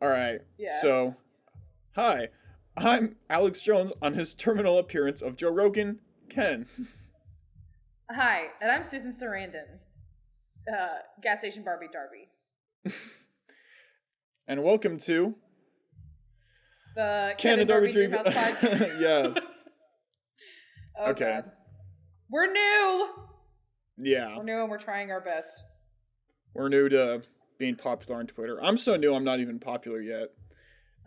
All right. Yeah. So, hi, I'm Alex Jones on his terminal appearance of Joe Rogan, Ken. Hi, and I'm Susan Sarandon. Gas station Barbie Darby. And welcome to The Ken and Darby Dreamhouse podcast. Yes. Oh, Okay. God. We're new! Yeah. We're new and we're trying our best. We're new to being popular on Twitter. I'm so new I'm not even popular yet.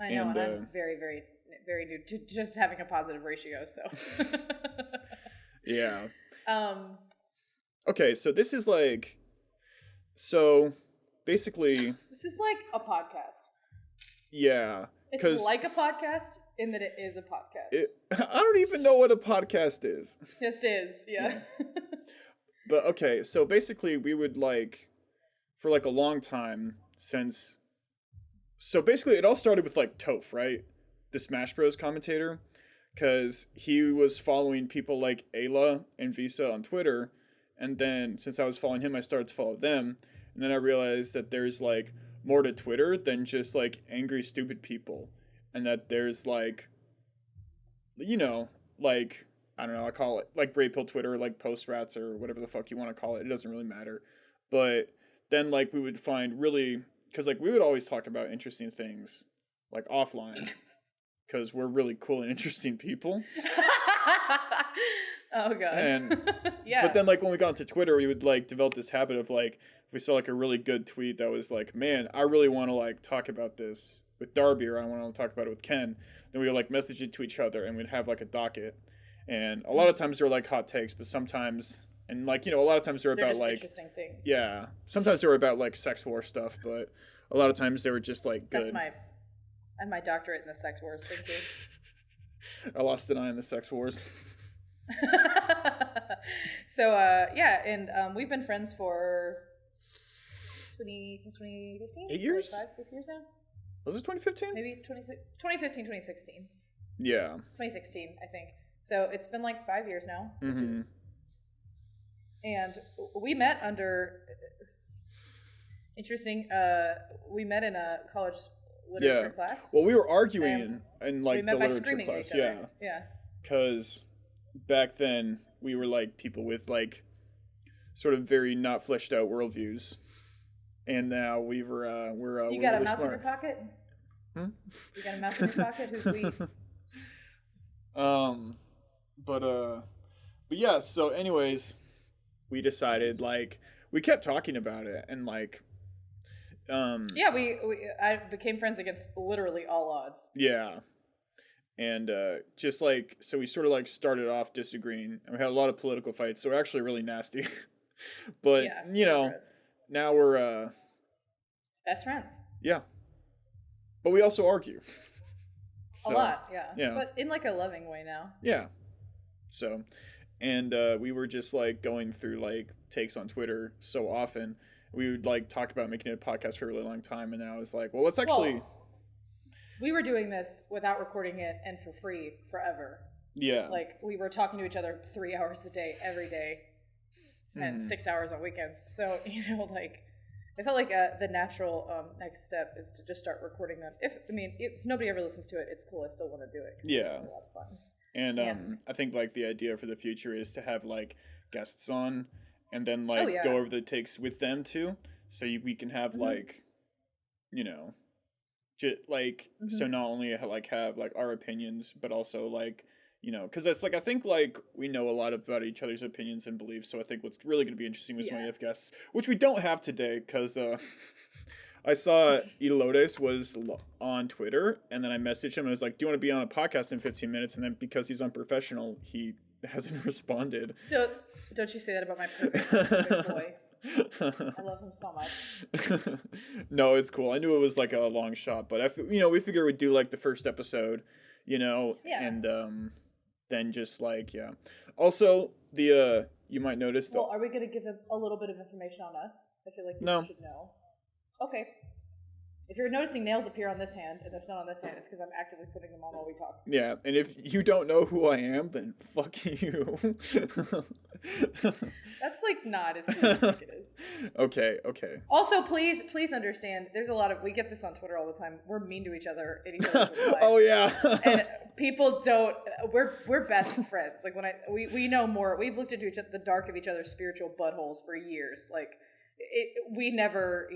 I know, and I'm very, very, very new to just having a positive ratio, so. Yeah. Okay, so this is like... So, basically... This is like a podcast. Yeah. It's like a podcast in that it is a podcast. I don't even know what a podcast is. Just is, yeah. But, okay, so basically we would like... For like a long time since... So basically it all started with like Toph, right? The Smash Bros. Commentator. Because he was following people like Ayla and Visa on Twitter. And then since I was following him, I started to follow them. And then I realized that there's like more to Twitter than just like angry, stupid people. And that there's like, you know, like, I don't know, I call it like Brave Pill Twitter, like Post Rats or whatever the fuck you want to call it. It doesn't really matter. But then like we would find really, because like we would always talk about interesting things like offline. Because we're really cool and interesting people. Oh, God. And yeah. But then, like, when we got into Twitter, we would, like, develop this habit of, like, if we saw, like, a really good tweet that was, like, man, I really want to, like, talk about this with Darby or I want to talk about it with Ken, then we would, like, message it to each other and we'd have, like, a docket. And a lot of times they were, like, hot takes, but sometimes, and, like, you know, a lot of times they're about, like... interesting things. Yeah. Sometimes they were about, like, sex war stuff, but a lot of times they were just, like, good. I have my doctorate in the sex wars, thank you. I lost an eye in the sex wars. So yeah, and we've been friends for since 2015. 8 years? 5, 6 years now. Was it 2015? Maybe 2015, 2016. Yeah. 2016, I think. So it's been like 5 years now, which is. And we met under interesting. We met in a college literature class. Well, we were arguing in like the literature class. Yeah. Yeah. Because back then we were like people with like sort of very not fleshed out worldviews, and now we're You got we're a really mouse smart. in your pocket? Hmm? You got a mouse in your pocket? Who's we? But yeah. So, anyways, we decided like we kept talking about it, and like. Yeah, I became friends against literally all odds. Yeah. And just like, so we sort of like started off disagreeing, and we had a lot of political fights, so we're actually really nasty. But, yeah, you know, now we're... best friends. Yeah. But we also argue. So, a lot, yeah. Yeah. But in like a loving way now. Yeah. So, and we were just like going through like takes on Twitter so often. We would like talk about making it a podcast for a really long time, and then I was like, well, let's actually... Well, we were doing this without recording it and for free forever. Yeah. Like, we were talking to each other 3 hours a day, every day, and 6 hours on weekends. So, you know, like, I felt like the natural next step is to just start recording them. If nobody ever listens to it, it's cool. I still want to do it. Yeah. It's a lot of fun. And I think like the idea for the future is to have like guests on, and then like go over the takes with them too, so we can have like, you know, so not only like have like our opinions, but also like, you know, because it's like I think like we know a lot about each other's opinions and beliefs. So I think what's really going to be interesting with some of the guests, which we don't have today, because I saw Elotes was on Twitter, and then I messaged him and I was like, "Do you want to be on a podcast in 15 minutes?" And then because he's unprofessional, he hasn't responded. Don't you say that about my perfect boy. I love him so much. No, it's cool. I knew it was like a long shot, but we figured we'd do like the first episode, you know, and then just like Also, you might notice. Well, are we going to give them a little bit of information on us? I feel like people should know. Okay. If you're noticing nails appear on this hand and there's none on this hand, it's because I'm actively putting them on while we talk. Yeah, and if you don't know who I am, then fuck you. That's like not as good as I think it is. Okay. Also, please understand, there's a lot of, we get this on Twitter all the time. We're mean to each other in each other's lives. Oh yeah. And people don't, we're best friends. Like we know more, we've looked into the dark of each other's spiritual buttholes for years. Like we never,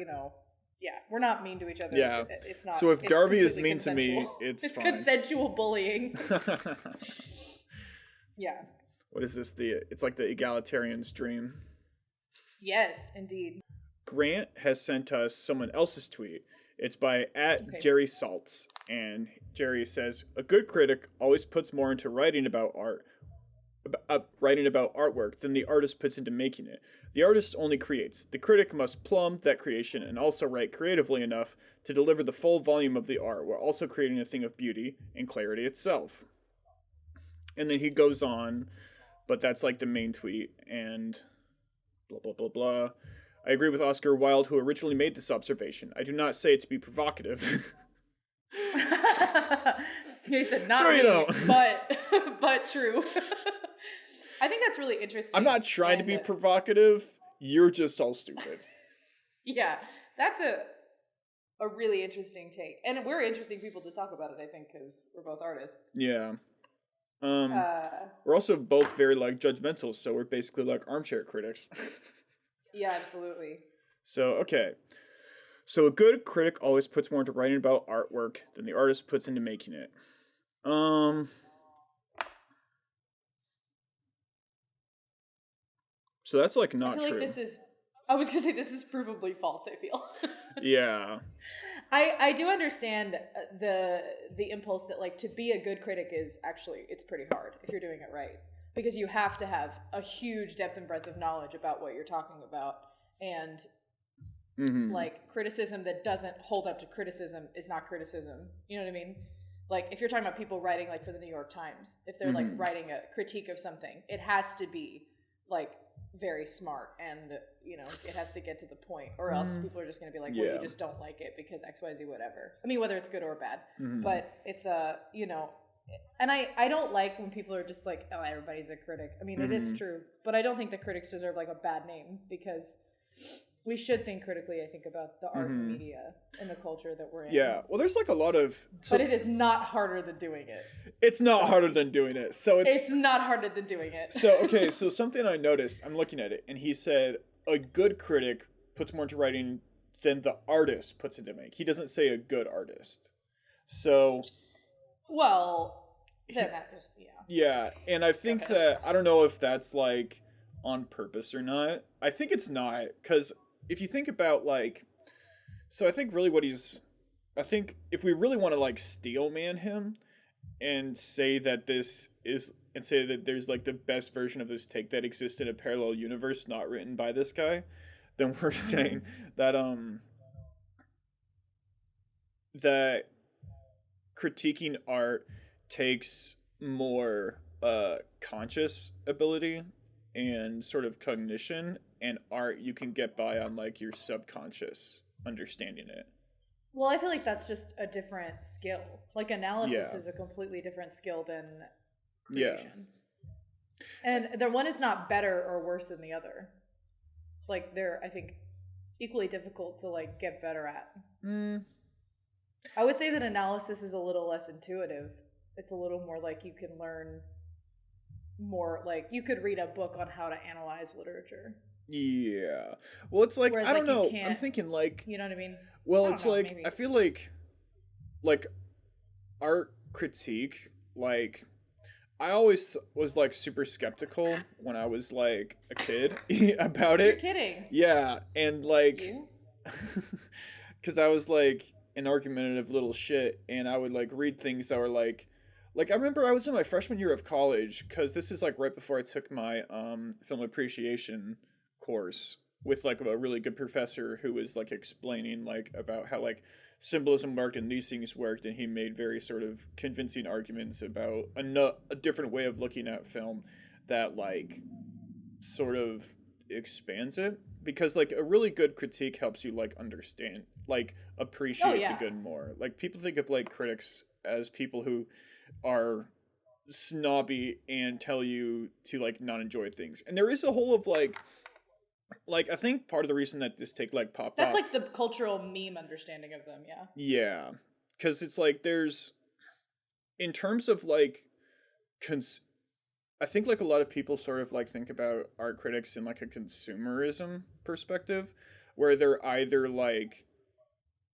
yeah, we're not mean to each other. Yeah. It's not. So if Darby is mean consensual. to me, it's fine. Consensual bullying. Yeah. What is this? It's like the egalitarian's dream. Yes, indeed. Grant has sent us someone else's tweet. It's by Jerry Saltz, and Jerry says, "A good critic always puts more into writing about artwork than the artist puts into making it. The artist only creates. The critic must plumb that creation and also write creatively enough to deliver the full volume of the art while also creating a thing of beauty and clarity itself." And then he goes on, but that's like the main tweet, and blah, blah, blah, blah. "I agree with Oscar Wilde, who originally made this observation. I do not say it to be provocative." He said, "Not sure me, you don't. but true." I think that's really interesting. I'm not trying to be provocative. You're just all stupid. Yeah, that's a really interesting take, and we're interesting people to talk about it. I think because we're both artists. Yeah. We're also both very like judgmental, so we're basically like armchair critics. Yeah, absolutely. So, okay. So a good critic always puts more into writing about artwork than the artist puts into making it. So that's like not true. I was gonna say this is provably false, I feel. Yeah. I do understand the impulse that like to be a good critic is actually, it's pretty hard if you're doing it right. Because you have to have a huge depth and breadth of knowledge about what you're talking about. And like criticism that doesn't hold up to criticism is not criticism. You know what I mean? Like if you're talking about people writing like for the New York Times, if they're like writing a critique of something, it has to be like very smart and it has to get to the point, or else people are just going to be like, well, you just don't like it because XYZ whatever. I mean, whether it's good or bad, but it's and I don't like when people are just like, oh, everybody's a critic. I mean, it is true, but I don't think the critics deserve like a bad name, because we should think critically, I think, about the art and media and the culture that we're in. Yeah, well, there's like a lot of... but it is not harder than doing it. It's not harder than doing it. So it's not harder than doing it. So, okay, so something I noticed, I'm looking at it, and he said, a good critic puts more into writing than the artist puts into make. He doesn't say a good artist. So... well, then that just, Yeah, and I think that, I don't know if that's like on purpose or not. I think it's not, because if you think about like, so I think really I think if we really want to like steel man him and say that there's like the best version of this take that exists in a parallel universe not written by this guy, then we're saying that that critiquing art takes more conscious ability and sort of cognition, and art you can get by on like your subconscious understanding it. Well, I feel like that's just a different skill. Like analysis is a completely different skill than creation. And the one is not better or worse than the other. Like they're, I think, equally difficult to like get better at. I would say that analysis is a little less intuitive. It's a little more like you can learn more, like you could read a book on how to analyze literature. Yeah. Well, it's like, whereas, I don't know. I'm thinking like, you know what I mean? Well, it's like, maybe. I feel like art critique, like I always was like super skeptical when I was like a kid about it. You're kidding. Yeah. And like, because I was like an argumentative little shit, and I would like read things that were like I remember I was in my freshman year of college, because this is like right before I took my film appreciation course with like a really good professor who was like explaining like about how like symbolism worked and these things worked, and he made very sort of convincing arguments about a different way of looking at film that like sort of expands it, because like a really good critique helps you like understand like Oh appreciate the yeah. good more. Like people think of like critics as people who are snobby and tell you to like not enjoy things. And there is a whole of like I think part of the reason that this take like popped That's off, like the cultural meme understanding of them, yeah. yeah, because it's like there's in terms of like cons- I think like a lot of people sort of like think about art critics in like a consumerism perspective, where they're either like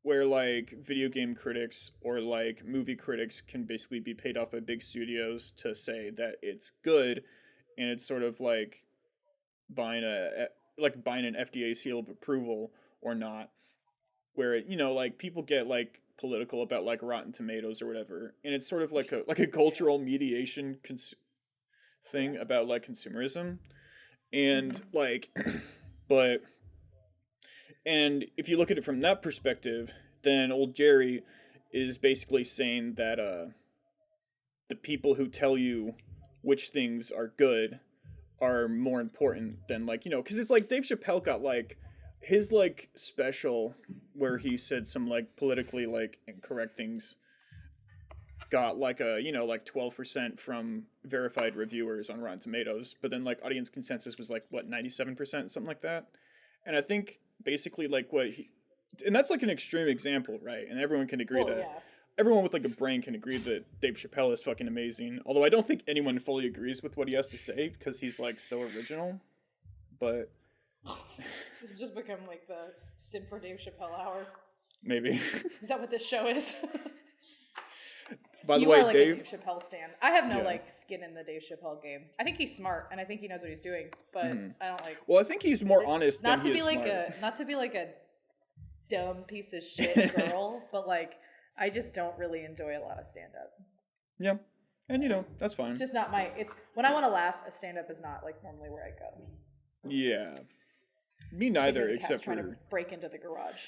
where like video game critics or like movie critics can basically be paid off by big studios to say that it's good, and it's sort of like buying buying an FDA seal of approval or not, where you know like people get like political about like Rotten Tomatoes or whatever, and it's sort of like a Yeah. cultural mediation thing about like consumerism and Mm-hmm. like but and if you look at it from that perspective, then old Jerry is basically saying that the people who tell you which things are good are more important than like, you know, because it's like Dave Chappelle got like his like special where he said some like politically like incorrect things got like a, you know, like 12% from verified reviewers on Rotten Tomatoes, but then like audience consensus was like what, 97%, something like that. And I think basically like what he, and that's like an extreme example, right? And everyone can agree Well, that yeah. everyone with like a brain can agree that Dave Chappelle is fucking amazing. Although I don't think anyone fully agrees with what he has to say because he's like so original. But This has just become like the Sim for Dave Chappelle hour. maybe. Is that what this show is? By the You are way, like Dave. a Dave Chappelle stan. I have no Yeah. like skin in the Dave Chappelle game. I think he's smart and I think he knows what he's doing, but Mhm. I don't like. Well, I think he's more honest than Not he to is be like smart. not to be like a dumb piece of shit girl, but like I just don't really enjoy a lot of stand up. Yeah, and you know that's It's fine. just not my. It's when I want to laugh. A stand up is not like normally where I go. Yeah, me I neither. think the cat's Except trying to for break into the garage.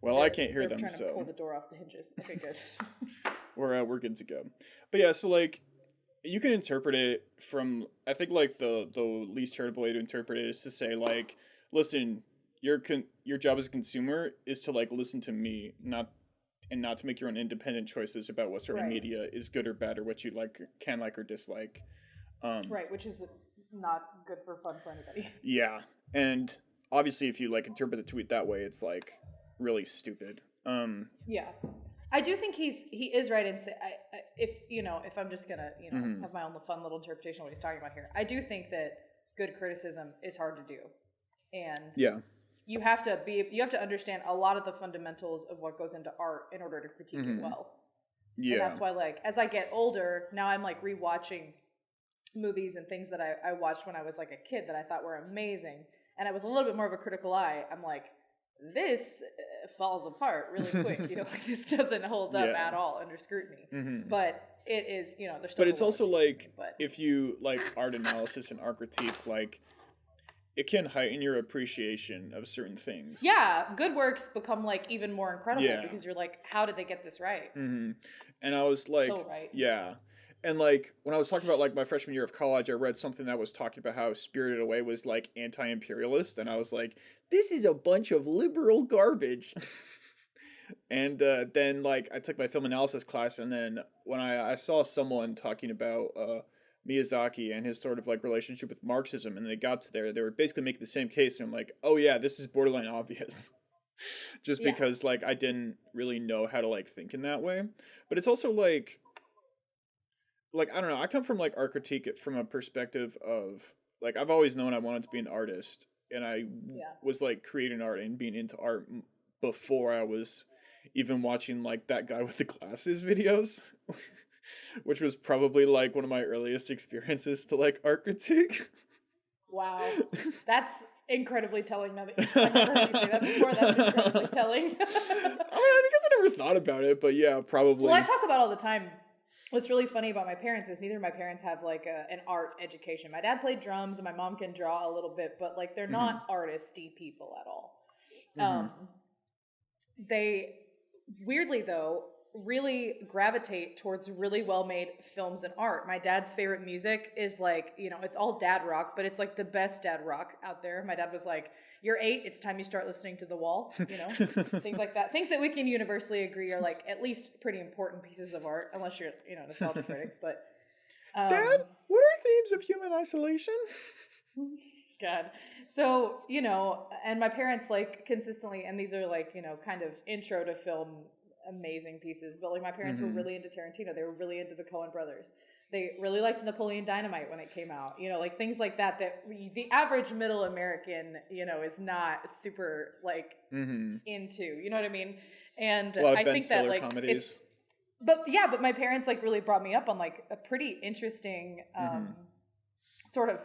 well, I can't hear They're them, trying to pull so the door off the hinges. Okay, good. we're good to go. But yeah, so like you can interpret it from I think like the least hurtful way to interpret it is to say like, listen, your job as a consumer is to like listen to me, not to make your own independent choices about what sort of Right. media is good or bad or what you like can like or dislike. Right, which is not good for fun for anybody. Yeah, and obviously if you like interpret the tweet that way, it's like really stupid. Yeah, I do think he is right in say if if I'm just gonna Mhm. have my own fun little interpretation of what he's talking about here. I do think that good criticism is hard to do, and Yeah. you have to understand a lot of the fundamentals of what goes into art in order to critique it Mhm. well. And Yeah. that's why like as I get older, now I'm like rewatching movies and things that I watched when I was like a kid that I thought were amazing, and I with a little bit more of a critical eye, I'm like, this falls apart really quick. Like this doesn't hold up Yeah. at all under scrutiny. Mhm. But it is, there's still. But it's also like but if you like art analysis and art critique, like it can heighten your appreciation of certain things. yeah, good works become like even more incredible Yeah. because you're like, how did they get this right? Hmm. And I was like, So right. yeah. And like when I was talking about like my freshman year of college, I read something that was talking about how Spirited Away was like anti-imperialist, and I was like, this is a bunch of liberal garbage. And then like I took my film analysis class, and then when I saw someone talking about Miyazaki and his sort of like relationship with Marxism, and they got to there, they were basically making the same case, and I'm like, oh yeah, this is borderline obvious. Just Yeah. because like I didn't really know how to like think in that way. But it's also like I don't know, I come from like art critique from a perspective of like I've always known I wanted to be an artist, and I Yeah. was like creating art and being into art before I was even watching like that guy with the glasses videos, which was probably like one of my earliest experiences to like art critique. Wow. That's incredibly telling. Now that I've never heard you say that before, that's incredibly telling. I mean, I guess I never thought about it, but yeah, probably. Well, I talk about all the time. What's really funny about my parents is neither of my parents have like an art education. My dad played drums and my mom can draw a little bit, but like they're not artisty people at all. They weirdly though really gravitate towards really well made films and art. My dad's favorite music is like, it's all dad rock, but it's like the best dad rock out there. My dad was like, you're 8, it's time you start listening to The Wall, things like that. Things that we can universally agree are like at least pretty important pieces of art, unless you're, a nostalgia critic. But Dad, what are themes of human isolation? God. So, and my parents like consistently, and these are like, kind of intro to film amazing pieces, but like my parents were really into Tarantino. They were really into the Coen brothers. They really liked Napoleon Dynamite when it came out, like things like that the average middle American, is not super like into, you know what I mean? And a lot of I Ben think Stiller that like comedies. but my parents like really brought me up on like a pretty interesting sort of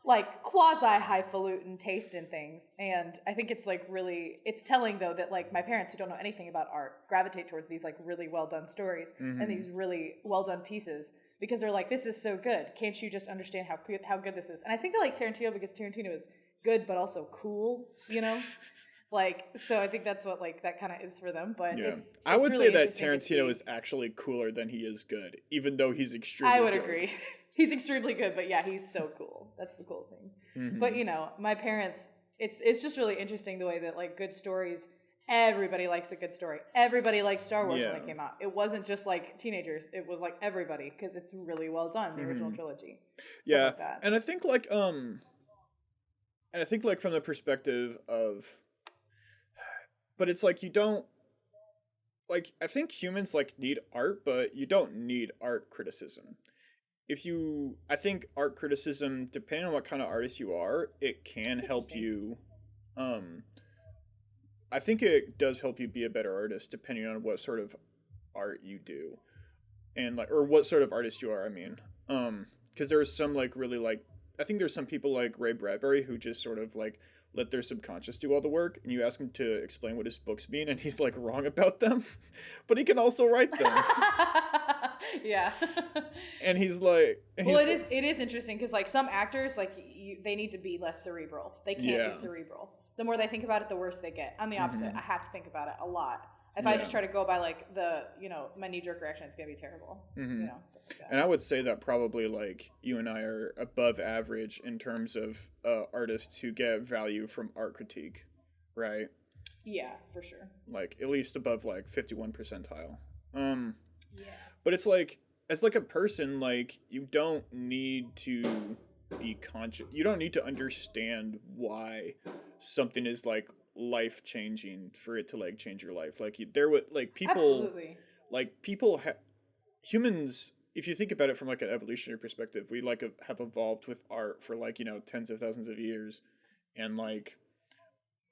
like quasi highfalutin taste in things. And I think it's like really, it's telling though that like my parents who don't know anything about art gravitate towards these like really well done stories and these really well done pieces, because they're like, this is so good. Can't you just understand how good this is? And I think I like Tarantino because Tarantino is good but also cool, like, so I think that's what like that kind of is for them. But it's I would really say that Tarantino is actually cooler than he is good, even though he's extremely good. I would agree. He's extremely good, but yeah, he's so cool. That's the cool thing. But my parents, it's just really interesting the way that like good stories, everybody likes a good story. Everybody liked Star Wars when it came out. It wasn't just like teenagers. It was like everybody, because it's really well done, the original trilogy. Yeah. Like that. And I think like from the perspective of, but it's like you don't, like, I think humans like need art, but you don't need art criticism. I think art criticism, depending on what kind of artist you are, it can help you. I think it does help you be a better artist depending on what sort of art you do, and like, or what sort of artist you are. I mean, because there's some like really like, I think there's some people like Ray Bradbury who just sort of like let their subconscious do all the work, and you ask him to explain what his books mean and he's like wrong about them, but he can also write them. Yeah. And he's like, it is interesting because like some actors like they need to be less cerebral. They can't be cerebral. The more they think about it, the worse they get. I'm the opposite. I have to think about it a lot. If I just try to go by like the, my knee-jerk reaction, it's gonna be terrible. Stuff like that. And I would say that probably like you and I are above average in terms of artists who get value from art critique, right? Yeah, for sure. Like at least above like 51 percentile. Yeah. But it's like, as like a person, like you don't need to be conscious. You don't need to understand why something is like life changing for it to like change your life. Like there would like people, absolutely. Like humans. If you think about it from like an evolutionary perspective, we like have evolved with art for like tens of thousands of years, and like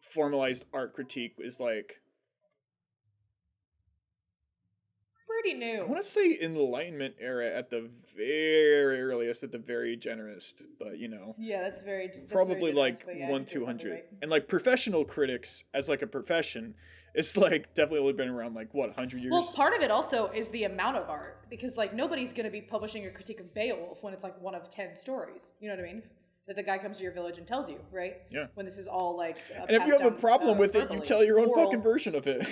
formalized art critique is like pretty new. I want to say Enlightenment era at the very earliest, at the very generous, but yeah, that's probably very like generous, 1-200, right. And like professional critics as like a profession, it's like definitely only been around like what 100 years. Well, part of it also is the amount of art, because like nobody's going to be publishing a critique of Beowulf when it's like one of 10 stories. You know what I mean? That the guy comes to your village and tells you, right? Yeah. When this is all like. And if you have a problem with it, you tell your own fucking version of it.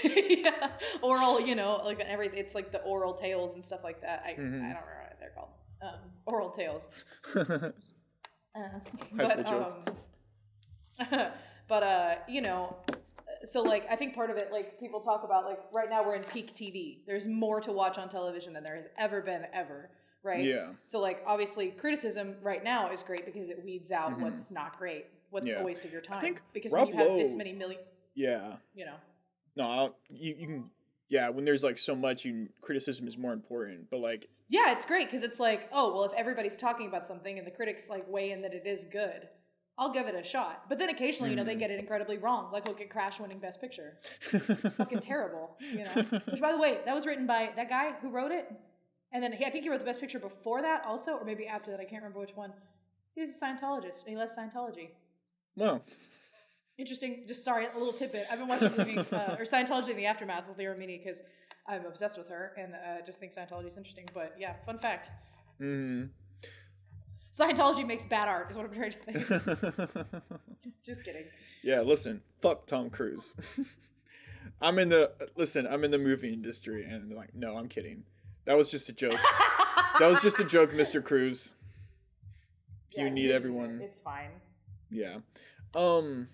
Yeah, oral, like it's like the oral tales and stuff like that. I don't remember what they're called. Oral tales. High school joke. So like I think part of it, like people talk about like right now we're in peak TV. There's more to watch on television than there has ever been ever. Right? Yeah. So like obviously criticism right now is great because it weeds out what's not great, what's a waste of your time. I think because Rob when you have Lowe, this many million. Yeah. No, you can. Yeah, when there's like so much, criticism is more important. But like. Yeah, it's great because it's like, oh well, if everybody's talking about something and the critics like weigh in that it is good, I'll give it a shot. But then occasionally, they get it incredibly wrong. Like look at Crash winning Best Picture. Fucking terrible. Which by the way, that was written by that guy who wrote it. And then I think he wrote the Best Picture before that also, or maybe after that. I can't remember which one. He was a Scientologist, and he left Scientology. Wow. Interesting. Just sorry, a little tidbit. I've been watching or Scientology in the Aftermath with Lyra Meany because I'm obsessed with her and just think Scientology is interesting. But yeah, fun fact. Scientology makes bad art, is what I'm trying to say. Just kidding. Yeah, listen, fuck Tom Cruise. I'm in the movie industry, and like, no, I'm kidding. That was just a joke. That was just a joke, Mr. Cruz. You need everyone. It's fine. Yeah. The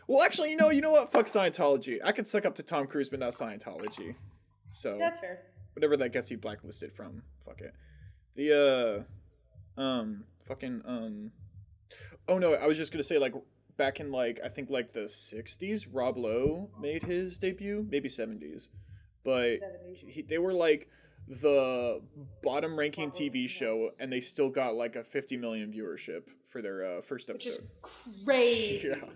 Well, actually, you know what? Fuck Scientology. I could suck up to Tom Cruise, but not Scientology. So That's fair. whatever that gets you blacklisted from, fuck it. Fucking. Oh no, I was just gonna say, like, back in, like, I think, like, the 60s, Rob Lowe made his debut, maybe 70s, but 70s. they were like the bottom ranking TV show, and they still got like a 50 million viewership for their first Which is episode. crazy. Yeah.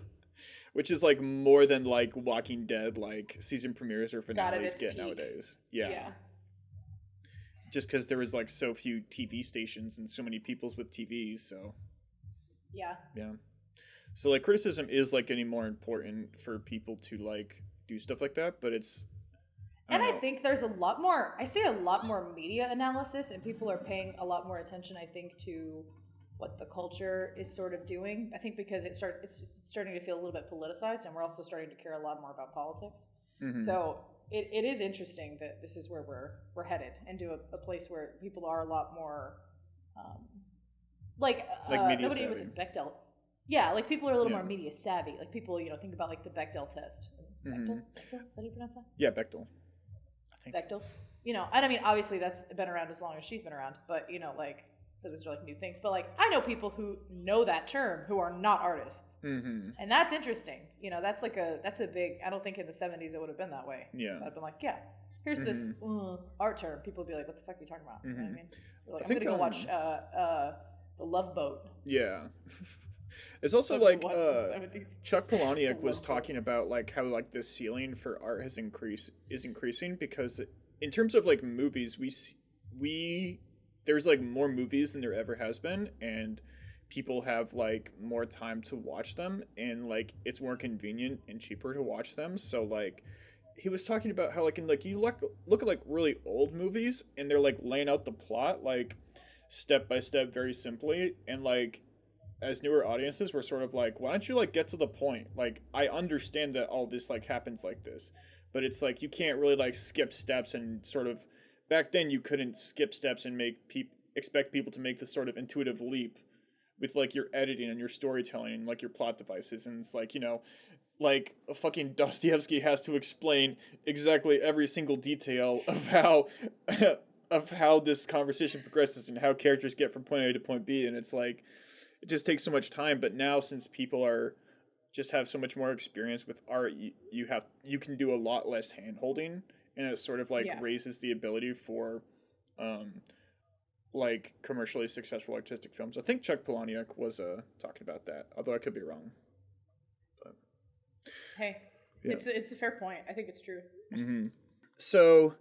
Which is like more than like Walking Dead like season premieres or finales get peak. nowadays. Yeah. Just because there was like so few TV stations and so many peoples with TVs, so Yeah. So like criticism is like getting more important for people to like do stuff like that, but it's I think there's a lot more, I see a lot more media analysis, and people are paying a lot more attention, I think, to what the culture is sort of doing. I think because it's starting to feel a little bit politicized, and we're also starting to care a lot more about politics. Mm-hmm. So it is interesting that this is where we're headed, into a place where people are a lot more like media nobody savvy. with Bechdel. Yeah, like people are a little more media savvy. Like people, think about like the Bechdel test. Mm-hmm. Bechdel? Is that how you pronounce that? Yeah, Bechdel. Bechdel, and I mean, obviously that's been around as long as she's been around, but like, so these are like new things. But like, I know people who know that term who are not artists, mm-hmm. and that's interesting. That's a big. I don't think in the 70s it would have been that way. Yeah, I've been like, yeah, here's this art term. People would be like, what the fuck are you talking about? Mm-hmm. You know what I mean? Like, I'm gonna go watch The Love Boat. Yeah. It's also like Chuck Palahniuk was talking about like how like the ceiling for art is increasing because in terms of like movies we there's like more movies than there ever has been, and people have like more time to watch them, and like it's more convenient and cheaper to watch them. So like he was talking about how like in like you look at like really old movies, and they're like laying out the plot like step by step very simply, and like as newer audiences, we're sort of like, why don't you like get to the point? Like, I understand that all this like happens like this, but it's like you can't really like skip steps, and sort of back then you couldn't skip steps and expect people to make this sort of intuitive leap with like your editing and your storytelling and like your plot devices. And it's like, like a fucking Dostoevsky has to explain exactly every single detail of how this conversation progresses and how characters get from point A to point B, and it's like it just takes so much time. But now, since people have so much more experience with art, you can do a lot less hand holding, and it sort of like raises the ability for like commercially successful artistic films. I think Chuck Palahniuk was talking about that, although I could be wrong. But hey, it's a fair point. I think it's true. Mm-hmm. So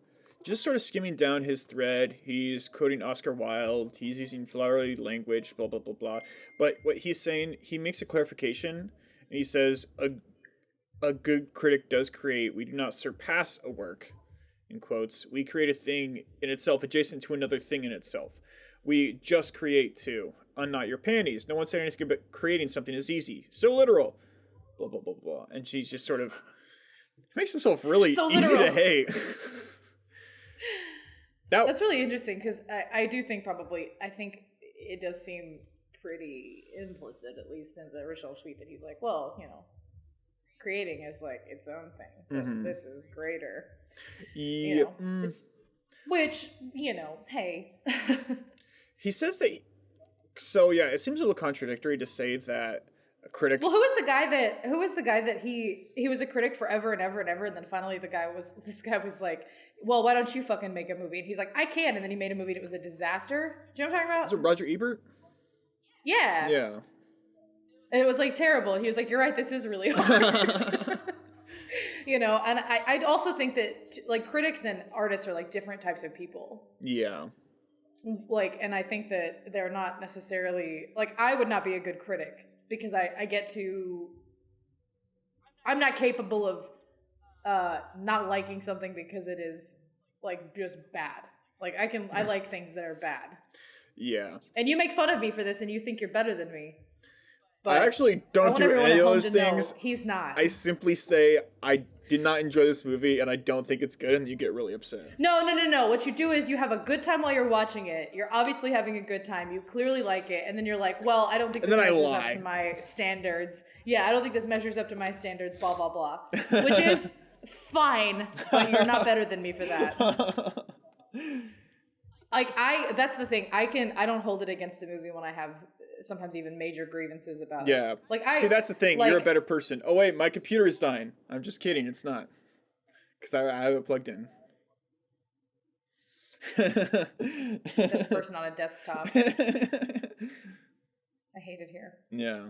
just sort of skimming down his thread, he's quoting Oscar Wilde, he's using flowery language, blah, blah, blah, blah. But what he's saying, he makes a clarification, and he says, a good critic does create. We do not surpass a work, in quotes. We create a thing in itself adjacent to another thing in itself. We just create too. Unknot your panties. No one said anything about creating something is easy. So literal. Blah, blah, blah, blah. And she's just sort of makes himself really easy to hate. That's really interesting, because I do think I think it does seem pretty implicit, at least in the original tweet, that he's like, well, creating is like its own thing, but this is greater. Yeah. Which, hey. He says that, so yeah, it seems a little contradictory to say that a critic. Well, who was the guy that he was a critic forever and ever and ever, and then finally this guy was like, well, why don't you fucking make a movie? And he's like, I can. And then he made a movie and it was a disaster. Do you know what I'm talking about? Was it Roger Ebert? Yeah. Yeah. And it was like terrible. And he was like, you're right, this is really hard. And I also think that like critics and artists are like different types of people. Yeah. Like, and I think that they're not necessarily, like, I would not be a good critic because I'm not capable of not liking something because it is like just bad. Like I like things that are bad. Yeah. And you make fun of me for this, and you think you're better than me. But I actually don't do any of those things. He's not. I simply say did not enjoy this movie and I don't think it's good, and you get really upset. No. What you do is you have a good time while you're watching it. You're obviously having a good time. You clearly like it. And then you're like, well, I don't think this measures up to my standards. Yeah, I don't think this measures up to my standards, blah, blah, blah. Which is fine, but you're not better than me for that. Like, that's the thing. I don't hold it against a movie when I have sometimes even major grievances about it. Yeah. See, that's the thing. Like, you're a better person. Oh, wait, my computer is dying. I'm just kidding. It's not. Because I have it plugged in. It's this person on a desktop. I hate it here. Yeah.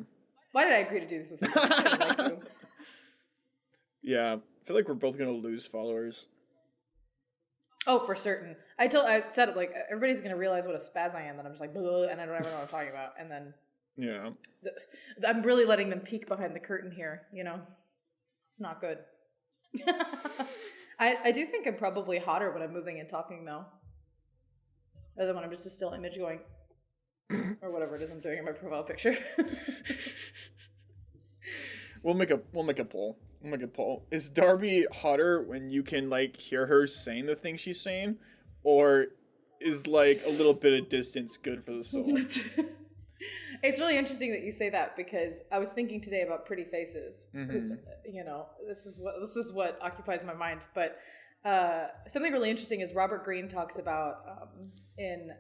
Why did I agree to do this with you? I like you. Yeah. I feel like we're both going to lose followers. Oh, for certain. I said it, like, everybody's going to realize what a spaz I am, and I'm just like, and I don't ever know what I'm talking about. And then... Yeah. I'm really letting them peek behind the curtain here, you know? It's not good. I do think I'm probably hotter when I'm moving and talking, though. Rather than when I'm just a still image going... or whatever it is I'm doing in my profile picture. We'll make a poll. We'll make a poll. Is Darby hotter when you can, like, hear her saying the things she's saying? Or is, like, a little bit of distance good for the soul? It's really interesting that you say that, because I was thinking today about pretty faces. Because, you know, this is what occupies my mind. But something really interesting is Robert Greene talks about in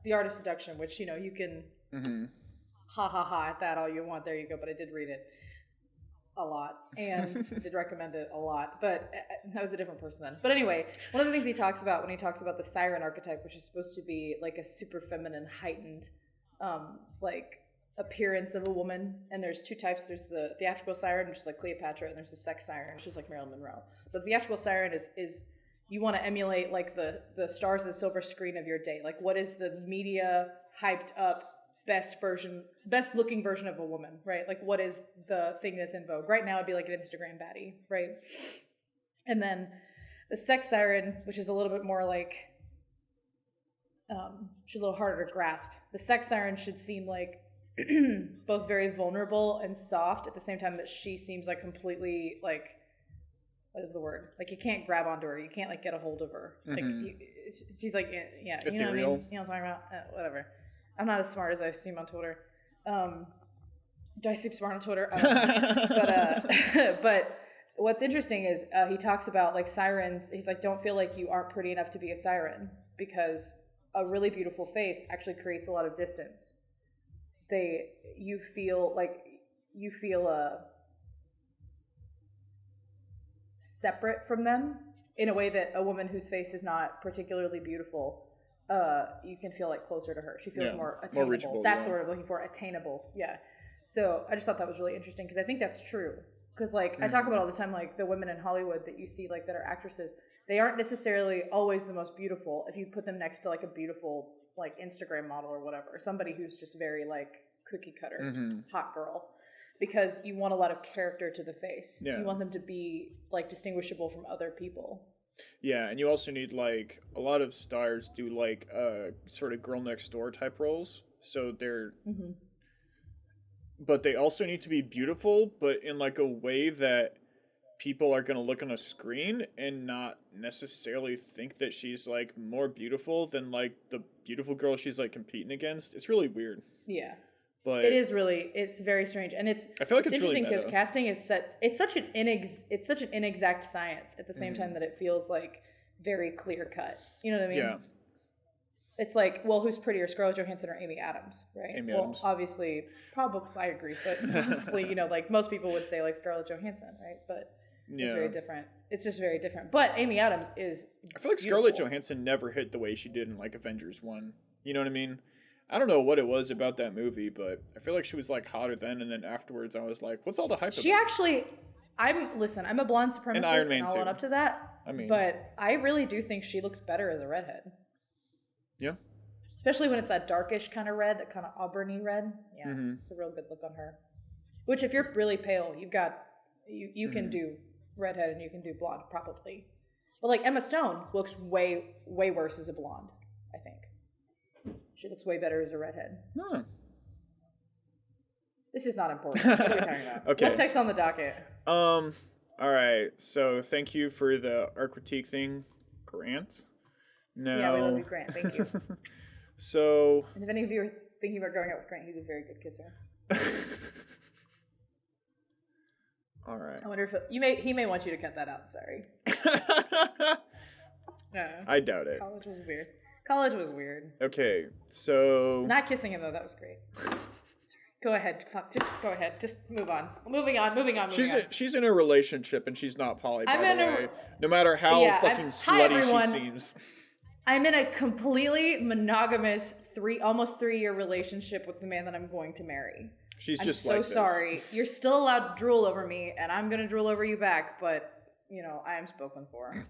The Art of Seduction, which, you know, you can ha at that all you want. There you go. But I did read it a lot and did recommend it a lot, but I was a different person then. But anyway, one of the things he talks about when he talks about the siren archetype, which is supposed to be like a super feminine, heightened like appearance of a woman, and there's two types. There's the theatrical siren, which is like Cleopatra, and there's the sex siren, which is like Marilyn Monroe. So the theatrical siren is you want to emulate like the stars of the silver screen of your day. Like, what is the media hyped up best looking version of a woman, right? Like, what is the thing that's in vogue right now? It'd be like an Instagram baddie, right? And then the sex siren, which is a little bit more like she's a little harder to grasp. The sex siren should seem like both very vulnerable and soft at the same time that she seems like completely like, what is the word? Like, you can't grab onto her. You can't like get a hold of her. Like she's like, yeah, ethereal. You know what I mean? You know what I'm talking about? Whatever. I'm not as smart as I seem on Twitter. Do I seem smart on Twitter? I don't know. But what's interesting is he talks about like sirens. He's like, don't feel like you aren't pretty enough to be a siren, because a really beautiful face actually creates a lot of distance. You feel separate from them in a way that a woman whose face is not particularly beautiful, you can feel like closer to her. She feels more attainable. More reachable, that's the word I'm looking for, attainable. Yeah. So I just thought that was really interesting, because I think that's true. Because like I talk about all the time, like the women in Hollywood that you see like that are actresses, they aren't necessarily always the most beautiful if you put them next to like a beautiful like Instagram model or whatever, somebody who's just very like cookie cutter, hot girl, because you want a lot of character to the face. Yeah. You want them to be like distinguishable from other people. Yeah, and you also need like a lot of stars do like sort of girl next door type roles. So they're but they also need to be beautiful, but in like a way that people are going to look on a screen and not necessarily think that she's like more beautiful than like the beautiful girl she's like competing against. It's really weird. Yeah. But it's very strange, and I feel like it's interesting because really casting is set. It's such an inexact science at the same time that it feels like very clear cut. You know what I mean? Yeah. It's like, well, who's prettier, Scarlett Johansson or Amy Adams, right? Adams. Obviously, probably I agree, but probably, you know, like most people would say like Scarlett Johansson, right? But it's very different. It's just very different. But Amy Adams is. I feel like Scarlett Johansson never hit the way she did in like Avengers 1. You know what I mean? I don't know what it was about that movie, but I feel like she was like hotter then, and then afterwards I was like, what's all the hype about? She actually, I'm a blonde supremacist, and I'll own up to that. But I really do think she looks better as a redhead. Yeah. Especially when it's that darkish kind of red, that kind of auburny red. Yeah, it's a real good look on her. Which, if you're really pale, you can do redhead and you can do blonde probably. But like Emma Stone looks way worse as a blonde, I think. She looks way better as a redhead. This is not important. What are we talking about? Okay. What's next on the docket? All right. So thank you for the art critique thing, Grant. No. Yeah, we love you, Grant. Thank you. So. And if any of you are thinking about growing up with Grant, he's a very good kisser. All right. I wonder if he may want you to cut that out. Sorry. I doubt it. College was weird. Okay, so not kissing him though. That was great. Sorry. Go ahead. Fuck. Just go ahead. Just move on. Moving on. She's in a relationship and she's not poly. By the way, no matter how fucking slutty she seems. I'm in a completely monogamous almost 3-year relationship with the man that I'm going to marry. I'm so sorry. You're still allowed to drool over me, and I'm gonna drool over you back. But I am spoken for.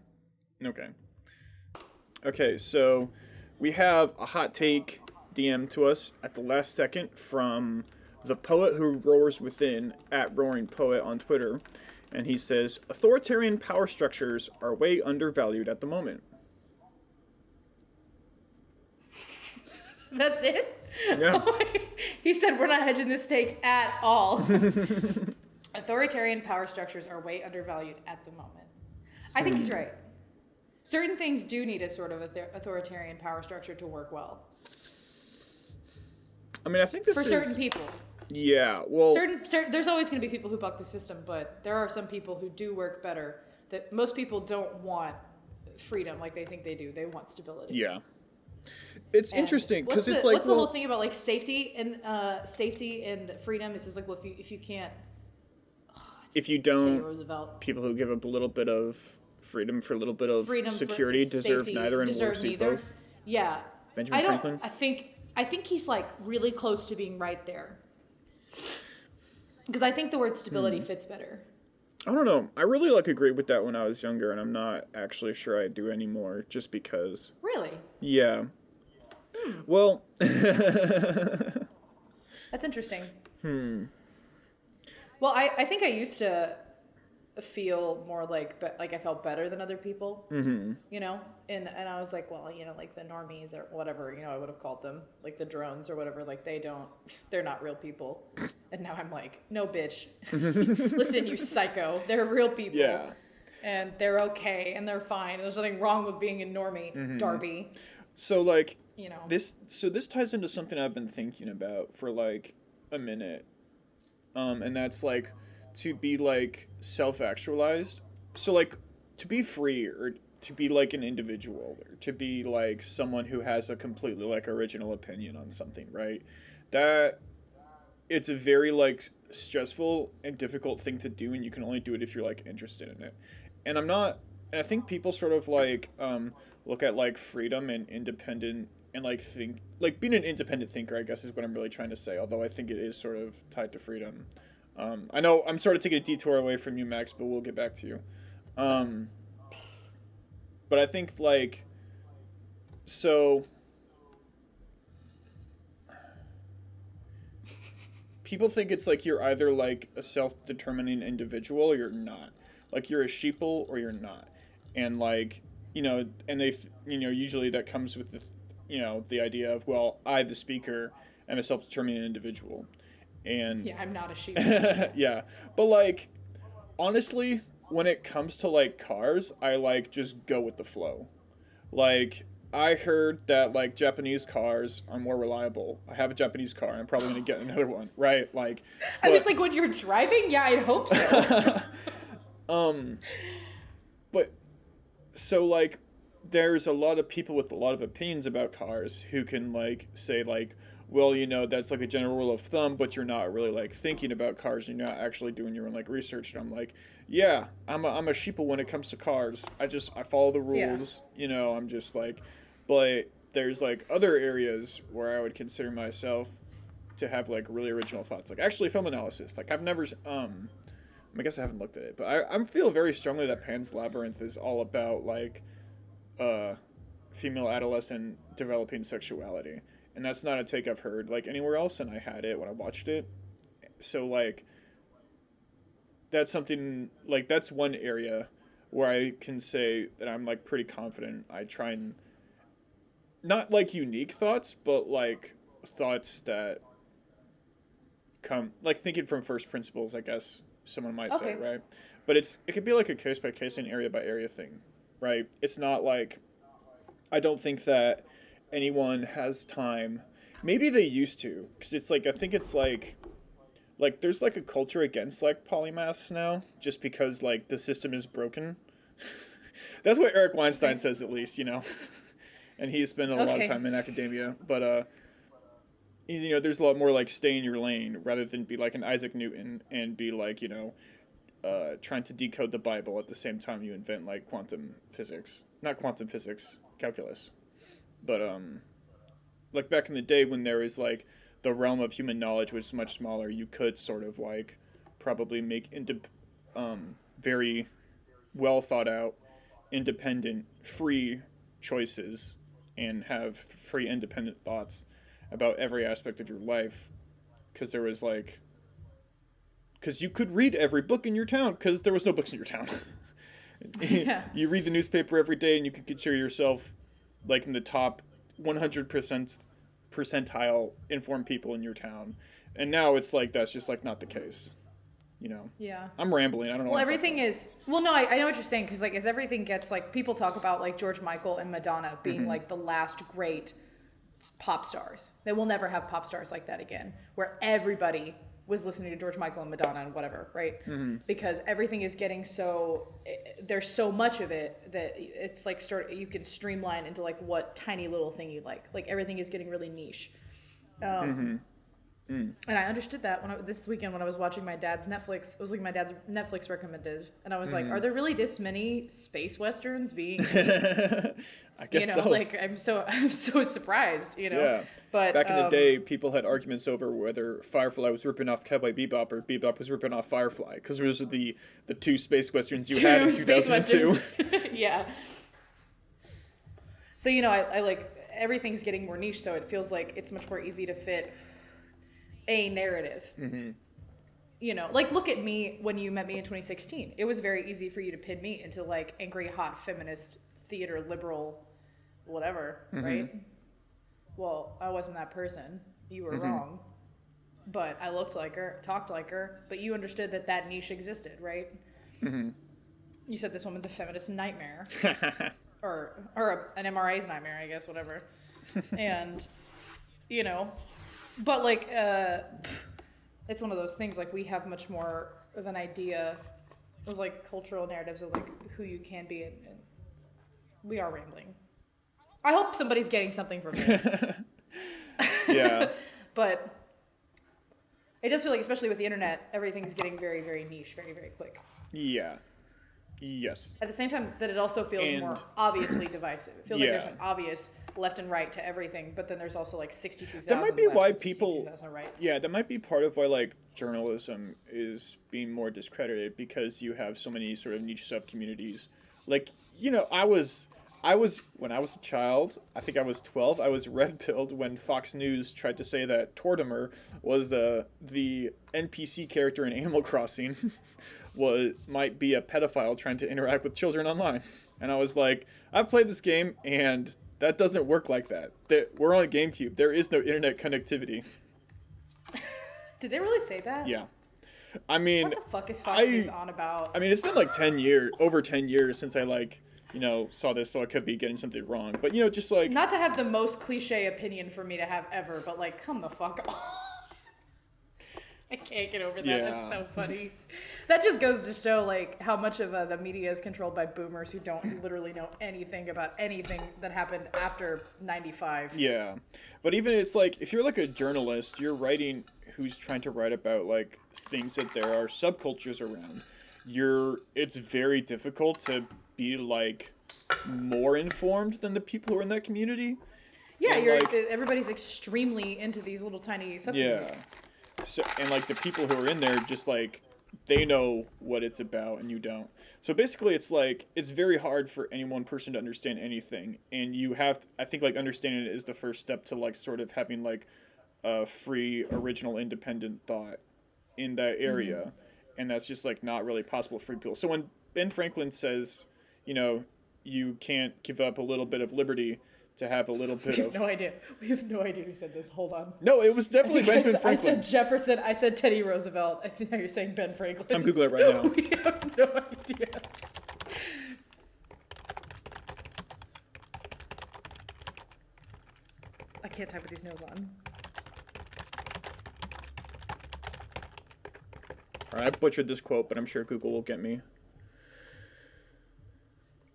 Okay, so we have a hot take DM to us at the last second from the poet who roars within at Roaring Poet on Twitter, and he says, "Authoritarian power structures are way undervalued at the moment." That's it? Yeah. He said we're not hedging this take at all. Authoritarian power structures are way undervalued at the moment. I think he's right. Certain things do need a sort of authoritarian power structure to work well. I mean, I think for certain people. Yeah, well... Certain there's always going to be people who buck the system, but there are some people who do work better. That most people don't want freedom like they think they do. They want stability. Yeah. It's interesting because it's like what's the whole thing about like safety and freedom is just like, well, if you can't, if you don't, people who give up a little bit of freedom for a little bit of security deserve neither and will receive both. Yeah, Benjamin Franklin. I think he's like really close to being right there because I think the word stability fits better. I don't know. I really agreed with that when I was younger, and I'm not actually sure I do anymore, just because. Really? Yeah. Well. That's interesting. Well, I think I used to feel more like I felt better than other people. And I was like, well, like the normies or whatever, I would have called them like the drones or whatever. Like they're not real people. And now I'm like, no, bitch. Listen, you psycho. They're real people. Yeah. And they're okay and they're fine. There's nothing wrong with being a normie, Darby. So like, this ties into something I've been thinking about for like a minute. And that's like to be like self-actualized. So like to be free or to be like an individual or to be like someone who has a completely like original opinion on something, right? That it's a very like stressful and difficult thing to do, and you can only do it if you're like interested in it. And I think people sort of like look at like freedom and independent and like think like being an independent thinker, I guess is what I'm really trying to say, although I think it is sort of tied to freedom. I know I'm sort of taking a detour away from you, Max, but we'll get back to you. But I think like, so people think it's like you're either like a self-determining individual or you're not. Like you're a sheeple or you're not. And like, and they, usually that comes with the, the idea of, well, I, the speaker, am a self-determining individual. And yeah, I'm not a sheep. Yeah. But like, honestly, when it comes to like cars, I like just go with the flow. Like, I heard that like Japanese cars are more reliable. I have a Japanese car and I'm probably going to get another one, right? Like, I was like, when you're driving, yeah, I'd hope so. But so like there's a lot of people with a lot of opinions about cars who can like say like, well, that's like a general rule of thumb, but you're not really like thinking about cars. You're not actually doing your own like research. And I'm like, yeah, I'm a sheeple when it comes to cars. I follow the rules, I'm just like, but there's like other areas where I would consider myself to have like really original thoughts. Like actually film analysis. Like I've never, I guess I haven't looked at it, but I feel very strongly that Pan's Labyrinth is all about like, female adolescent developing sexuality. And that's not a take I've heard like anywhere else, and I had it when I watched it. So like that's something like that's one area where I can say that I'm like pretty confident. I try and not like unique thoughts, but like thoughts that come like thinking from first principles, I guess someone might say, right? but it could be like a case by case and area by area thing, right? It's not like, I don't think that anyone has time. Maybe they used to, because it's like, I think it's like there's like a culture against like polymaths now, just because like the system is broken. That's what Eric Weinstein says, at least, and he's spent a lot of time in academia. But there's a lot more like stay in your lane rather than be like an Isaac Newton and be like trying to decode the Bible at the same time you invent like quantum physics, not quantum physics, calculus. But like back in the day when there was like the realm of human knowledge was much smaller, you could sort of like probably make very well thought out, independent, free choices and have free independent thoughts about every aspect of your life, because you could read every book in your town because there was no books in your town. Yeah. You read the newspaper every day and you could consider yourself like in the top 100% percentile informed people in your town. And now it's like that's just like not the case. Yeah. I'm rambling. I don't know. Well, everything is. Well, no, I know what you're saying, because like as everything gets like, people talk about like George Michael and Madonna being like the last great pop stars. They will never have pop stars like that again, where everybody was listening to George Michael and Madonna and whatever, right? Because everything is getting there's so much of it that it's like you can streamline into like what tiny little thing you like. Like everything is getting really niche. And I understood that this weekend when I was watching my dad's Netflix. I was looking at my dad's Netflix recommended, and I was like, "Are there really this many space westerns being?" I guess so. Like I'm so surprised. Yeah. But back in the day, people had arguments over whether Firefly was ripping off Cowboy Bebop or Bebop was ripping off Firefly, because those are the two space westerns you had in 2002. Yeah. So I like everything's getting more niche, so it feels like it's much more easy to fit a narrative. Like look at me when you met me in 2016. It was very easy for you to pin me into like angry, hot, feminist, theater, liberal, whatever, right? Well, I wasn't that person. You were wrong. But I looked like her, talked like her, but you understood that niche existed, right? You said this woman's a feminist nightmare. or an MRA's nightmare, I guess, whatever. And, but like, it's one of those things, like we have much more of an idea of like cultural narratives of like who you can be, and we are rambling. I hope somebody's getting something from this. Yeah. But it does feel like, especially with the internet, everything's getting very, very niche, very, very quick. Yeah. Yes. At the same time that it also feels more obviously divisive. It feels like there's an obvious left and right to everything, but then there's also like 62,000 that might be why people rights. Yeah, that might be part of why like journalism is being more discredited, because you have so many sort of niche sub communities. Like, I was when I was a child, I think I was 12, I was red-pilled when Fox News tried to say that Tortimer was the NPC character in Animal Crossing might be a pedophile trying to interact with children online. And I was like, I've played this game and that doesn't work like that. We're on a GameCube. There is no internet connectivity. Did they really say that? Yeah. I mean, what the fuck is Fox News on about? I mean, it's been like over 10 years since I saw this, so I could be getting something wrong. But, just like... Not to have the most cliche opinion for me to have ever, but like, come the fuck on. I can't get over that. Yeah. That's so funny. That just goes to show like how much of the media is controlled by boomers who don't literally know anything about anything that happened after 95. Yeah. But even it's like, if you're like a journalist, you're writing who's trying to write about like things that there are subcultures around. It's very difficult to be like more informed than the people who are in that community. Yeah, everybody's extremely into these little tiny subcultures. Yeah. So, and like the people who are in there just like they know what it's about and you don't. So basically it's like it's very hard for any one person to understand anything, and you have to, I think like understanding it is the first step to like sort of having like a free original independent thought in that area. And that's just like not really possible for people. So when Ben Franklin says, you can't give up a little bit of liberty to have a little bit We of... have no idea. We have no idea who said this. Hold on. No, it was definitely Benjamin I Franklin. said Jefferson. I said Teddy Roosevelt. I think now you're saying Ben Franklin. I'm Googling it right now. We have no idea. I can't type with these nails on. All right, I butchered this quote, but I'm sure Google will get me.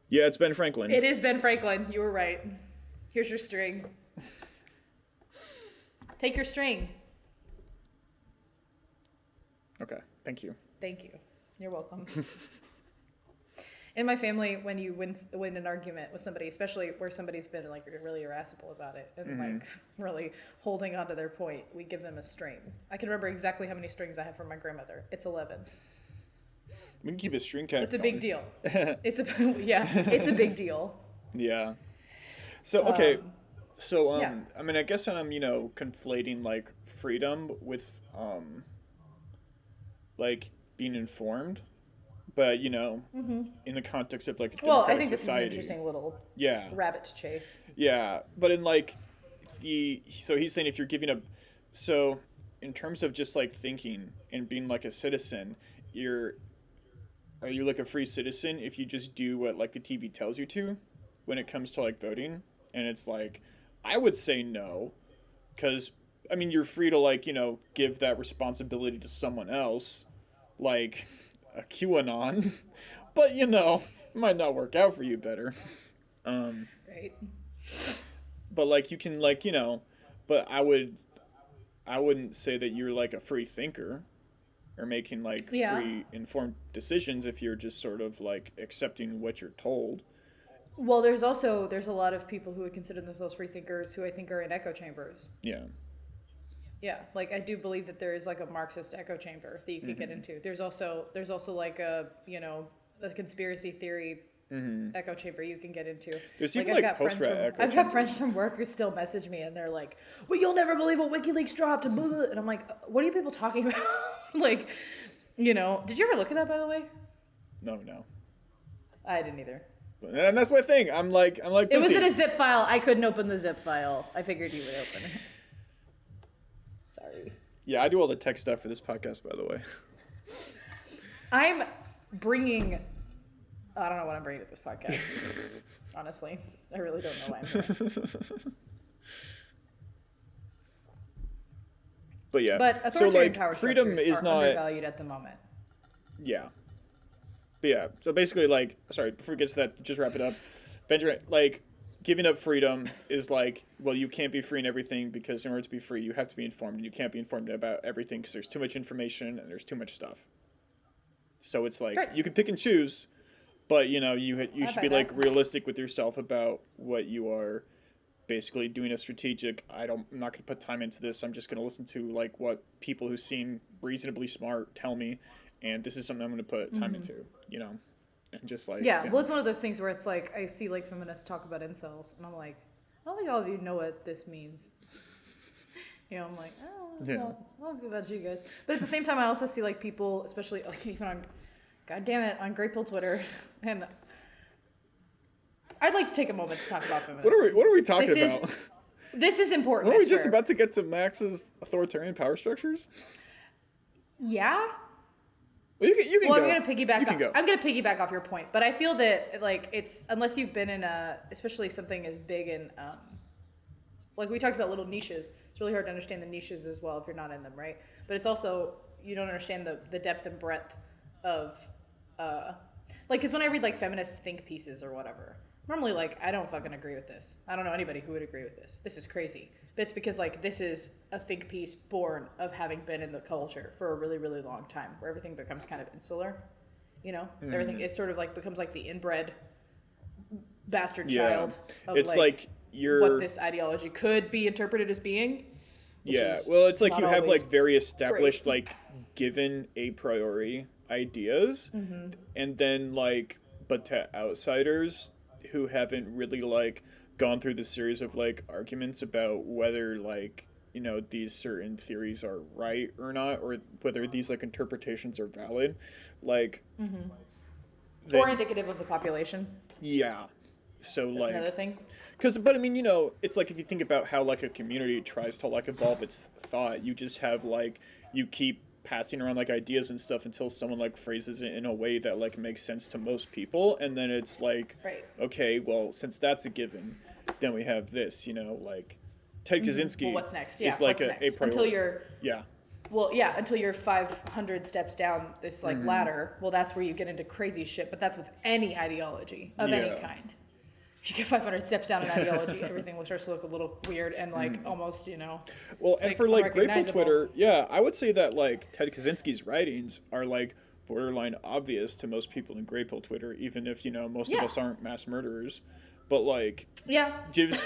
Yeah, it's Ben Franklin. It is Ben Franklin. You were right. Here's your string. Take your string. Okay, thank you. Thank you. You're welcome. In my family, when you win an argument with somebody, especially where somebody's been like really irascible about it and like really holding on to their point, we give them a string. I can remember exactly how many strings I have from my grandmother. It's 11. We can keep a string count. It's a big deal. It's a big deal. Yeah. So okay. Yeah. I mean, I guess I'm conflating like freedom with like being informed, but in the context of like a democratic I think society. This is an interesting little rabbit to chase. Yeah, but in like so he's saying if you're giving up, so in terms of just like thinking and being like a citizen, are you like a free citizen if you just do what like the TV tells you to when it comes to like voting? And it's like, I would say no, because I mean, you're free to like, give that responsibility to someone else, like a QAnon, but it might not work out for you better. Right. But like you can like, but I wouldn't say that you're like a free thinker or making like free informed decisions if you're just sort of like accepting what you're told. Well, there's a lot of people who would consider themselves free thinkers who I think are in echo chambers. Yeah. Yeah, like I do believe that there is like a Marxist echo chamber that you could get into. There's also like a a conspiracy theory echo chamber you can get into. There's even like post-rat echo I've got friends from work who still message me and they're like, "Well, you'll never believe what WikiLeaks dropped," and blah, blah. And I'm like, "What are you people talking about?" Like, did you ever look at that, by the way? No. I didn't either. And that's my thing. I'm like busy. It was in a zip file. I couldn't open the zip file. I figured you would open it. Sorry. Yeah, I do all the tech stuff for this podcast, by the way. I'm bringing... I don't know what I'm bringing to this podcast. Honestly. I really don't know why I'm here. But yeah. But authoritarian so, power freedom structures is are not undervalued at the moment. Yeah. But yeah, so basically, like, sorry, before we get to that, just wrap it up. Benjamin, like, giving up freedom is like, well, you can't be free in everything because in order to be free, you have to be informed, and you can't be informed about everything because there's too much information and there's too much stuff. So it's like, you can pick and choose, but, you should be, like, realistic with yourself about what you are basically doing as strategic. I'm not going to put time into this. I'm just going to listen to, like, what people who seem reasonably smart tell me, and this is something I'm going to put time into, and just like... Yeah, well, it's one of those things where it's like, I see, like, feminists talk about incels, and I'm like, I don't think all of you know what this means. I'm like, oh, I don't know about you guys. But at the same time, I also see, like, people, especially, like, even on, goddammit, on Great Pill Twitter, and I'd like to take a moment to talk about feminism. What are we talking about? This is important. Are we just about to get to Max's authoritarian power structures? Yeah. Well, you can go. I'm gonna piggyback off your point, but I feel that like it's unless you've been in especially something as big and like we talked about little niches. It's really hard to understand the niches as well if you're not in them, right? But it's also you don't understand the depth and breadth of like because when I read like feminist think pieces or whatever, normally like I don't fucking agree with this. I don't know anybody who would agree with this. This is crazy. But it's because like this is a think piece born of having been in the culture for a really, really long time where everything becomes kind of insular. Everything it sort of like becomes like the inbred bastard child of it's like you're what this ideology could be interpreted as being. Well, it's like you have like very established like given a priori ideas and then like but to outsiders who haven't really like gone through the series of like arguments about whether like these certain theories are right or not, or whether these like interpretations are valid, like or indicative of the population. So That's like another thing. but I mean, you know, it's like if you think about how like a community tries to like evolve its thought, you just have like you keep passing around like ideas and stuff until someone like phrases it in a way that like makes sense to most people, and then it's like, Right. okay, well, since that's a given, then we have this, you know, like Ted Kaczynski Well, what's next? Yeah, is like what's next? a priority. Until you're Yeah. Well, yeah, until you're 500 steps down this like ladder. Well, that's where you get into crazy shit. But that's with any ideology of any kind. If you get 500 steps down in ideology, everything will start to look a little weird and like almost, you know. Well, and like, for like Grateful unrecognizable. Twitter, yeah, I would say that like Ted Kaczynski's writings are like borderline obvious to most people in Grateful Twitter, even if, you know, most of us aren't mass murderers. But like, Yeah. just,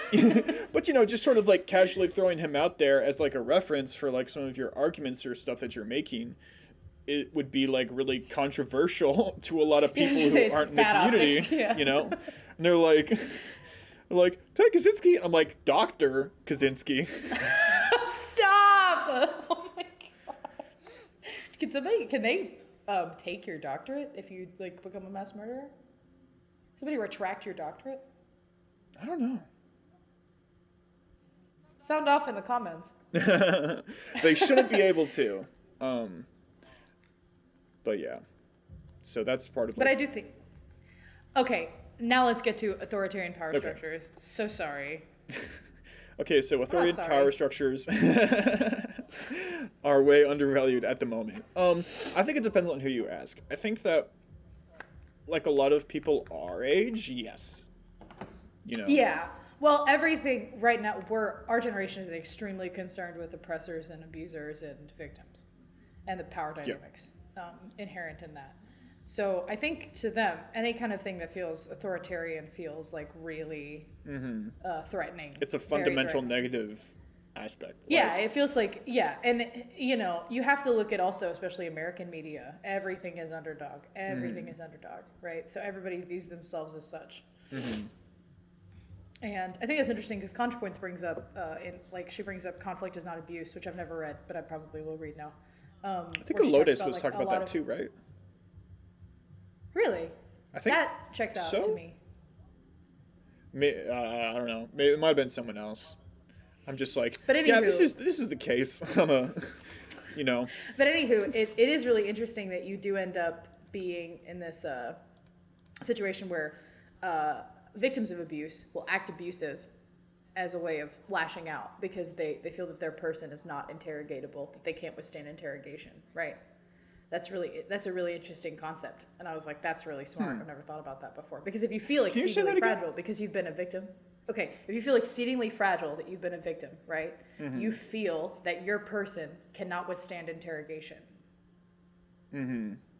but you know, just sort of like casually throwing him out there as like a reference for like some of your arguments or stuff that you're making, it would be like really controversial to a lot of people who aren't in the community, optics, you know, and they're like Ted Kaczynski. I'm like, Dr. Kaczynski. Stop! Oh my god. Can they take your doctorate if you like become a mass murderer? Somebody retract your doctorate? I don't know. Sound off in the comments. They shouldn't be able to. But yeah. So that's part of But I do think. Okay, now let's get to authoritarian power Okay. structures. So sorry. Okay, so authoritarian sorry. power structures are way undervalued at the moment. I think it depends on who you ask. I think that like a lot of people our age, yes. You know. Yeah. Well, everything right now, our generation is extremely concerned with oppressors and abusers and victims, and the power dynamics inherent in that. So I think to them, any kind of thing that feels authoritarian feels like really threatening. It's a very fundamental threatening. negative aspect. Yeah, it feels like, yeah. And, you know, you have to look at also, especially American media, everything is underdog. Everything is underdog, right? So everybody views themselves as such. And I think that's interesting because ContraPoints brings up, she brings up conflict is not abuse, which I've never read, but I probably will read now. I think where she talks Lotus about, was like, talking a about lot that of- too, right? Really? I think That checks out so? to me. I don't know. Maybe it might have been someone else. I'm just like, But yeah, anywho- this is the case. You know. But anywho, it is really interesting that you do end up being in this situation where victims of abuse will act abusive as a way of lashing out because they feel that their person is not interrogatable, that they can't withstand interrogation, right? That's a really interesting concept. And I was like, that's really smart. I've never thought about that before. Because if you feel you say exceedingly that again? fragile because you've been a victim, okay, if you feel exceedingly fragile that you've been a victim, right? You feel that your person cannot withstand interrogation.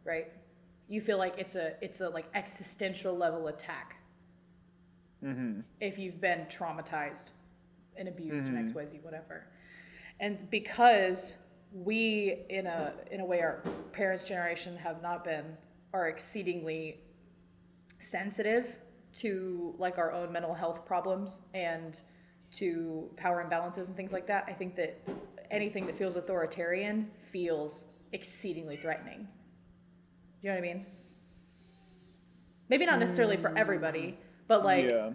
Right? You feel like it's a like existential level attack. If you've been traumatized and abused in XYZ, whatever. And because we in a way our parents' generation have not been, are exceedingly sensitive to like our own mental health problems and to power imbalances and things like that. I think that anything that feels authoritarian feels exceedingly threatening. Do you know what I mean? Maybe not necessarily for everybody, but like Yeah.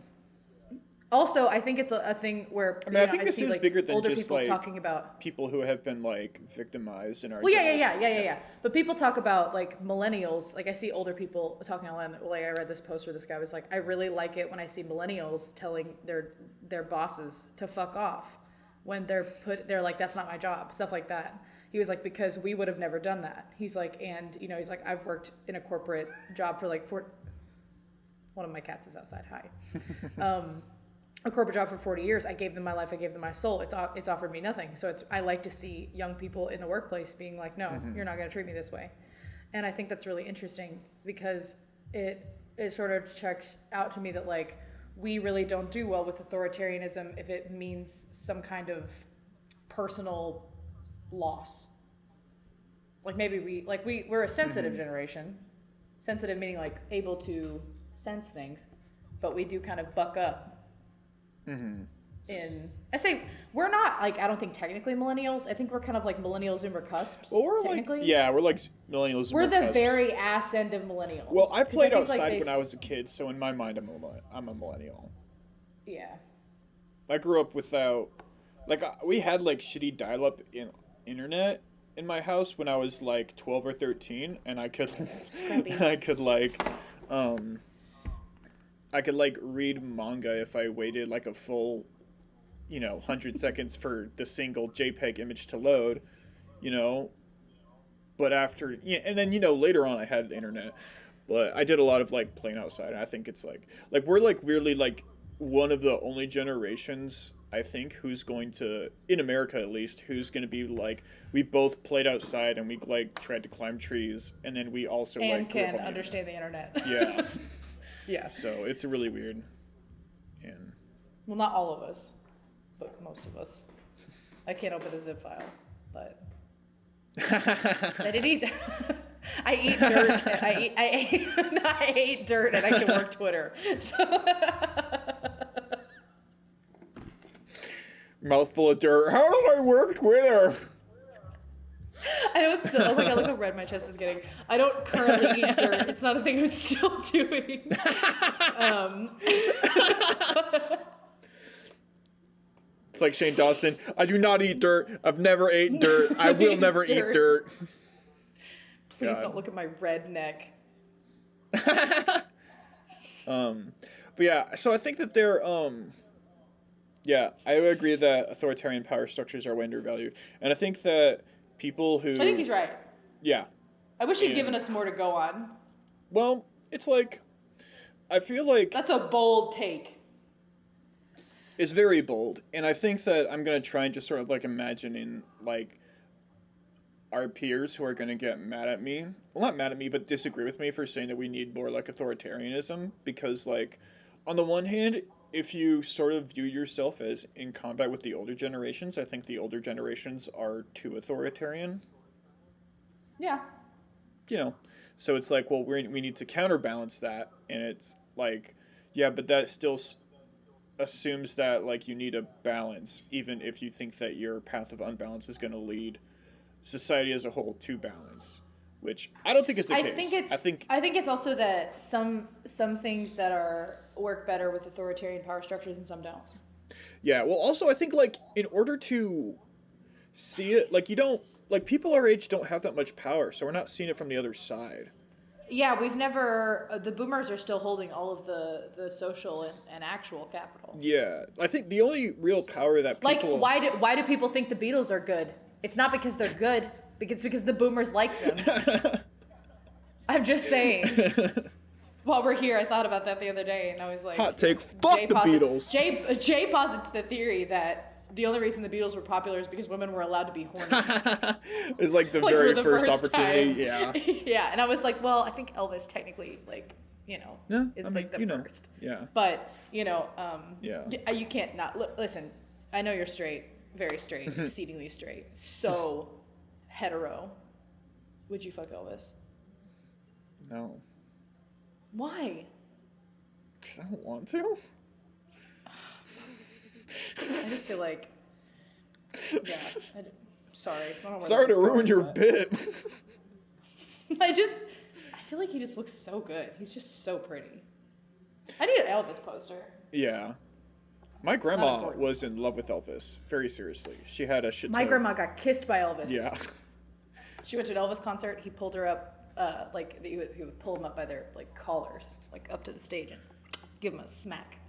also I think it's a thing where I mean, I think this see is like bigger than older just people like talking about. people who have been like victimized in our. Well, generation. yeah. But people talk about like millennials. Like I see older people talking online. Like I read this post where this guy was like, I really like it when I see millennials telling their bosses to fuck off when they're like, that's not my job, stuff like that. He was like, because we would have never done that. He's like, and you know, he's like, I've worked in a corporate job for like one of my cats is outside. Hi. A corporate job for 40 years. I gave them my life. I gave them my soul. It's offered me nothing. So I like to see young people in the workplace being like, no, you're not going to treat me this way. And I think that's really interesting because it sort of checks out to me that like we really don't do well with authoritarianism if it means some kind of personal loss. Like maybe we're a sensitive generation. Sensitive meaning like able to sense things, but we do kind of buck up I say we're not like, I don't think technically millennials. I think we're kind of like millennial Zoomer cusps. Well, we're technically. we're like millennials. We're the very ass end of millennials. Well, I played outside like when I was a kid, so in my mind, I'm a millennial. Yeah. I grew up without, like, we had like shitty dial-up internet in my house when I was like 12 or 13, and I could read manga if I waited like a full 100 seconds for the single JPEG image to load, but after, and then later on I had the internet, but I did a lot of like playing outside, and I think it's like we're like weirdly like one of the only generations, I think, who's going to, in America at least, who's going to be like, we both played outside and we like tried to climb trees, and then we also and can understand the internet. Yeah. Yeah. So it's really weird. And well, not all of us, but most of us. I can't open a zip file, but I did eat. I eat dirt. I ate dirt, and I can work Twitter. So. Mouthful of dirt. How do I work Twitter? I know it's still, like, I look how red my chest is getting. I don't currently eat dirt. It's not a thing I'm still doing. It's like Shane Dawson. I do not eat dirt. I've never ate dirt. I will never eat dirt. Please don't look at my red neck. But yeah, so I think that they're, yeah, I agree that authoritarian power structures are way undervalued. And I think that people who... I think he's right. Yeah. I wish he'd given us more to go on. Well, it's like, I feel like... That's a bold take. It's very bold. And I think that I'm going to try and just sort of like imagine in like our peers who are going to get mad at me. Well, not mad at me, but disagree with me for saying that we need more like authoritarianism. Because like, on the one hand, if you sort of view yourself as in combat with the older generations, I think the older generations are too authoritarian. Yeah. So it's like, well, we need to counterbalance that. And it's like, yeah, but that still assumes that like you need a balance, even if you think that your path of unbalance is going to lead society as a whole to balance, which I don't think is the case. I think it's also that some things that work better with authoritarian power structures and some don't. Yeah, well, also I think like in order to see it, like you don't, like people our age don't have that much power, so we're not seeing it from the other side. Yeah, we've never, the boomers are still holding all of the social and actual capital. Yeah, I think the only real power that people... Like, why do people think the Beatles are good? It's not because they're good, it's because the boomers like them. I'm just saying. While we're here, I thought about that the other day, and I was like... Hot take, fuck the Beatles! Jay posits the theory that the only reason the Beatles were popular is because women were allowed to be horny. It's like the very first opportunity, time. Yeah. Yeah, and I was like, well, I think Elvis technically, like, is like the first. Yeah. But, yeah. You can't not, listen, I know you're straight, very straight, exceedingly straight, so hetero. Would you fuck Elvis? No. Why? Because I don't want to. I just feel like, yeah, sorry. Sorry to ruin your bit. I feel like he just looks so good. He's just so pretty. I need an Elvis poster. Yeah. My grandma was in love with Elvis, very seriously. She had a shit ton. My grandma got kissed by Elvis. Yeah. She went to an Elvis concert. He pulled her up, he would pull them up by their, like, collars, like, up to the stage and give them a smack.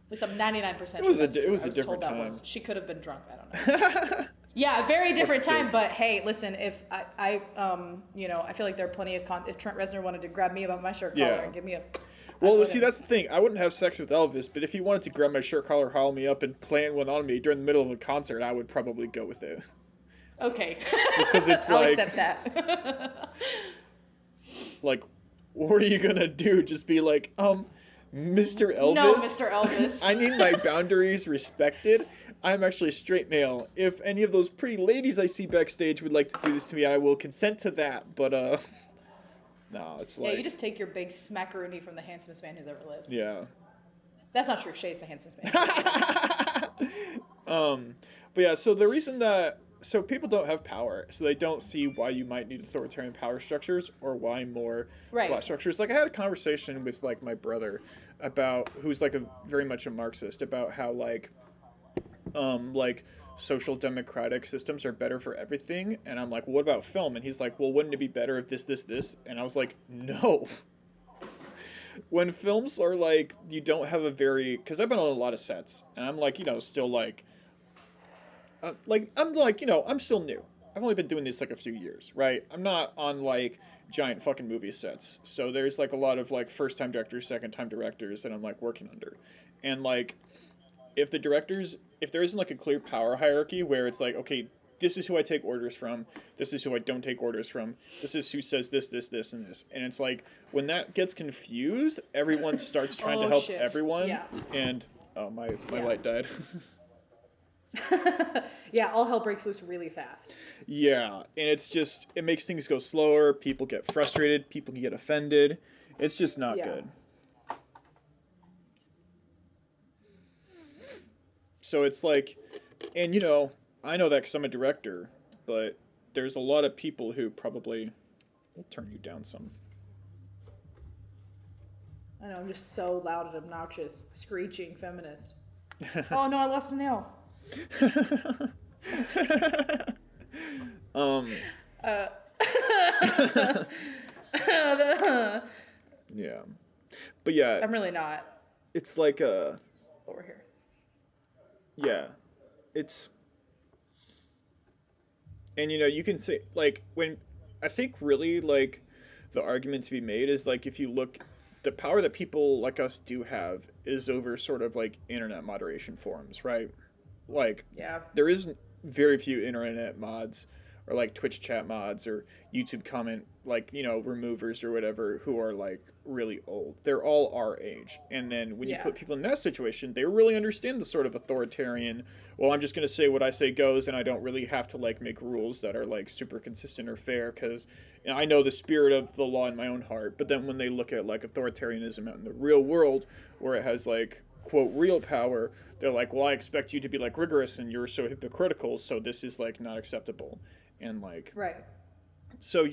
At least I'm 99% It was a different time. She could have been drunk. I don't know. Yeah, very different time. But hey, listen, if I feel like there are plenty of if Trent Reznor wanted to grab me about my shirt collar and give me a. Well, see, that's the thing. I wouldn't have sex with Elvis, but if he wanted to grab my shirt collar, haul me up, and plant one on me during the middle of a concert, I would probably go with it. Okay. Just because it's I'll like. accept that. Like, what are you gonna do? Just be like, Mr. Elvis? No, Mr. Elvis. I need my boundaries respected. I'm actually a straight male. If any of those pretty ladies I see backstage would like to do this to me, I will consent to that. But, no, it's like... Yeah, you just take your big smackaroonie from the handsomest man who's ever lived. Yeah. That's not true. Shay's the handsomest man. But yeah, so the reason that people don't have power, so they don't see why you might need authoritarian power structures or why more flat structures. Like I had a conversation with like my brother about who's like a very much a Marxist about how like social democratic systems are better for everything, and I'm like, well, what about film? And he's like, well, wouldn't it be better if this? And I was like, no. When films are like, you don't have a very, because I've been on a lot of sets, and I'm like, still like I'm still new. I've only been doing this like a few years, right? I'm not on like giant fucking movie sets. So there's like a lot of like first time directors, second time directors that I'm like working under. And like if there isn't like a clear power hierarchy where it's like, okay, this is who I take orders from, this is who I don't take orders from, this is who says this, and this. And it's like when that gets confused, everyone starts trying to help everyone. Yeah. And my light died. Yeah, all hell breaks loose really fast. Yeah, and it makes things go slower, people get frustrated, people get offended. It's just not good. So it's like, and I know that because I'm a director, but there's a lot of people who probably will turn you down some. I know, I'm just so loud and obnoxious, screeching feminist. Oh no, I lost a nail. Yeah, but yeah, I'm really not. It's like over here. Yeah, it's, and you can say like when I think really like the argument to be made is like if you look, the power that people like us do have is over sort of like internet moderation forums, right? Like, there is very few internet mods or like Twitch chat mods or YouTube comment like removers or whatever who are like really old. They're all our age, and then when you put people in that situation, they really understand the sort of authoritarian, well, I'm just going to say what I say goes, and I don't really have to like make rules that are like super consistent or fair because I know the spirit of the law in my own heart. But then when they look at like authoritarianism out in the real world where it has like quote real power, they're like, well, I expect you to be like rigorous and you're so hypocritical, so this is like not acceptable. And like so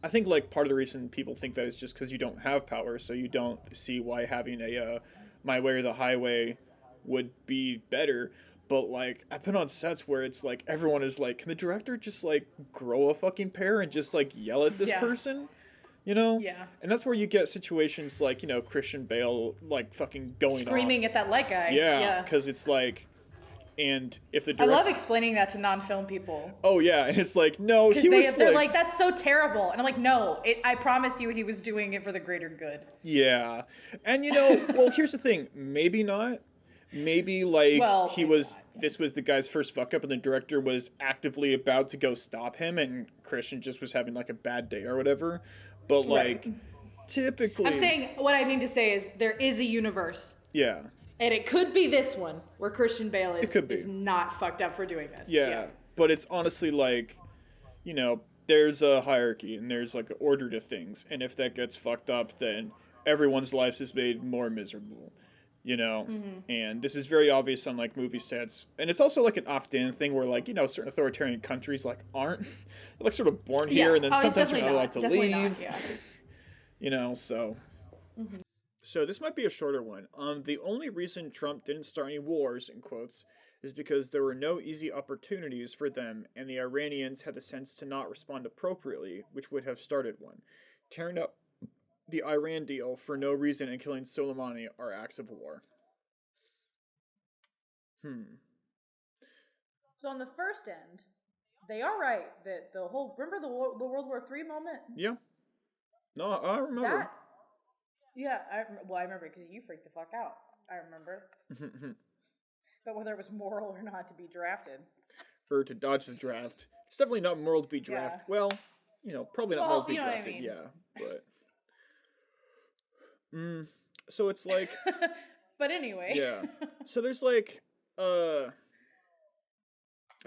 I think like part of the reason people think that is just because you don't have power, so you don't see why having a my way or the highway would be better. But like I've been on sets where it's like everyone is like, can the director just like grow a fucking pair and just like yell at this person? Yeah. And that's where you get situations like, Christian Bale like fucking going screaming off at that light guy. Yeah, because it's like, and if the I love explaining that to non-film people. Oh yeah, and it's like, no, they're like, that's so terrible, and I'm like, no, I promise you, he was doing it for the greater good. Yeah, and well, here's the thing, maybe not. Maybe like this was the guy's first fuck up, and the director was actively about to go stop him, and Christian just was having like a bad day or whatever. But like, typically, I'm saying what I mean to say is there is a universe. Yeah. And it could be this one where Christian Bale is not fucked up for doing this. Yeah, but it's honestly like, there's a hierarchy and there's like an order to things, and if that gets fucked up, then everyone's lives is made more miserable. And this is very obvious on like movie sets, and it's also like an opt-in thing where like certain authoritarian countries like aren't they're like sort of born here, and then sometimes you're not allowed to leave. So so this might be a shorter one. The only reason Trump didn't start any wars in quotes is because there were no easy opportunities for them, and the Iranians had the sense to not respond appropriately, which would have started one. Tearing up the Iran deal for no reason and killing Soleimani are acts of war. So on the first end, they are right that the whole, remember the World War III moment? Yeah. No, I remember. That? Yeah, I remember because you freaked the fuck out. I remember. But whether it was moral or not to be drafted. Or to dodge the draft. It's definitely not moral to be drafted. Yeah. Well, probably not moral to be drafted, I mean. Yeah, but... so it's like... But anyway. Yeah. So there's like... So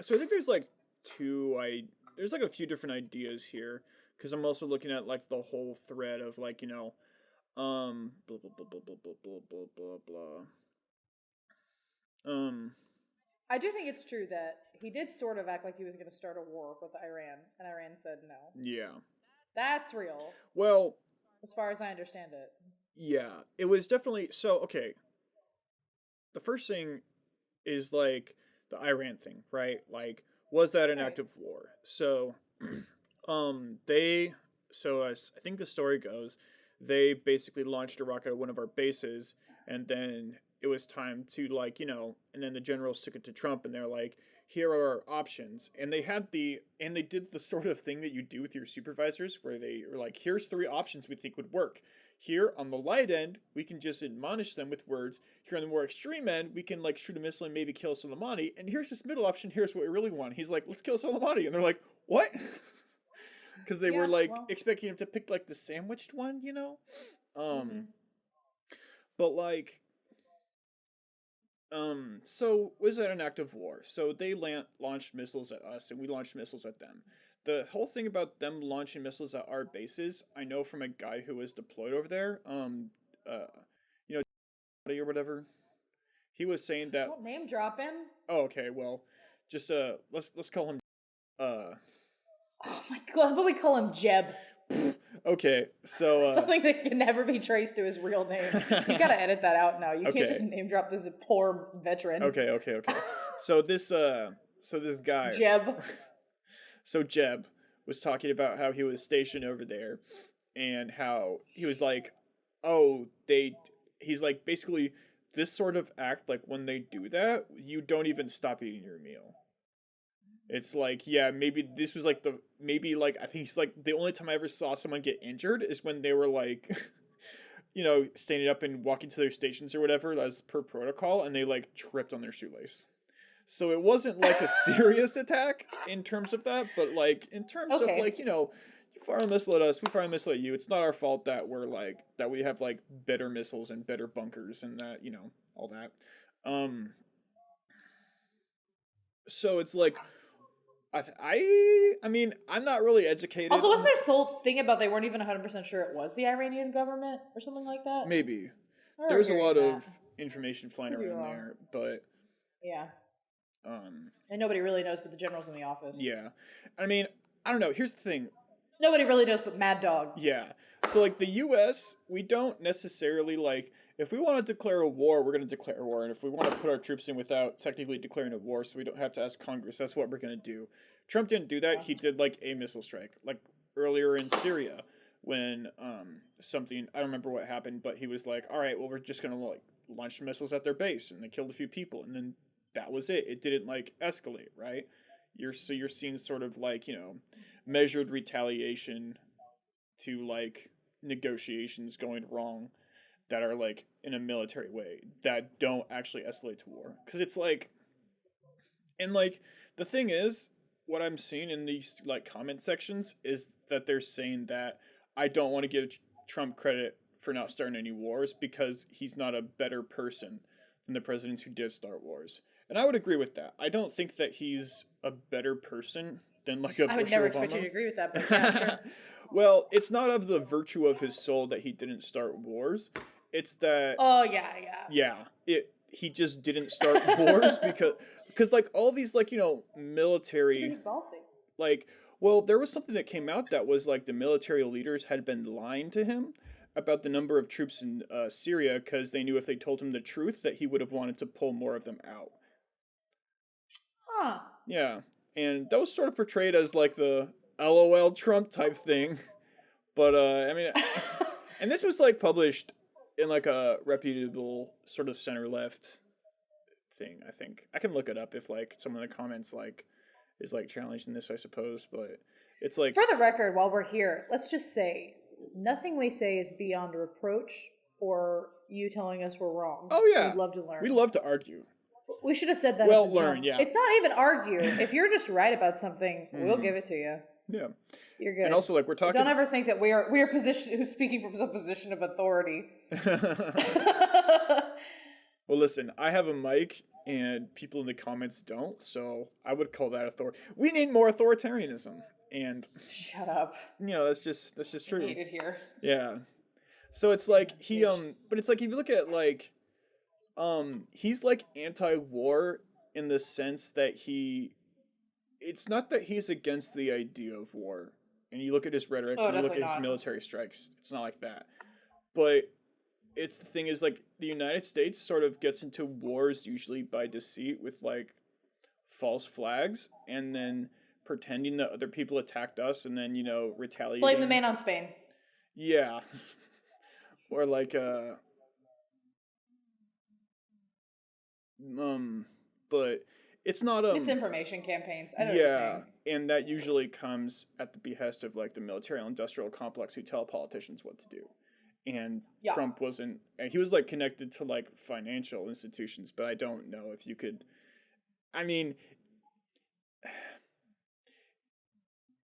I think there's like there's like a few different ideas here, because I'm also looking at like the whole thread of like, Blah blah blah blah blah blah blah blah blah blah. I do think it's true that he did sort of act like he was going to start a war with Iran, and Iran said no. Yeah. That's real. Well, as far as I understand it. Yeah, it was definitely so. Okay, the first thing is like the Iran thing, right? Like, was that an act of war? So, as I think the story goes, they basically launched a rocket at one of our bases, and then it was time to like, and then the generals took it to Trump, and they're like, here are our options, and they did the sort of thing that you do with your supervisors, where they were like, here's 3 options we think would work. Here on the light end, we can just admonish them with words. Here on the more extreme end, we can like shoot a missile and maybe kill Soleimani. And here's this middle option. Here's what we really want. He's like, let's kill Soleimani. And they're like, what? Because they were like expecting him to pick like the sandwiched one, But like, so was that an act of war? So they launched missiles at us, and we launched missiles at them. The whole thing about them launching missiles at our bases, I know from a guy who was deployed over there, or whatever. He was saying that. Don't name drop him. Oh, okay. Well, just let's call him. Oh my god! How about we call him Jeb? Okay, so something that can never be traced to his real name. You gotta edit that out now. You can't just name drop this poor veteran. Okay. So this guy Jeb. So Jeb was talking about how he was stationed over there, and how he was like, he's like, basically this sort of act, like when they do that, you don't even stop eating your meal. It's like, yeah, maybe this was like I think it's like the only time I ever saw someone get injured is when they were like, standing up and walking to their stations or whatever, as per protocol, and they like tripped on their shoelace. So it wasn't like a serious attack in terms of that, but like in terms of like, you fire a missile at us, we fire a missile at you. It's not our fault that we're like, that we have like better missiles and better bunkers and that, all that. So it's like, I mean, I'm not really educated. Also, wasn't there this whole thing about they weren't even 100% sure it was the Iranian government or something like that? Maybe. There was a lot of information flying around there, but... Yeah. And nobody really knows but the generals in the office. Yeah. I mean, I don't know. Here's the thing. Nobody really knows but Mad Dog. Yeah. So, like, the U.S., we don't necessarily, like... If we want to declare a war, we're going to declare a war. And if we want to put our troops in without technically declaring a war so we don't have to ask Congress, that's what we're going to do. Trump didn't do that. He did, like, a missile strike. Like, earlier in Syria when something... I don't remember what happened, but he was like, all right, well, we're just going to, like, launch missiles at their base. And they killed a few people. And then that was it. It didn't, like, escalate, right? You're seeing sort of, like, measured retaliation to, like, negotiations going wrong that are like in a military way that don't actually escalate to war. Because it's like, and like the thing is, what I'm seeing in these like comment sections is that they're saying that I don't want to give Trump credit for not starting any wars because he's not a better person than the presidents who did start wars. And I would agree with that. I don't think that he's a better person than like a Bush or Obama. I would never expect you to agree with that, but yeah, sure. Well, it's not of the virtue of his soul that he didn't start wars. It's that... Oh, yeah. Yeah. He just didn't start wars because like, all these, like, military... Like, well, there was something that came out that was, like, the military leaders had been lying to him about the number of troops in Syria because they knew if they told him the truth that he would have wanted to pull more of them out. Huh. Yeah. And that was sort of portrayed as, like, the LOL Trump type thing. But, I mean... and this was, like, published... in like a reputable sort of center left thing, I think. I can look it up if like some of the comments like is like challenging this, I suppose, but it's like... For the record, while we're here, let's just say nothing we say is beyond reproach or you telling us we're wrong. Oh yeah. We'd love to learn. We love to argue. We should have said that. Well, learn, yeah. It's not even argue. If you're just right about something, we'll give it to you. Yeah. You're good. And also, like, we're talking... Don't ever think that we're speaking from some position of authority. Well, listen, I have a mic, and people in the comments don't, so I would call that authority. We need more authoritarianism, and... Shut up. That's just true. Needed here. Yeah. So it's like he Huge. but it's like if you look at like he's like anti-war in the sense that it's not that he's against the idea of war. And you look at his rhetoric Oh, and you look definitely at his not. military strikes. It's not like that. But it's the thing is like the United States sort of gets into wars usually by deceit with like false flags and then pretending that other people attacked us and then, Blame the retaliating. man on Spain. Yeah. Or like but it's not Misinformation campaigns. I know what you're yeah, saying. and that usually comes at the behest of like the military industrial complex who tell politicians what to do. And Yeah. Trump wasn't, and he was like connected to like financial institutions, but I don't know if you could, I mean,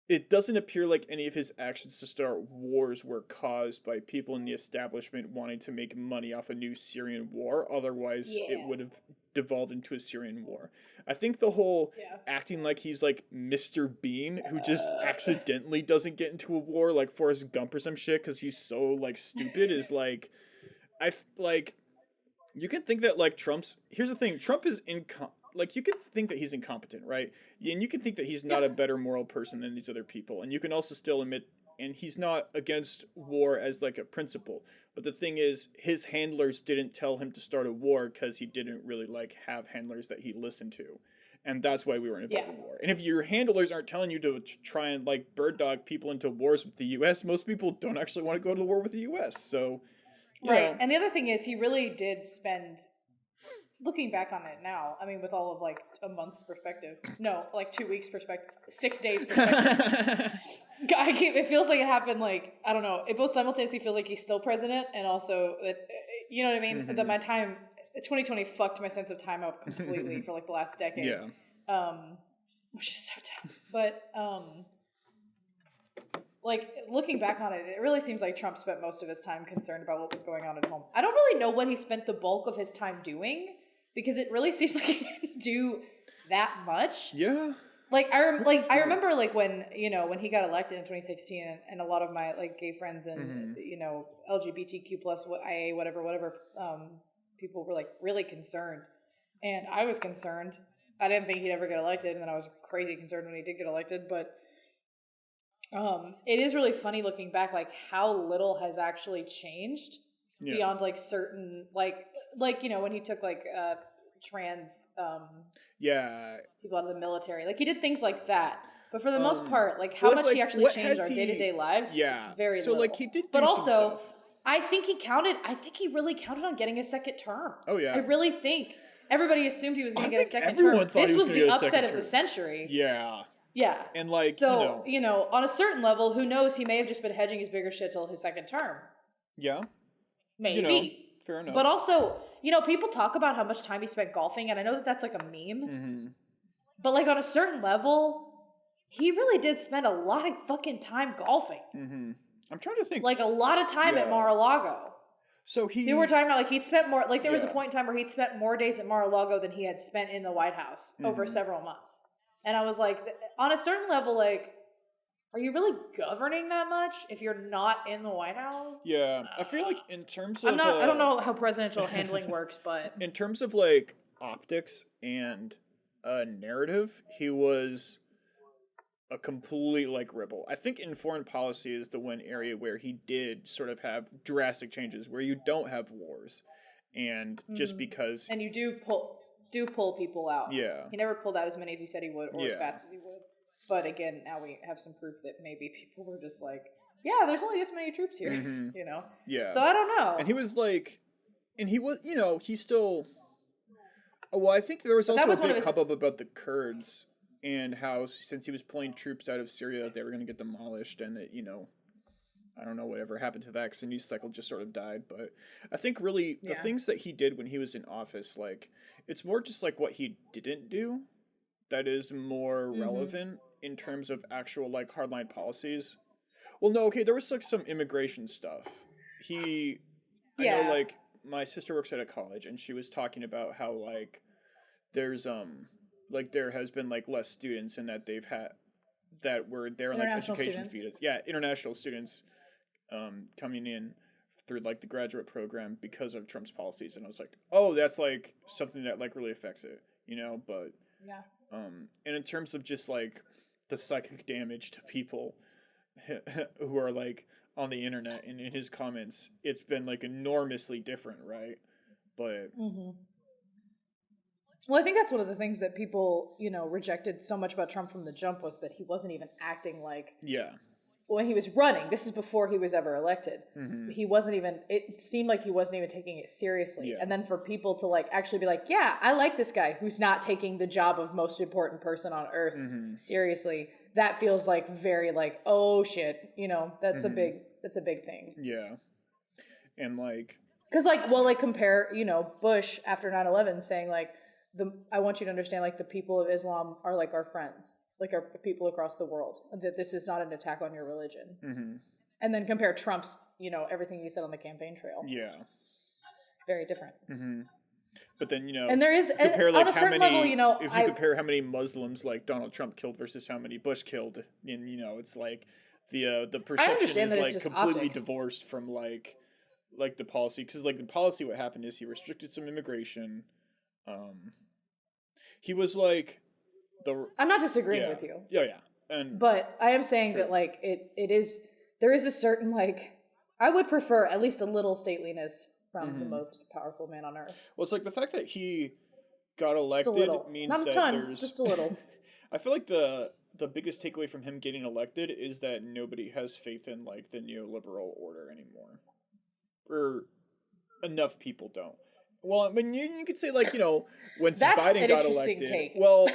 it doesn't appear like any of his actions to start wars were caused by people in the establishment wanting to make money off a new Syrian war. Otherwise, it Yeah. would have devolved into a Syrian war. I think the whole Yeah. acting like he's like Mr. Bean who just accidentally doesn't get into a war like Forrest Gump or some shit because he's so like stupid is like, like, you can think that like here's the thing, Trump is like you can think that he's incompetent, right? And you can think that he's not a better moral person than these other people, and you can also still admit, and he's not against war as like a principle. But the thing is, his handlers didn't tell him to start a war because he didn't really like have handlers that he listened to, and that's why we were involved in war. And if your handlers aren't telling you to try and like bird dog people into wars with the U.S., most people don't actually want to go to the war with the U.S. So, you know. And the other thing is, he really did spend. Looking back on it now, I mean, with all of like a month's perspective, no, like 2 weeks perspective, 6 days perspective, it feels like it happened like, I don't know, it both simultaneously feels like he's still president and also, you know what I mean? Mm-hmm. That my 2020 fucked my sense of time up completely for like the last decade. Yeah. Which is so dumb. But, like, looking back on it, it really seems like Trump spent most of his time concerned about what was going on at home. I don't really know what he spent the bulk of his time doing, because it really seems like he didn't do that much. Yeah. Like I remember like when he got elected in 2016, and a lot of my like gay friends and LGBTQ plus IA whatever people were like really concerned, and I was concerned. I didn't think he'd ever get elected, and then I was crazy concerned when he did get elected. But it is really funny looking back, like how little has actually changed beyond like certain like when he took like trans people out of the military, like he did things like that, but for the most part, like how much he actually changed our day-to-day lives, it's very little. Like he did do but some also stuff. I think he really counted on getting a second term. Oh yeah, I really think everybody assumed he was going to get a second term. This was the upset of the century. Yeah. And like, so, on a certain level, who knows, he may have just been hedging his bigger shit till his second term. Yeah. Maybe. Fair enough. But also, people talk about how much time he spent golfing, and I know that that's like a meme. Mm-hmm. But like on a certain level, he really did spend a lot of fucking time golfing. Mm-hmm. I'm trying to think. Like a lot of time at Mar-a-Lago. So they were talking about like he'd spent more, like there was a point in time where he'd spent more days at Mar-a-Lago than he had spent in the White House over several months. And I was like, on a certain level, like, are you really governing that much if you're not in the White House? Yeah, I feel like in terms of I don't know how presidential handling works, but in terms of like optics and narrative, he was a complete like rebel. I think in foreign policy is the one area where he did sort of have drastic changes where you don't have wars, and just because and you do pull people out. Yeah, he never pulled out as many as he said he would, or as fast as he would. But again, now we have some proof that maybe people were just like, yeah, there's only this many troops here, Yeah. So I don't know. And he was like, and he was, he still. Well, I think there was also a big hubbub about the Kurds and how since he was pulling troops out of Syria, they were going to get demolished, and that I don't know whatever happened to that because the news cycle just sort of died. But I think really the things that he did when he was in office, like it's more just like what he didn't do that is more relevant in terms of actual like hardline policies. Well, no, okay, there was like some immigration stuff. I know like my sister works at a college and she was talking about how like there's like there has been like less students and that they've had that were there on like education visas. Yeah, international students coming in through like the graduate program because of Trump's policies, and I was like, oh, that's like something that like really affects it, you know. But Yeah. And in terms of just like the psychic damage to people who are like on the internet and in his comments, it's been like enormously different, right? But Well, I think that's one of the things that people, you know, rejected so much about Trump from the jump was that he wasn't even acting like yeah, when he was running. This is before he was ever elected. He wasn't even. It seemed like he wasn't even taking it seriously. Yeah. And then for people to like actually be like, "Yeah, I like this guy who's not taking the job of most important person on earth seriously," that feels like very like, oh shit, you know, that's a big thing. yeah, and like Because like, well, like compare, you know, Bush after 9/11 saying like, I want you to understand like the people of Islam are like our friends, like our people across the world, that this is not an attack on your religion. And then compare Trump's, you know, everything he said on the campaign trail. yeah, Very different. but then, you know, And there is, compare like on a how certain many, level, you know, if you compare how many Muslims like Donald Trump killed versus how many Bush killed, and you know, it's like the perception is like completely optics. divorced from like the policy, because like the policy, what happened is he restricted some immigration. He was like I'm not disagreeing with you. Yeah, and but I am saying that like there is a certain like, I would prefer at least a little stateliness from the most powerful man on earth. Well, it's like the fact that he got elected means not a that ton, there's just a little. I feel like the biggest takeaway from him getting elected is that nobody has faith in like the neoliberal order anymore, or enough people don't. Well, I mean, you could say like, you know, when Biden got elected, take. well,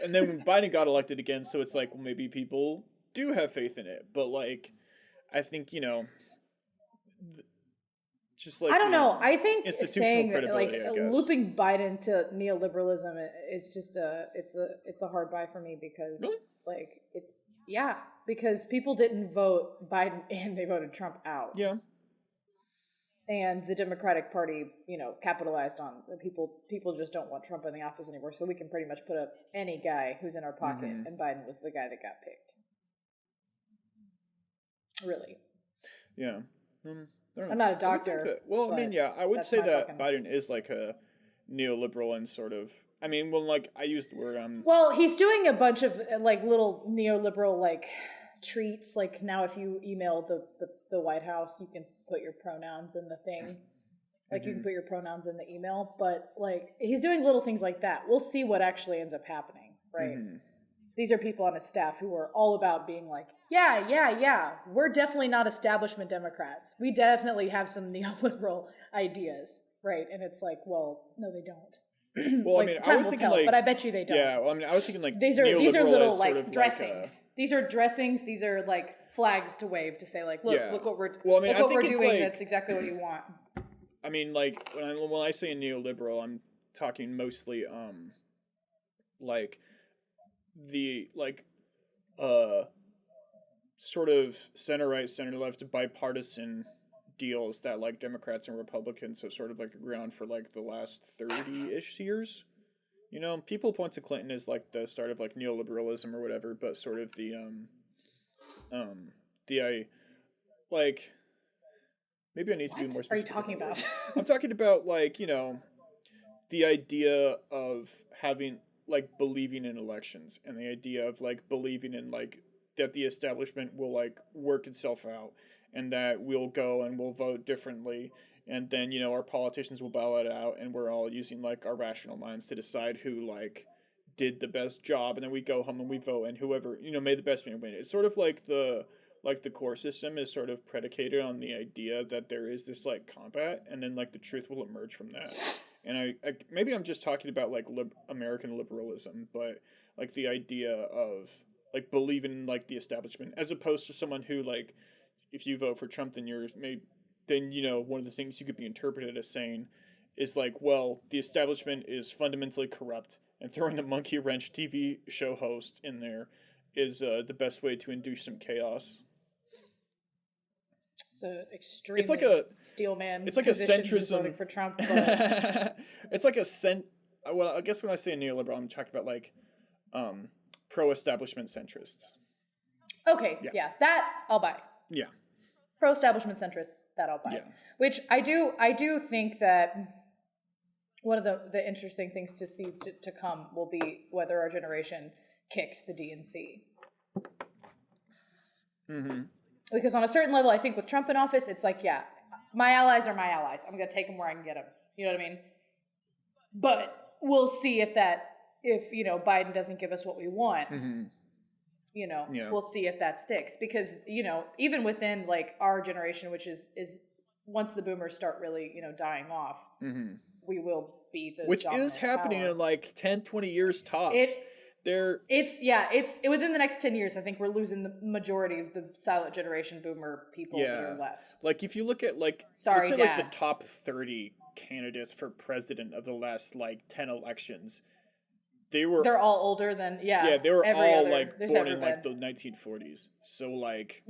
and then when Biden got elected again, so it's like, well, maybe people do have faith in it, but like, I think, you know, just like, I don't know. know, I think institutional saying that, like credibility, I guess. looping Biden to neoliberalism, it's just it's a hard buy for me because Really? like because people didn't vote Biden in, they voted Trump out. Yeah. And the Democratic Party, you know, capitalized on the people just don't want Trump in the office anymore, so we can pretty much put up any guy who's in our pocket, and Biden was the guy that got picked. Really. Yeah. I'm not a doctor. Well, I mean, yeah, I would say that Biden is like a neoliberal and sort of. I mean, well, like I used the word. Well, he's doing a bunch of like little neoliberal like treats. Like now, if you email the White House, you can put your pronouns in the thing. Like you can put your pronouns in the email, but like he's doing little things like that. We'll see what actually ends up happening, right? These are people on his staff who are all about being like, yeah, we're definitely not establishment Democrats. We definitely have some neoliberal ideas, right? And it's like, well, no, they don't. Well, like, I mean, time I was will thinking tell, like, but I bet you they don't. Yeah, well, I mean, I was thinking like these are little like sort of dressings. These are dressings. These are like flags to wave to say like, look what we're well, I mean, look what we're it's doing. like, That's exactly what you want. I mean, like when I say neoliberal, I'm talking mostly like the like sort of center right, center left, bipartisan deals that like Democrats and Republicans have sort of like agreed on for like the last 30-ish years. You know, people point to Clinton as like the start of like neoliberalism or whatever, but sort of like maybe I need to be more specific. What are you talking about? I'm talking about like, you know, the idea of having like believing in elections, and the idea of like believing in like that the establishment will like work itself out, and that we'll go and we'll vote differently, and then, you know, our politicians will ballot out, and we're all using like our rational minds to decide who like did the best job, and then we go home and we vote, and whoever, you know, made the best man win. It's sort of like the core system is sort of predicated on the idea that there is this like combat, and then like the truth will emerge from that. And I maybe I'm just talking about like American liberalism, but like the idea of like believing in like the establishment, as opposed to someone who like, if you vote for Trump, then you know, one of the things you could be interpreted as saying is like, well, the establishment is fundamentally corrupt, and throwing the monkey wrench TV show host in there is the best way to induce some chaos. It's an extremely steelman. It's like a centrism voting for Trump. But... it's like well, I guess when I say neoliberal, I'm talking about like pro-establishment centrists. Okay, yeah, that I'll buy. Yeah. Pro-establishment centrists, That I'll buy. Yeah. Which I do think that one of the interesting things to see to come will be whether our generation kicks the DNC. Mm-hmm. Because on a certain level, I think with Trump in office, it's like, yeah, my allies are my allies. I'm going to take them where I can get them. You know what I mean? But we'll see if Biden doesn't give us what we want, we'll see if that sticks. Because, even within like our generation, which is once the boomers start really, dying off, we will be the which is happening power. in like 10, 20 years tops. It's within the next 10 years, I think we're losing the majority of the silent generation boomer people that are left. Like if you look at like, sorry, let's say, Dad. like the top 30 candidates for president of the last like 10 elections, they're all older than they were all like born in like the 1940s. So like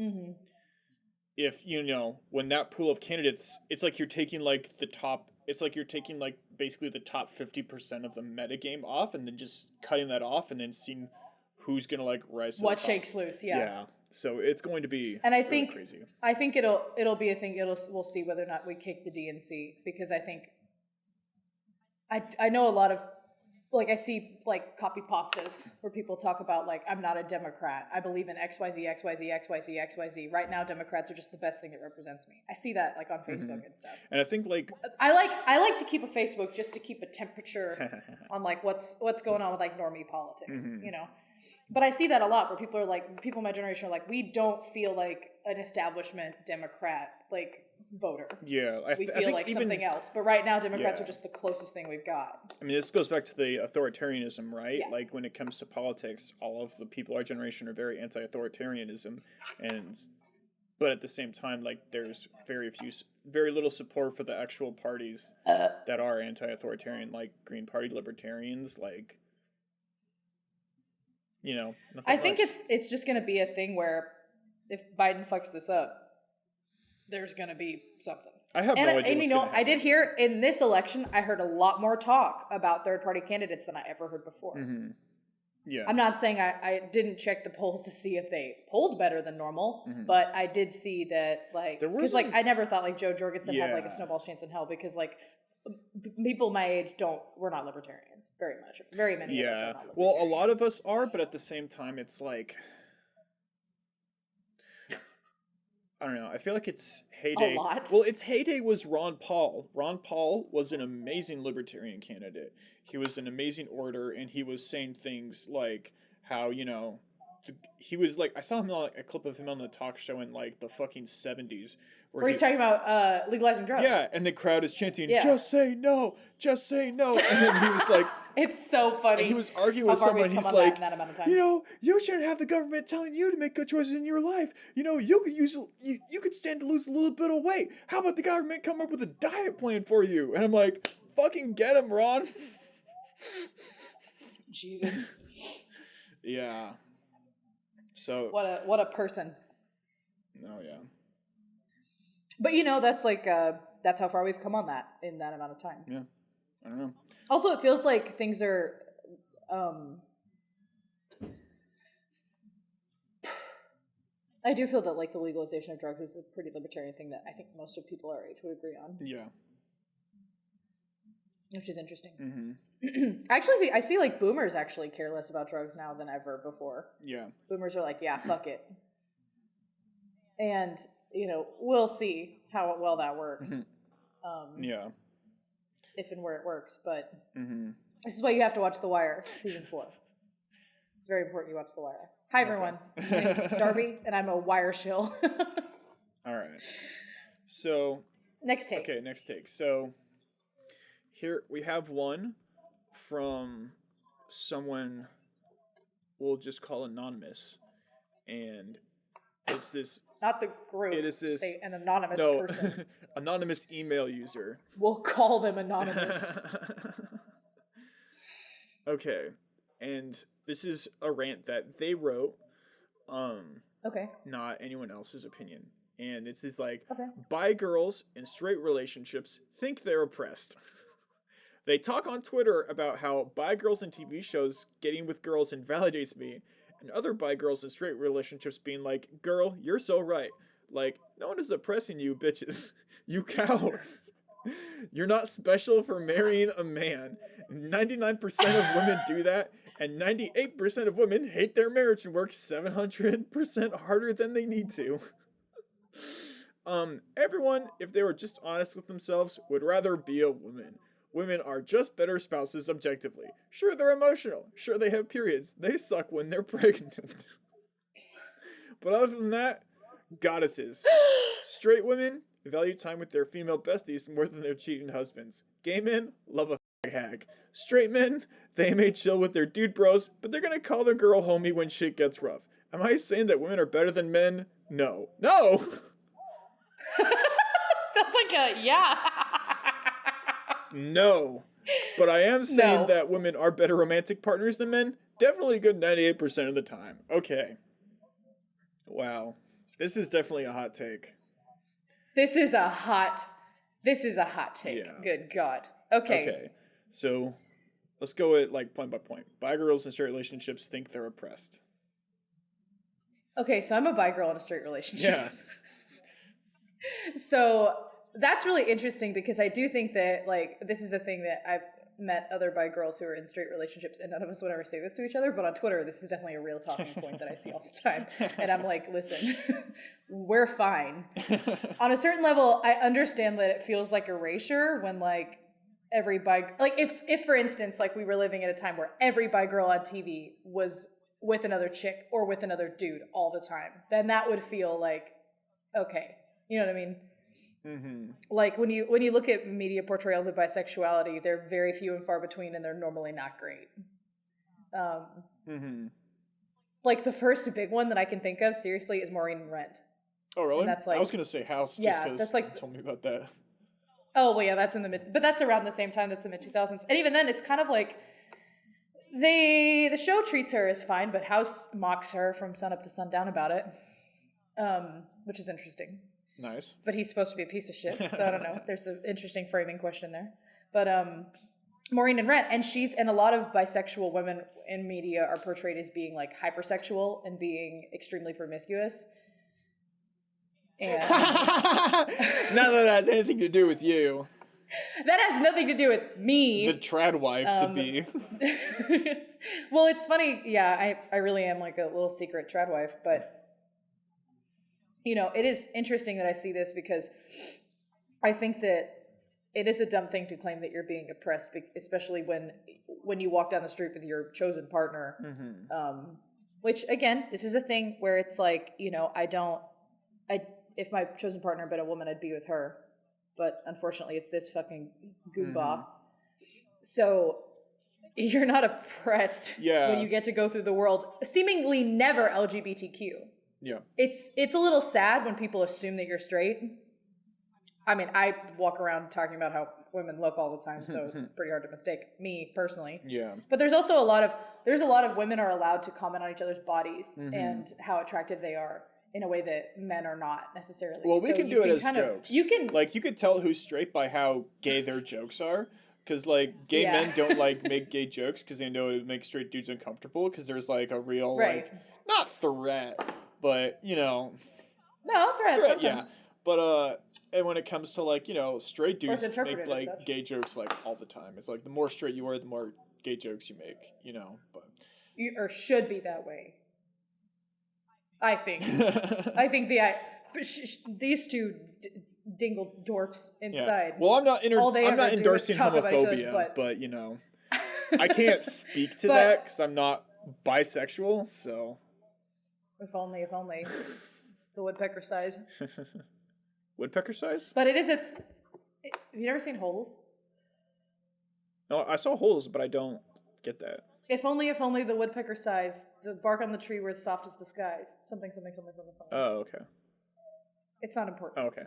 if when that pool of candidates, it's like you're taking like basically the top 50% of the metagame off and then just cutting that off and then seeing who's gonna like rise to what the top. Shakes loose. So it's going to be and I really think crazy. I think it'll be a thing. We'll see whether or not we kick the DNC, because I think I know a lot of, like, I see like copy pastas where people talk about like, I'm not a Democrat, I believe in XYZ, XYZ, XYZ, XYZ. Right now Democrats are just the best thing that represents me. I see that like on Facebook and stuff. And I think like I like to keep a Facebook just to keep a temperature on like what's going on with like normie politics, But I see that a lot where people in my generation are like, we don't feel like an establishment Democrat like voter. Yeah, we feel like something else. But right now, Democrats are just the closest thing we've got. I mean, this goes back to the authoritarianism, right? Yeah. Like when it comes to politics, all of the people our generation are very anti-authoritarianism, but at the same time, like there's very little support for the actual parties that are anti-authoritarian, like Green Party libertarians, like. I think it's just going to be a thing where if Biden fucks this up, there's going to be something. I have no idea what's gonna happen. I did hear in this election, I heard a lot more talk about third-party candidates than I ever heard before. Mm-hmm. Yeah. I'm not saying I didn't check the polls to see if they polled better than normal, but I did see that, like, because like I never thought like Joe Jorgensen had like a snowball's chance in hell, because like people my age we're not libertarians very many of us are not libertarians. Well, a lot of us are, but at the same time it's like, I don't know, I feel like its heyday. A lot? Well, its heyday was Ron Paul. Ron Paul was an amazing libertarian candidate. He was an amazing orator, and he was saying things like how, he was like, I saw him on a clip of him on the talk show in like the fucking 70s. Where he's talking about legalizing drugs. Yeah, and the crowd is chanting, just say no, just say no. And then he was like... It's so funny. And he was arguing with someone, and he's like, you shouldn't have the government telling you to make good choices in your life. You could stand to lose a little bit of weight. How about the government come up with a diet plan for you? And I'm like, fucking get him, Ron. Jesus. Yeah. So... What a person. Oh, yeah. But that's like that's how far we've come on in that amount of time. Yeah, I don't know. Also, it feels like things are. I do feel that like the legalization of drugs is a pretty libertarian thing that I think most of people our age would agree on. Yeah. Which is interesting. Mm-hmm. Actually, I see like boomers actually care less about drugs now than ever before. Yeah. Boomers are like, yeah, fuck it. And we'll see how well that works. Yeah. If and where it works, but this is why you have to watch The Wire, season 4. It's very important you watch The Wire. Hi, everyone. My name's Darby, and I'm a Wire shill. All right. So... Next take. Okay, next take. So, here we have one from someone we'll just call anonymous. And it's this... Not the group. It is this... Say an anonymous person. Anonymous email user. We'll call them anonymous. Okay. And this is a rant that they wrote. Okay. Not anyone else's opinion. And it's just like, okay. Bi girls in straight relationships think they're oppressed. They talk on Twitter about how bi girls in TV shows getting with girls invalidates me, and other bi girls in straight relationships being like, girl, you're so right. Like, no one is oppressing you, bitches. You cowards. You're not special for marrying a man. 99% of women do that, and 98% of women hate their marriage and work 700% harder than they need to. Everyone, if they were just honest with themselves, would rather be a woman. Women are just better spouses objectively. Sure, they're emotional. Sure, they have periods. They suck when they're pregnant. But other than that, goddesses. Straight women value time with their female besties more than their cheating husbands. Gay men love a hag. Straight men, they may chill with their dude bros, but they're gonna call their girl homie when shit gets rough. Am I saying that women are better than men? No. No! Sounds like a yeah. No. But I am saying that women are better romantic partners than men. Definitely a good 98% of the time. Okay. Wow. This is definitely a hot take. This is a hot take. Yeah. Good God. Okay. So let's go at like point by point. Bi girls in straight relationships think they're oppressed. Okay, so I'm a bi girl in a straight relationship. Yeah. So that's really interesting because I do think that like this is a thing that I've met other bi girls who are in straight relationships, and none of us would ever say this to each other, but on Twitter this is definitely a real talking point that I see all the time. And I'm like, listen, we're fine. On a certain level, I understand that it feels like erasure when like every bi, like if for instance like we were living at a time where every bi girl on TV was with another chick or with another dude all the time, then that would feel like okay, you know what I mean? Mm-hmm. Like when you look at media portrayals of bisexuality, they're very few and far between, and they're normally not great. Like the first big one that I can think of, seriously, is Maureen and Rent. Oh, really? And that's like, I was gonna say House, just because that's like, you told me about that. Oh well, yeah, that's in the mid, but that's around the same time. That's the mid 2000s, and even then, it's kind of like the show treats her as fine, but House mocks her from sun up to sundown about it, which is interesting. Nice. But he's supposed to be a piece of shit, so I don't know. There's an interesting framing question there. But Maureen and Rent, and a lot of bisexual women in media are portrayed as being like hypersexual and being extremely promiscuous. And none of that has anything to do with you. That has nothing to do with me. The trad wife to be. Well, it's funny. Yeah, I really am like a little secret trad wife, but you know, it is interesting that I see this because I think that it is a dumb thing to claim that you're being oppressed, especially when you walk down the street with your chosen partner. Mm-hmm. Which again, this is a thing where it's like, you know, if my chosen partner had been a woman, I'd be with her. But unfortunately, it's this fucking goomba. Mm-hmm. So you're not oppressed when you get to go through the world, seemingly never LGBTQ. Yeah. It's a little sad when people assume that you're straight. I mean, I walk around talking about how women look all the time, so it's pretty hard to mistake me personally. Yeah. But there's also a lot of women are allowed to comment on each other's bodies and how attractive they are in a way that men are not necessarily. Well, we can do it as jokes. You could tell who's straight by how gay their jokes are. Because, like, gay men don't, like, make gay jokes because they know it would make straight dudes uncomfortable because there's, like, a real, like, not threat, but, you know. No, threat sometimes. Yeah. But, and when it comes to, like, you know, straight dudes make, like, gay jokes, like, all the time. It's like, the more straight you are, the more gay jokes you make, you know, but. Or should be that way. I think. I think these two dingle dorps inside. Yeah. Well, I'm not endorsing homophobia, but, you know, I can't speak to that because I'm not bisexual, so. If only. The woodpecker size. Woodpecker size? But it is have you never seen Holes? No, I saw Holes, but I don't get that. If only the woodpecker size, the bark on the tree were as soft as the skies. Something. Oh, okay. It's not important. Oh, okay.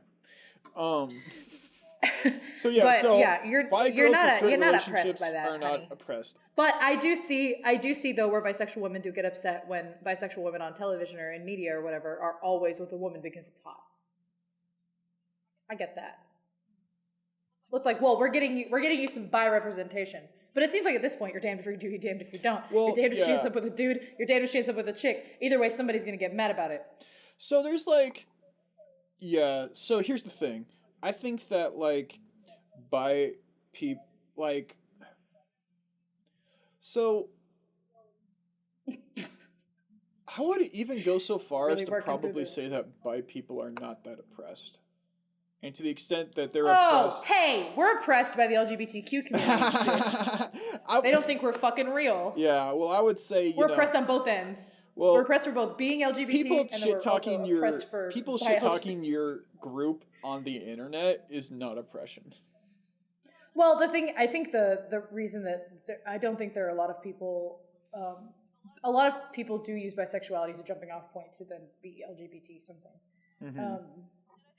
So yeah, you're not oppressed by that. Are not oppressed. But I do see though where bisexual women do get upset when bisexual women on television or in media or whatever are always with a woman because it's hot. I get that. Well, it's like, well, we're getting you some bi representation. But it seems like at this point, you're damned if you do, you're damned if you don't. Well, you're damned if she ends up with a dude, you're damned if she ends up with a chick. Either way, somebody's going to get mad about it. So there's like, Yeah, so here's the thing. I think that like by people like so I would even go so far as Really to working through probably this. say that bi people are not that oppressed. And to the extent that they're Oh, oppressed hey, we're oppressed by the LGBTQ community, bitch. They don't think we're fucking real. Yeah, well I would say, you We're know, oppressed on both ends. well, We're oppressed for both being LGBT people and then shit we're also talking your oppressed for people by shit talking LGBT. your group on the internet is not oppression. Well, the thing, I think the reason that I don't think there are a lot of people do use bisexuality as a jumping off point to then be LGBT something. Mm-hmm.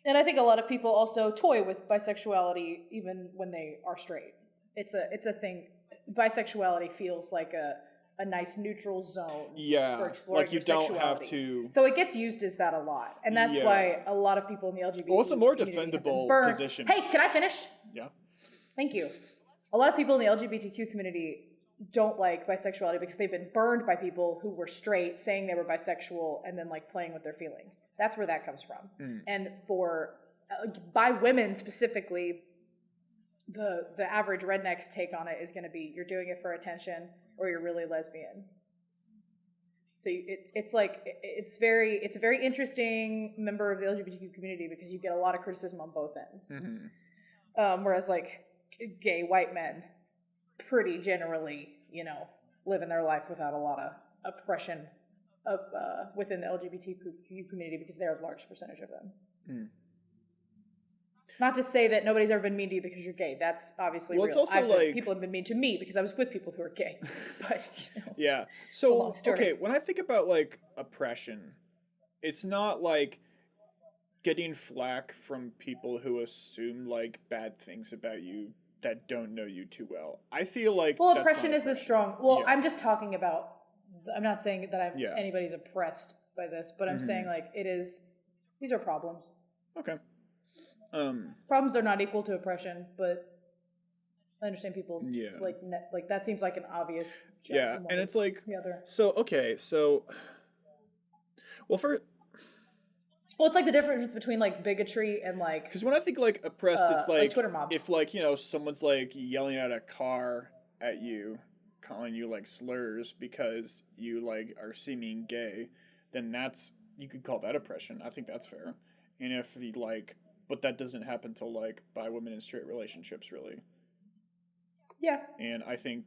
And I think a lot of people also toy with bisexuality even when they are straight. It's a thing. Bisexuality feels like a nice neutral zone Yeah, for exploring like you your don't sexuality. have to. So it gets used as that a lot, and that's Yeah. why a lot of people in the LGBT Well, it's a more community have been defendable burned. position. Hey, can I finish? Yeah. Thank you. A lot of people in the LGBTQ community don't like bisexuality because they've been burned by people who were straight saying they were bisexual and then like playing with their feelings. That's where that comes from. And for by women specifically, the average redneck's take on it is going to be you're doing it for attention or you're really lesbian. So it's a very interesting member of the LGBTQ community because you get a lot of criticism on both ends. Whereas like gay white men pretty generally, living their life without a lot of oppression within the LGBTQ community because they're a large percentage of them. Not to say that nobody's ever been mean to you because you're gay. That's obviously real. It's also people have been mean to me because I was with people who are gay. But yeah. it's a long story. Okay, when I think about like oppression, it's not like getting flack from people who assume like bad things about you that don't know you too well. I feel like oppression is a strong. Well, Yeah. I'm just talking about. I'm not saying that Yeah. anybody's oppressed by this, but I'm saying like it is. These are problems. Okay. Problems are not equal to oppression, but I understand people's Yeah. like that seems like an obvious. Yeah, and it's like the other. So okay, so well for. Well, it's like the difference between like bigotry and like. Because when I think like oppressed, it's like Twitter mobs. If like someone's like yelling at a car at you, calling you like slurs because you like are seeming gay, then you could call that oppression. I think that's fair. And if the like, but that doesn't happen till like by women in straight relationships, really. Yeah. And I think,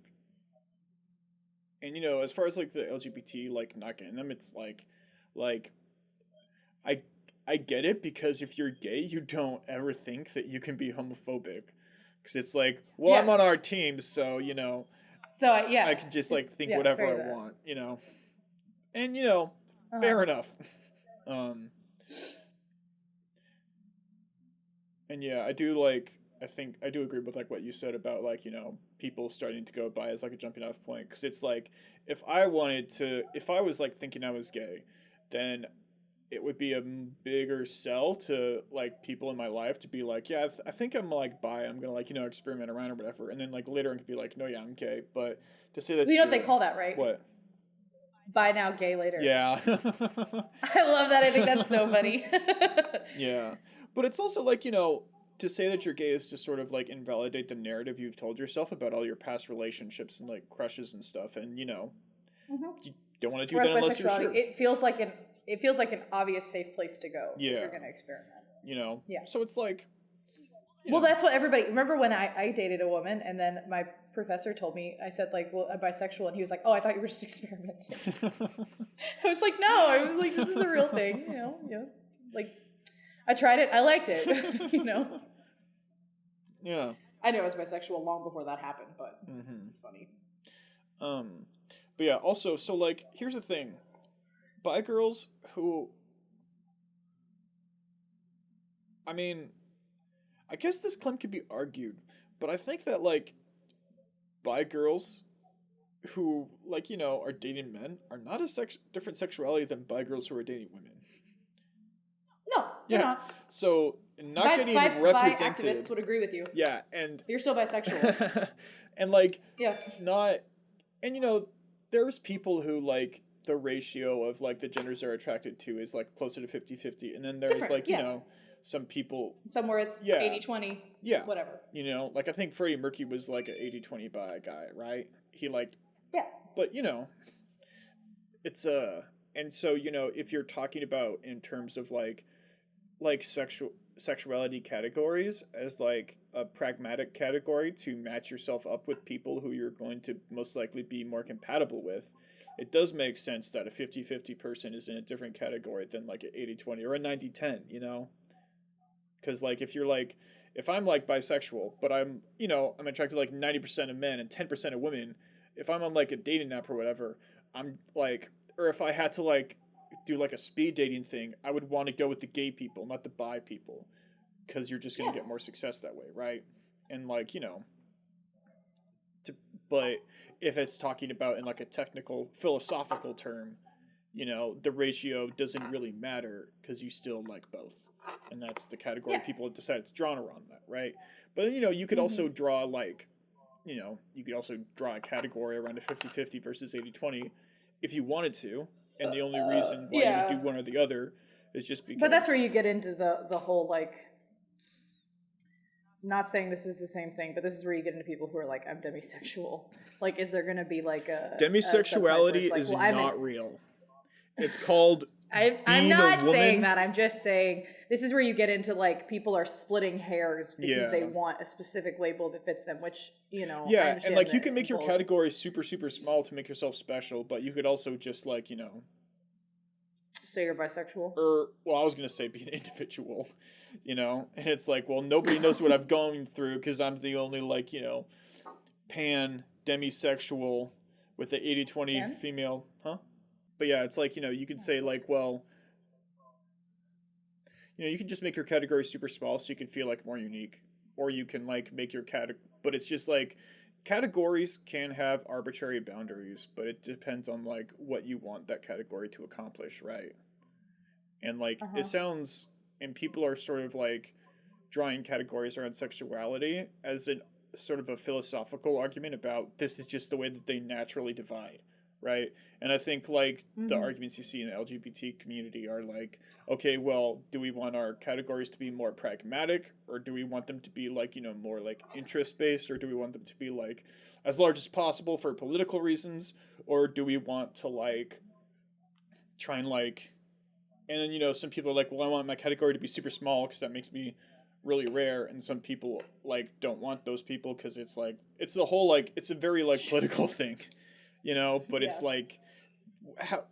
and as far as like the LGBT like not getting them, it's like I get it because if you're gay, you don't ever think that you can be homophobic. Because it's like, well, I'm on our team, so, So, yeah. I can just, like, think whatever I want, And, fair enough. And, yeah, I do agree with, like, what you said about, like, people starting to go by as, like, a jumping off point. Because it's like, if I was, like, thinking I was gay, then it would be a bigger sell to like people in my life to be like, yeah, I think I'm like bi. I'm gonna like experiment around or whatever, and then like later I could be like, no, yeah, I'm gay. But to say that, you know what they call that, right? What? Bi now, gay later. Yeah. I love that. I think that's so funny. Yeah, but it's also like to say that you're gay is to sort of like invalidate the narrative you've told yourself about all your past relationships and like crushes and stuff, and you don't want to do that unless you're sure. It feels like an obvious safe place to go if you're going to experiment. Yeah. So it's like. Well, that's what everybody. Remember when I dated a woman and then my professor told me, I said like, well, I'm bisexual, and he was like, oh, I thought you were just experimenting. I was like, no, I was like, this is a real thing, Yes. Like, I tried it, I liked it, Yeah. I knew I was bisexual long before that happened, but it's funny. But yeah, also, so like, here's the thing. Bi girls who, I mean, I guess this claim could be argued, but I think that like bi girls who like are dating men are not a different sexuality than bi girls who are dating women. No, they're not. So not getting represented. Bi activists would agree with you. Yeah, and you're still bisexual. And like yeah, not, and there's people who like the ratio of like the genders are attracted to is like closer to 50-50, and then there's like, you know, some people somewhere it's 80-20, whatever. You know, like I think Freddie Mercury was like an 80-20 bi guy, right? He like but you know, it's and so, you know, if you're talking about in terms of like sexuality categories as like a pragmatic category to match yourself up with people who you're going to most likely be more compatible with, it does make sense that a 50-50 person is in a different category than like an 80-20 or a 90-10, you know? Because like if you're like, if I'm like bisexual, but I'm, you know, I'm attracted to like 90% of men and 10% of women, if I'm on like a dating app or whatever, I'm like, or if I had to like do like a speed dating thing, I would want to go with the gay people, not the bi people, because you're just going to get more success that way, right? And like, you know, but if it's talking about in like a technical philosophical term, you know, the ratio doesn't really matter because you still like both, and that's the category people have decided to draw around that, right? But you know, you could also draw like, you know, you could also draw a category around a 50-50 versus 80-20 if you wanted to. And the only reason why you would do one or the other is just because... But that's where you get into the whole, like... Not saying this is the same thing, but this is where you get into people who are like, I'm demisexual. Like, is there going to be like a... Demisexuality is not real. It's called... I'm not saying that. I'm just saying this is where you get into like people are splitting hairs because they want a specific label that fits them, which, you know... Yeah, and like you can make your category super, super small to make yourself special, but you could also just like, you know... Say you're bisexual? Or, well, I was going to say be an individual, you know? And it's like, well, nobody knows what I've gone through because I'm the only like, you know, demisexual with the 80-20 female, But yeah, it's like, you know, you could say like, well, you know, you can just make your category super small so you can feel like more unique, or you can like make your but it's just like categories can have arbitrary boundaries, but it depends on like what you want that category to accomplish, right? And like it sounds, and people are sort of like drawing categories around sexuality as a sort of a philosophical argument about this is just the way that they naturally divide. Right. And I think like the arguments you see in the LGBT community are like, okay, well, do we want our categories to be more pragmatic, or do we want them to be like, you know, more like interest based, or do we want them to be like as large as possible for political reasons, or do we want to like try and like, and then, you know, some people are like, well, I want my category to be super small because that makes me really rare, and some people like don't want those people because it's like it's the whole like it's a very like political thing. You know, but it's like how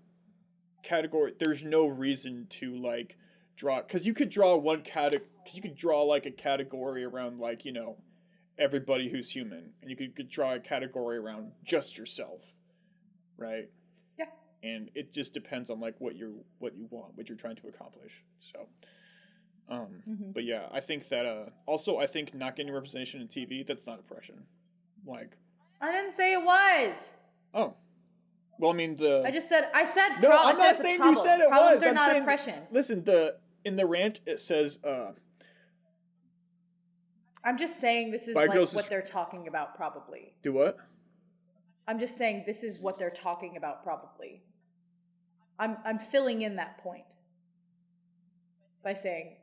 category. There's no reason to like draw, because you could draw one category. Because you could draw like a category around like, you know, everybody who's human, and you could draw a category around just yourself, right? Yeah. And it just depends on like what you want, what you're trying to accomplish. So, but yeah, I think that also I think not getting representation in TV, that's not oppression. Like, I didn't say it was. Oh, well, I mean I said. No, I'm not saying you said it Problems was. are I'm not saying, oppression. Listen, in the rant it says. I'm just saying this is like what they're talking about, probably. Do what? I'm just saying this is what they're talking about, probably. I'm filling in that point by saying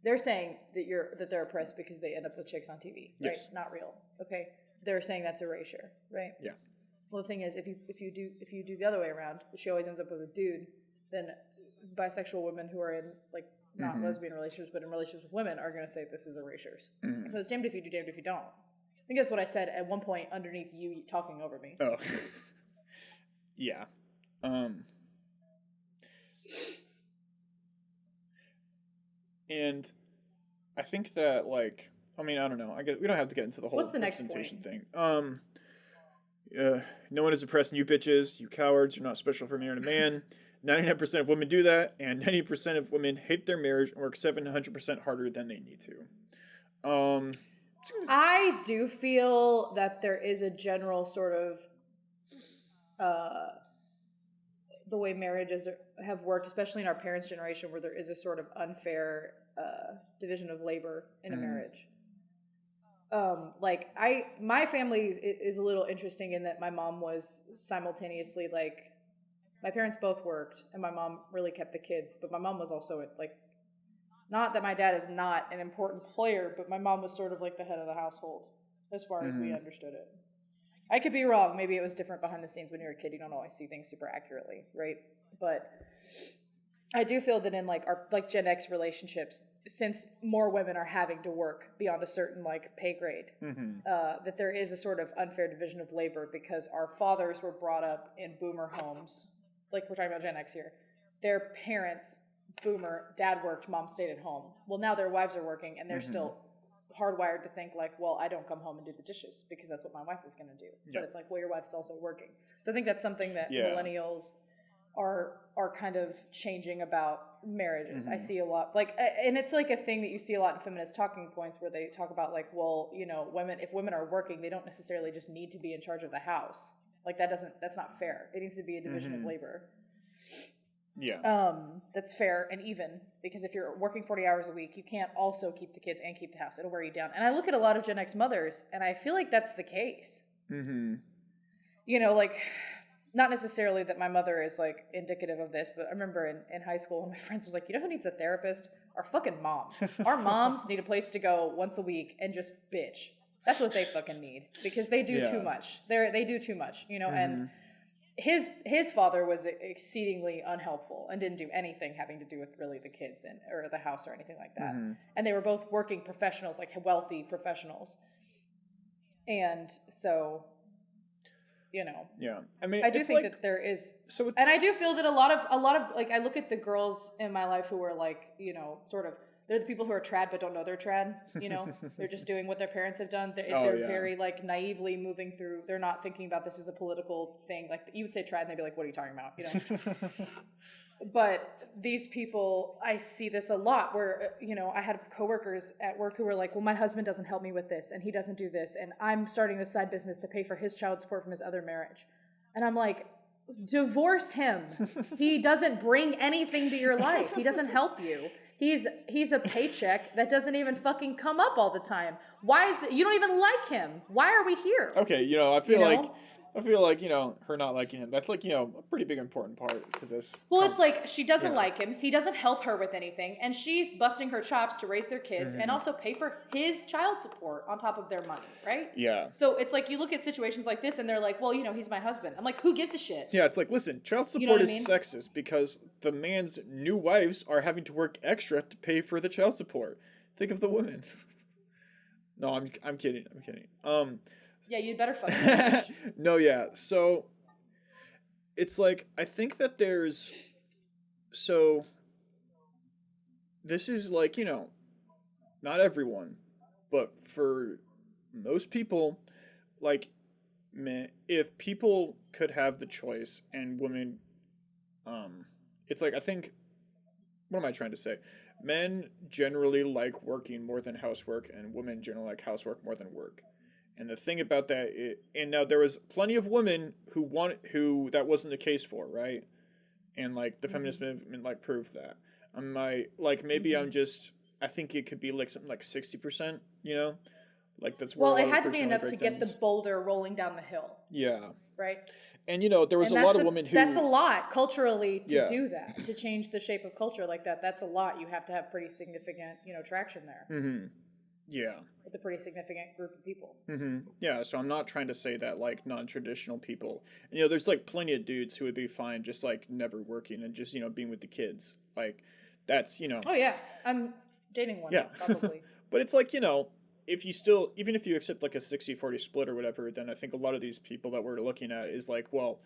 they're saying that they're oppressed because they end up with chicks on TV, right? Yes. Not real. Okay, they're saying that's erasure, right? Yeah. Well, the thing is, if you do the other way around, she always ends up with a dude, then bisexual women who are in like not lesbian relationships but in relationships with women are going to say this is erasure. So it's damned if you do, damned if you don't. I think that's what I said at one point underneath you talking over me. Oh. Yeah. And I think that like, I mean, I don't know. I guess we don't have to get into the whole representation thing. No one is oppressing you bitches, you cowards. You're not special for marrying a man. 99% of women do that, and 90% of women hate their marriage and work 700% harder than they need to. I do feel that there is a general sort of the way marriages have worked, especially in our parents' generation, where there is a sort of unfair division of labor in a marriage. My family is a little interesting in that my mom was simultaneously like My parents both worked, and my mom really kept the kids. But my mom was also like, not that my dad is not an important player, but my mom was sort of like the head of the household, as far as we understood it. I could be wrong. Maybe it was different behind the scenes when you're a kid. You don't always see things super accurately, right? But I do feel that in like our like Gen X relationships, since more women are having to work beyond a certain like pay grade, that there is a sort of unfair division of labor because our fathers were brought up in boomer homes. Like we're talking about Gen X here. Their parents, boomer, dad worked, mom stayed at home. Well, now their wives are working and they're still hardwired to think like, well, I don't come home and do the dishes because that's what my wife is going to do. Yep. But it's like, well, your wife's also working. So I think that's something that millennials are kind of changing about marriages. I see a lot, like, and it's like a thing that you see a lot in feminist talking points where they talk about like, well, you know, if women are working, they don't necessarily just need to be in charge of the house. Like that's not fair. It needs to be a division of labor. Yeah. That's fair and even, because if you're working 40 hours a week, you can't also keep the kids and keep the house. It'll wear you down. And I look at a lot of Gen X mothers, and I feel like that's the case. You know, like, not necessarily that my mother is, like, indicative of this, but I remember in high school, one of my friends was like, you know who needs a therapist? Our fucking moms. Our moms need a place to go once a week and just bitch. That's what they fucking need, because they do too much. They do too much, you know, and his father was exceedingly unhelpful and didn't do anything having to do with really the kids or the house or anything like that. And they were both working professionals, like wealthy professionals. And so, you know, I mean, I do think that there is, and I do feel that a lot of like, I look at the girls in my life who are like, you know, sort of, they're the people who are trad but don't know they're trad, you know? They're just doing what their parents have done. They're very, like, naively moving through. They're not thinking about this as a political thing. Like, you would say trad, and they'd be like, what are you talking about? You know? But these people, I see this a lot where, you know, I had coworkers at work who were like, well, my husband doesn't help me with this, and he doesn't do this, and I'm starting this side business to pay for his child support from his other marriage. And I'm like, divorce him. He doesn't bring anything to your life. He doesn't help you. He's a paycheck that doesn't even fucking come up all the time. Why is it, you don't even like him? Why are we here? Okay, you know, I feel like, you know, her not liking him, that's like, you know, a pretty big important part to this. Well, it's like she doesn't like him. He doesn't help her with anything. And she's busting her chops to raise their kids and also pay for his child support on top of their money, right? Yeah. So it's like you look at situations like this and they're like, well, you know, he's my husband. I'm like, who gives a shit? Yeah, it's like, listen, child support is sexist because the man's new wives are having to work extra to pay for the child support. Think of the women. No, I'm kidding. Yeah, you'd better fucking No, yeah. So it's like, I think that this is like, you know, not everyone, but for most people, like, if people could have the choice and women, it's like, I think, what am I trying to say? Men generally like working more than housework, and women generally like housework more than work. And the thing about that, and now there was plenty of women who that wasn't the case for, right? And like the feminist movement like proved that. I think it could be like something like 60%, you know, like that's where. Well, it had to be enough to get the boulder rolling down the hill. Yeah. Right. And you know, there was a lot of women who. That's a lot culturally to do that, to change the shape of culture like that. That's a lot. You have to have pretty significant, you know, traction there. Yeah. With a pretty significant group of people. Yeah, so I'm not trying to say that, like, non-traditional people... You know, there's, like, plenty of dudes who would be fine just, like, never working and just, you know, being with the kids. Like, that's, you know... Oh, yeah. I'm dating one, probably. But it's like, you know, even if you accept, like, a 60-40 split or whatever, then I think a lot of these people that we're looking at is like, well,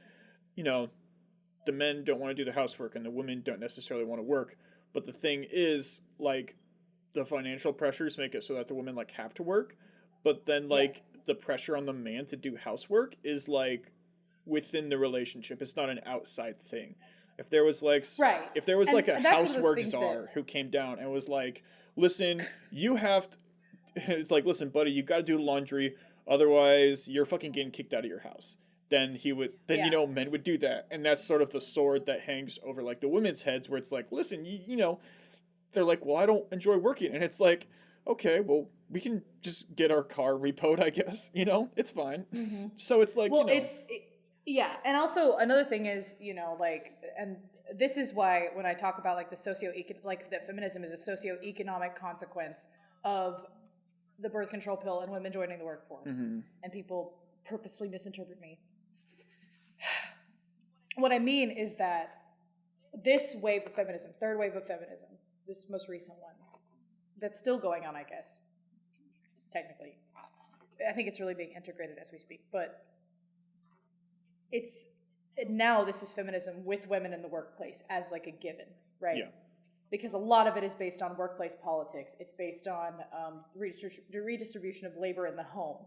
you know, the men don't want to do the housework and the women don't necessarily want to work. But the thing is, like... the financial pressures make it so that the women like have to work, but then like the pressure on the man to do housework is like within the relationship. It's not an outside thing. If there was like a housework czar who came down and was like, listen, you have to, it's like, listen, buddy, you got to do laundry, otherwise you're fucking getting kicked out of your house. Then you know, men would do that, and that's sort of the sword that hangs over like the women's heads, where it's like, listen, you know. They're like, well, I don't enjoy working. And it's like, okay, well, we can just get our car repoed, I guess. You know, it's fine. So it's like, well, you know. Yeah, and also another thing is, like, and this is why when I talk about like like that feminism is a socioeconomic consequence of the birth control pill and women joining the workforce, and people purposefully misinterpret me. What I mean is that this wave of feminism, third wave of feminism, this most recent one, that's still going on, I guess, technically. I think it's really being integrated as we speak, but now this is feminism with women in the workplace as like a given, right? Yeah. Because a lot of it is based on workplace politics. It's based on the redistribution of labor in the home.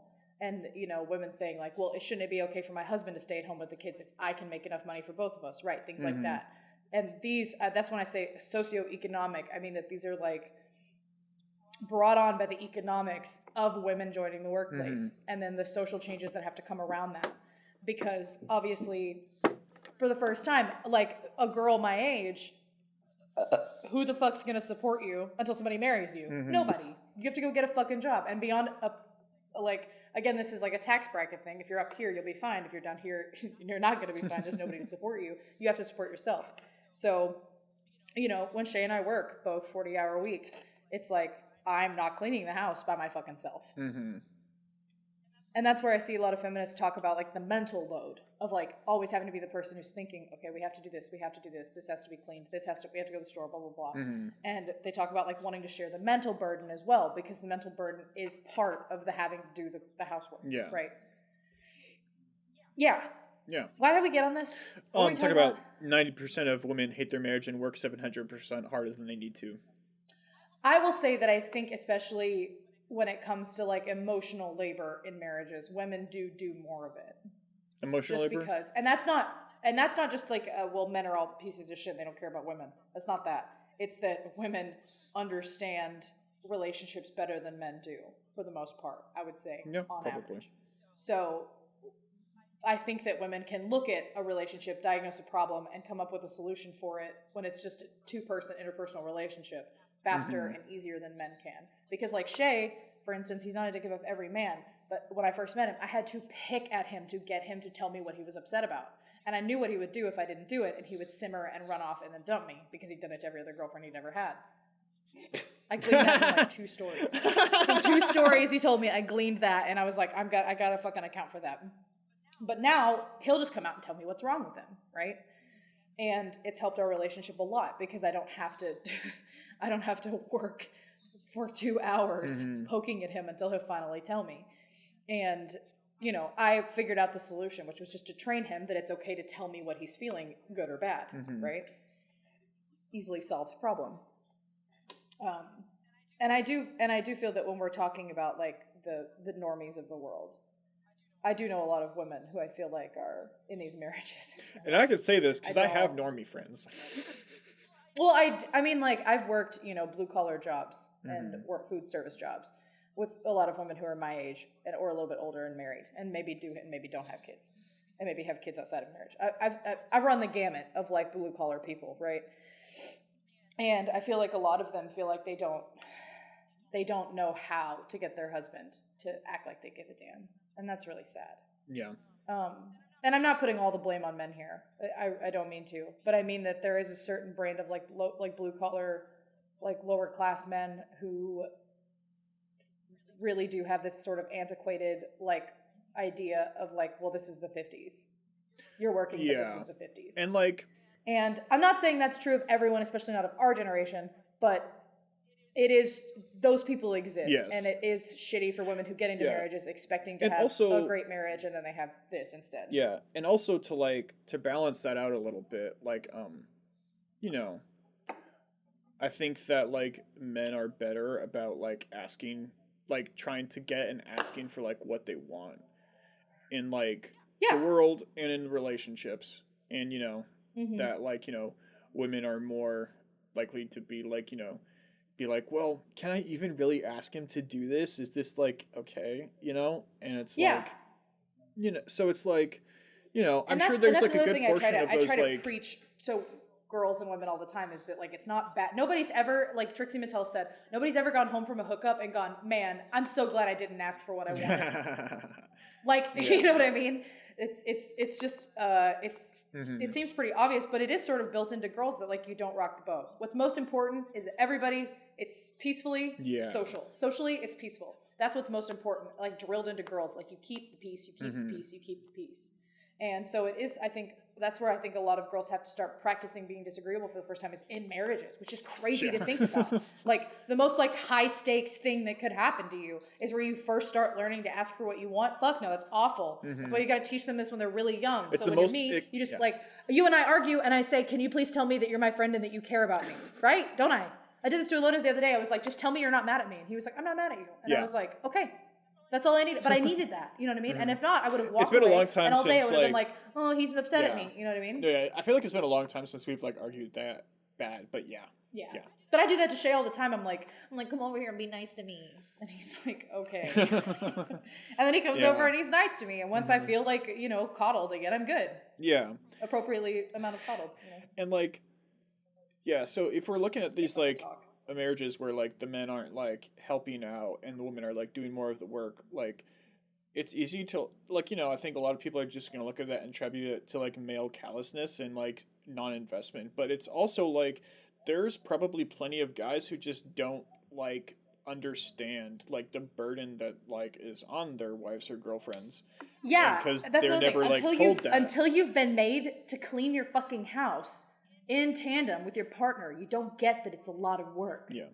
And, women saying like, well, shouldn't it be okay for my husband to stay at home with the kids if I can make enough money for both of us, right? Things like that. And these, that's when I say socioeconomic, I mean that these are like brought on by the economics of women joining the workplace, and then the social changes that have to come around that. Because obviously, for the first time, like a girl my age, who the fuck's gonna support you until somebody marries you? Nobody. You have to go get a fucking job. And beyond again, this is like a tax bracket thing. If you're up here, you'll be fine. If you're down here, you're not gonna be fine. There's nobody to support you. You have to support yourself. So, when Shay and I work both 40-hour weeks, it's like I'm not cleaning the house by my fucking self. And that's where I see a lot of feminists talk about like the mental load of like always having to be the person who's thinking, okay, we have to do this, we have to do this, this has to be cleaned, we have to go to the store, blah, blah, blah. And they talk about like wanting to share the mental burden as well, because the mental burden is part of the having to do the housework. Yeah. Right. Yeah. Yeah. Why did we get on this? Talk about 90% of women hate their marriage and work 700% harder than they need to. I will say that I think especially when it comes to like emotional labor in marriages, women do more of it. Emotional labor? Because, and that's not just like, well, men are all pieces of shit, they don't care about women. That's not that. It's that women understand relationships better than men do, for the most part, I would say, on average. So I think that women can look at a relationship, diagnose a problem, and come up with a solution for it when it's just a two-person interpersonal relationship faster and easier than men can. Because like Shay, for instance, he's not a dick of every man, but when I first met him, I had to pick at him to get him to tell me what he was upset about. And I knew what he would do if I didn't do it, and he would simmer and run off and then dump me, because he'd done it to every other girlfriend he'd ever had. I gleaned that from like 2 stories. From 2 stories he told me, I gleaned that, and I was like, I gotta fucking account for that. But now, he'll just come out and tell me what's wrong with him, right? And it's helped our relationship a lot, because I don't have to work for 2 hours poking at him until he'll finally tell me. And, I figured out the solution, which was just to train him that it's okay to tell me what he's feeling, good or bad, right? Easily solved problem. And I do feel that when we're talking about like the normies of the world, I do know a lot of women who I feel like are in these marriages. And I could say this because I have normie friends. Well, I mean, like, I've worked, blue-collar jobs and work food service jobs with a lot of women who are my age or a little bit older and married, and maybe don't have kids, and maybe have kids outside of marriage. I've run the gamut of, like, blue-collar people, right? And I feel like a lot of them feel like they don't know how to get their husband to act like they give a damn, and that's really sad. Yeah. And I'm not putting all the blame on men here. I don't mean to, but I mean that there is a certain brand of like blue collar, like lower class men who really do have this sort of antiquated like idea of like, well, this is the 50s. You're working, but this is the 50s. And I'm not saying that's true of everyone, especially not of our generation, but it is, those people exist. Yes. And it is shitty for women who get into marriages expecting to have a great marriage, and then they have this instead. Yeah. And also to balance that out a little bit, like, I think that like men are better about like asking, like trying to get and asking for like what they want in like the world and in relationships. And, that like, women are more likely to be like, be like, well, can I even really ask him to do this? Is this like, okay, And it's like, so it's like, I'm sure there's like a good portion of those like... preach. So girls and women all the time is that like it's not bad. Nobody's ever, like Trixie Mattel said, nobody's ever gone home from a hookup and gone, man, I'm so glad I didn't ask for what I wanted. Like, you know what I mean? It's just it seems pretty obvious, but it is sort of built into girls that like you don't rock the boat. What's most important is that everybody it's peacefully social. Socially, it's peaceful. That's what's most important. Like drilled into girls, like you keep the peace, you keep the peace, you keep the peace. And so it is, I think, that's where I think a lot of girls have to start practicing being disagreeable for the first time is in marriages, which is crazy to think about. Like, the most, like, high-stakes thing that could happen to you is where you first start learning to ask for what you want. Fuck no, that's awful. That's why you got to teach them this when they're really young. It's so when you're me, you just, like, you and I argue, and I say, can you please tell me that you're my friend and that you care about me? Right? Don't I? I did this to Alonis the other day. I was like, just tell me you're not mad at me. And he was like, I'm not mad at you. And I was like, okay. That's all I needed. But I needed that. You know what I mean? And if not, I would have walked away. It's been a long time and all day since, I would have been like, oh, he's upset at me. You know what I mean? Yeah, I feel like it's been a long time since we've like argued that bad, but yeah. But I do that to Shay all the time. I'm like, come over here and be nice to me. And he's like, okay. And then he comes over and he's nice to me. And once I feel like, you know, coddled again, I'm good. Yeah. Appropriately amount of coddled. You know? And like, yeah, so if we're looking at these like marriages where like the men aren't like helping out and the women are like doing more of the work, like it's easy to like, you know, I think a lot of people are just gonna look at that and attribute it to like male callousness and like non-investment, but it's also like there's probably plenty of guys who just don't like understand like the burden that like is on their wives or girlfriends. Yeah, because they're never like told that until you've been made to clean your fucking house in tandem with your partner. You don't get that it's a lot of work. Yeah.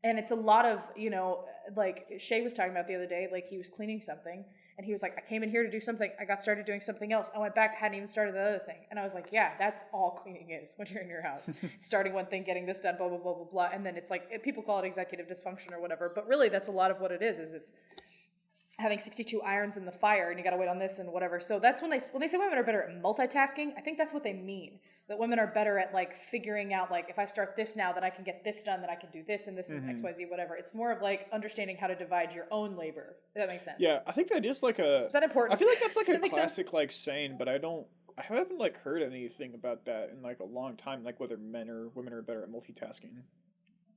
And it's a lot of, you know, like Shay was talking about the other day, like he was cleaning something and he was like, I came in here to do something. I got started doing something else. I went back, hadn't even started the other thing. And I was like, yeah, that's all cleaning is when you're in your house. Starting one thing, getting this done, blah, blah, blah, blah, blah. And then it's like, people call it executive dysfunction or whatever. But really, that's a lot of what it is it's having 62 irons in the fire and you got to wait on this and whatever. So that's when they say women are better at multitasking, I think that's what they mean. That women are better at like figuring out like if I start this now, then I can get this done, then I can do this and this and XYZ, whatever. It's more of like understanding how to divide your own labor. If that makes sense. Yeah, I think that is like a... Is that important? I feel like that's like a classic like saying, but I haven't like heard anything about that in like a long time, like whether men or women are better at multitasking.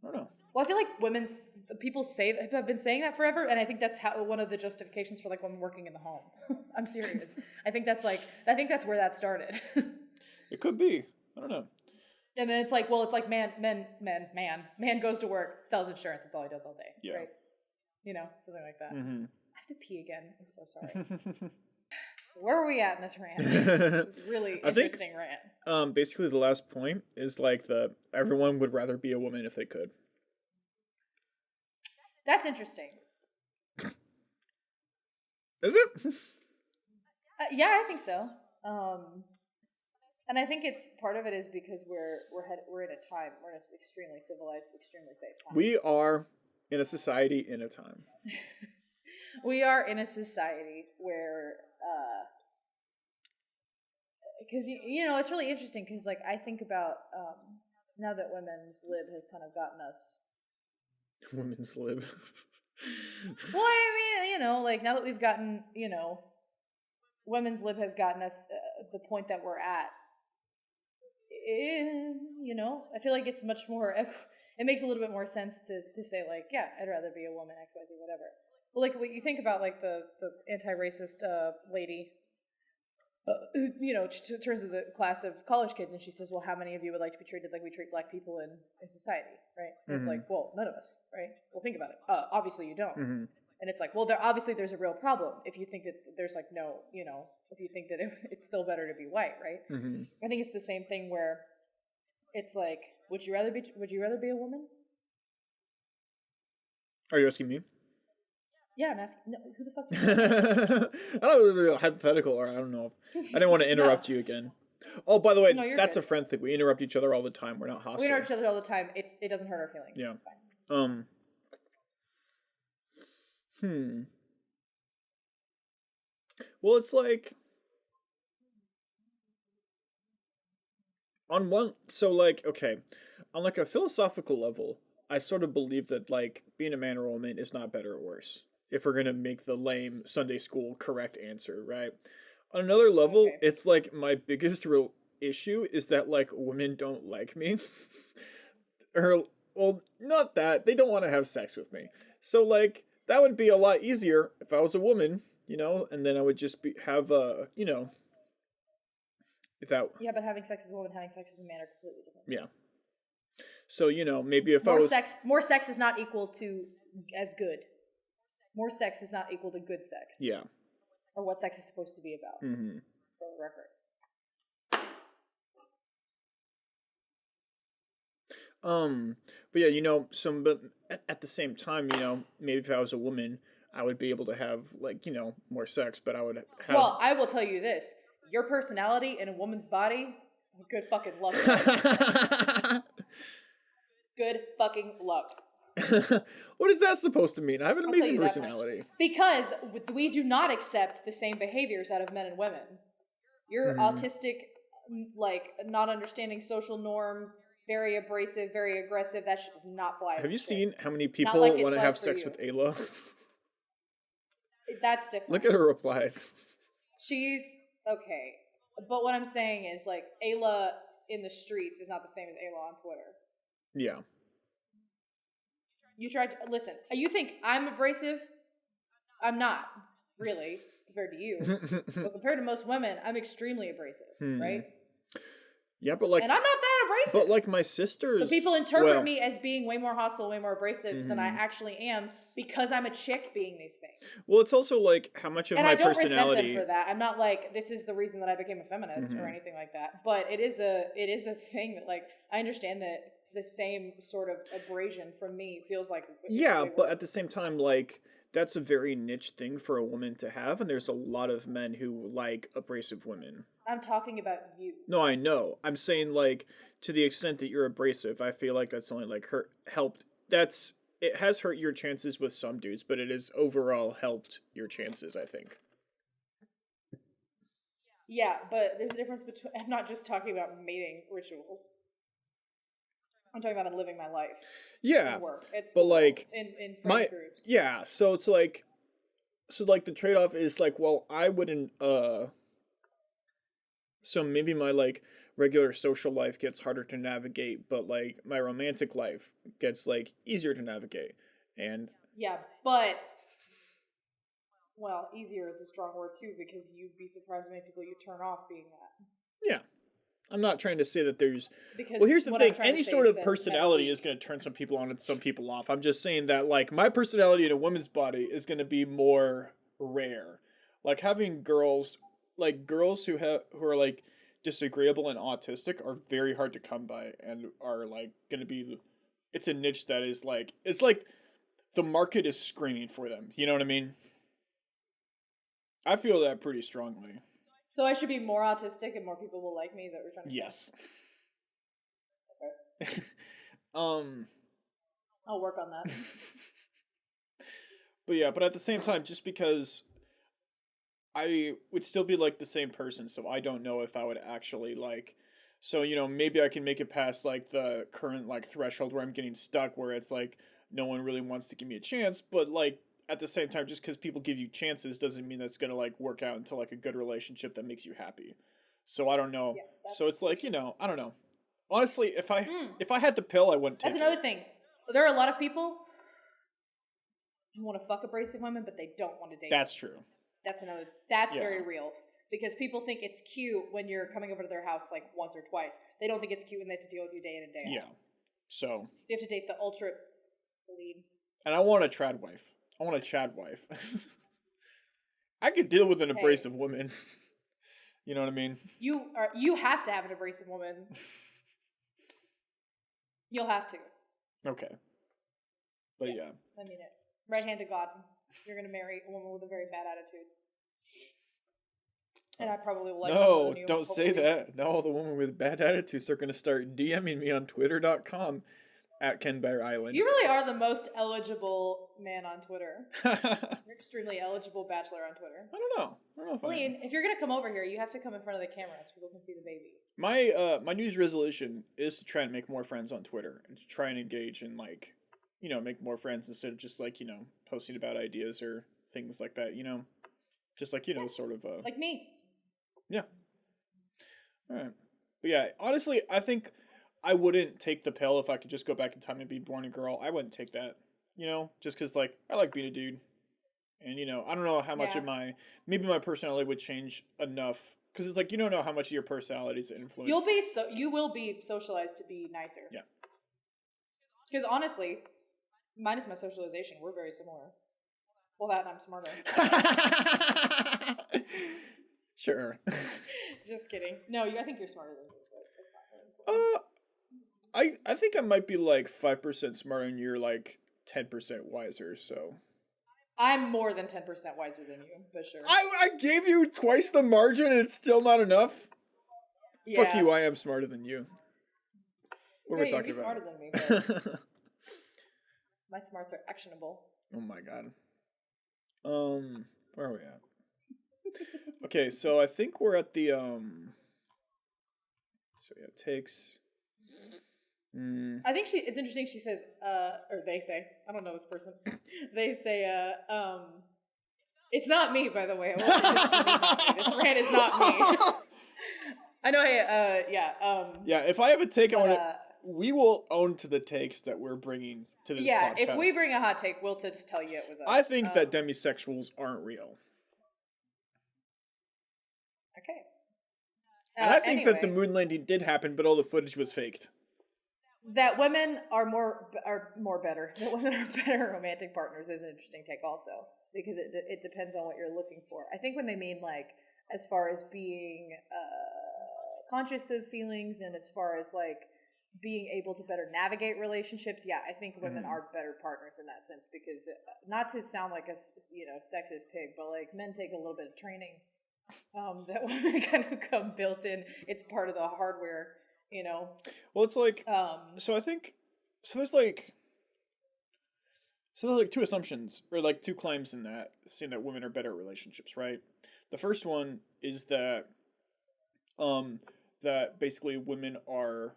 I don't know. Well, I feel like people have been saying that forever, and I think that's one of the justifications for like women working in the home. I'm serious. I think that's where that started. It could be. I don't know. And then it's like man goes to work, sells insurance. That's all he does all day. Yeah. Right? You know, something like that. Mm-hmm. I have to pee again. I'm so sorry. Where are we at in this rant? It's really interesting rant. Basically the last point is like everyone would rather be a woman if they could. That's interesting. Is it? Yeah, I think so. And I think it's part of it is because we're in a time, we're in an extremely civilized, extremely safe time. We are in a society in a time. We are in a society where, because you know, it's really interesting because like I think about now that women's lib has kind of gotten us. Women's lib. Well, I mean, you know, like now that we've gotten, you know, women's lib has gotten us the point that we're at. You know, I feel like it's much more. It makes a little bit more sense to say like, yeah, I'd rather be a woman, XYZ, whatever. Well, like what you think about like the anti-racist lady, who, you know, turns to the class of college kids and she says, well, how many of you would like to be treated like we treat black people in society, right? And it's like, well, none of us, right? Well, think about it. Obviously you don't. Mm-hmm. And it's like, well, there's a real problem if you think that there's like no, you know, if you think that it's still better to be white, right? Mm-hmm. I think it's the same thing where it's like, would you rather be a woman? Are you asking me? Yeah, I'm asking. No, who the fuck? I thought it was a hypothetical, or I don't know. I didn't want to interrupt you again. Oh, by the way, that's good. A friend thing. We interrupt each other all the time. We're not hostile. We interrupt each other all the time. It doesn't hurt our feelings. Yeah. It's fine. Well, it's like on like a philosophical level, I sort of believe that like being a man or a woman is not better or worse. If we're gonna make the lame Sunday school correct answer, right? On another level, It's like my biggest real issue is that like women don't like me. Or well, not that. They don't want to have sex with me. So like that would be a lot easier if I was a woman, and then I would just have if that Yeah, but having sex as a woman, having sex as a man are completely different. yeah. So, maybe if I was more sex is not equal to as good. More sex is not equal to good sex. yeah. Or what sex is supposed to be about. Mhm. For the record. But yeah, but at the same time, maybe if I was a woman, I would be able to have like, more sex, but I would have Well, I will tell you this. Your personality in a woman's body, good fucking luck. Good fucking luck. What is that supposed to mean? I have an I'll amazing personality. Because we do not accept the same behaviors out of men and women. You're autistic, like not understanding social norms, very abrasive, very aggressive. That shit does not fly. Have you seen how many people like want to have sex with Ayla? That's different. Look at her replies. She's okay. But what I'm saying is like Ayla in the streets is not the same as Ayla on Twitter. Yeah. You tried to listen. You think I'm abrasive? I'm not, really, compared to you. But compared to most women, I'm extremely abrasive, right? Yeah, but like, and I'm not that abrasive. But like my sisters, but people interpret me as being way more hostile, way more abrasive than I actually am because I'm a chick being these things. Well, it's also like how much of my personality. And I don't resent them for that. I'm not like this is the reason that I became a feminist or anything like that. But it is a thing that like I understand that the same sort of abrasion from me feels like but at the same time, like that's a very niche thing for a woman to have, and there's a lot of men who like abrasive women. I'm talking about you. No, I know. I'm saying like to the extent that you're abrasive, I feel like that's only like helped. It has hurt your chances with some dudes, but it has overall helped your chances, I think. Yeah, but there's a difference between. I'm not just talking about mating rituals. I'm talking about living my life. Yeah, work. It's but like in friend groups. Yeah, so it's like, the trade-off is like, well, I wouldn't. So maybe my like regular social life gets harder to navigate, but like my romantic life gets like easier to navigate, and yeah, but well, easier is a strong word too because you'd be surprised how many people you turn off being that. Yeah. I'm not trying to say that there's... Because well, here's the thing. Any sort of personality is going to turn some people on and some people off. I'm just saying that, like, my personality in a woman's body is going to be more rare. Like, having girls who are, like, disagreeable and autistic are very hard to come by and are, like, going to be... It's a niche that is, like... It's like the market is screaming for them. You know what I mean? I feel that pretty strongly. So I should be more autistic and more people will like me? Is that what you're trying to say? Yes. Okay. I'll work on that. But at the same time, just because I would still be like the same person, so I don't know if I would actually like... So, maybe I can make it past like the current like threshold where I'm getting stuck, where it's like no one really wants to give me a chance, but like at the same time, just because people give you chances doesn't mean that's going to like work out into like a good relationship that makes you happy. So I don't know. Yeah, so it's like, I don't know. Honestly, if I had the pill, I wouldn't take it. That's another thing. There are a lot of people who want to fuck abrasive women, but they don't want to date. That's true. That's very real. Because people think it's cute when you're coming over to their house like once or twice. They don't think it's cute when they have to deal with you day in and day out. Yeah. So you have to date the ultra lead. And I want a trad wife. I want a Chad wife. I could deal with an abrasive woman. You know what I mean? You have to have an abrasive woman. You'll have to. Okay. But yeah. I mean it. Right hand to God. You're gonna marry a woman with a very bad attitude. And I probably will like her more than you, don't say that. No, the women with bad attitudes are gonna start DMing me on Twitter.com. At Ken Bear Island. You really are the most eligible man on Twitter. You're extremely eligible bachelor on Twitter. I don't know. If you're gonna come over here, you have to come in front of the camera so people can see the baby. My New Year's resolution is to try and make more friends on Twitter and to try and engage in like, make more friends instead of just like, posting about ideas or things like that. Just like sort of like me. Yeah. All right. But yeah, honestly, I think I wouldn't take the pill if I could just go back in time and be born a girl. I wouldn't take that, just because like I like being a dude, and I don't know how much Yeah. of maybe my personality would change enough because it's like you don't know how much of your personality is influenced. You will be socialized to be nicer. Yeah. Because honestly, minus my socialization, we're very similar. Well, that and I'm smarter. Sure. Just kidding. No, I think you're smarter than me, but it's not really important. I think I might be like 5% smarter and you're like 10% wiser, so. I'm more than 10% wiser than you, for sure. I gave you twice the margin and it's still not enough? Yeah. Fuck you, I am smarter than you. What are we talking you're about? Smarter than me, but my smarts are actionable. Oh my god. Where are we at? Okay, so I think we're at the so yeah, takes. I think it's interesting she says, or they say, I don't know this person. They say, it's not me, by the way. I won't say this rant is not me. I know, yeah, if I have a take, we will own to the takes that we're bringing to this podcast. If we bring a hot take, we'll just tell you it was us. I think that demisexuals aren't real. Okay. And I think that the moon landing did happen, but all the footage was faked. That women are better. That women are better romantic partners is an interesting take also, because it depends on what you're looking for. I think when they mean like as far as being conscious of feelings and as far as like being able to better navigate relationships, yeah, I think women are better partners in that sense, because not to sound like a sexist pig, but like men take a little bit of training that women kind of come built in. It's part of the hardware. Well, it's like so I think there's like two assumptions or like two claims in that saying that women are better at relationships, right? The first one is that that basically women are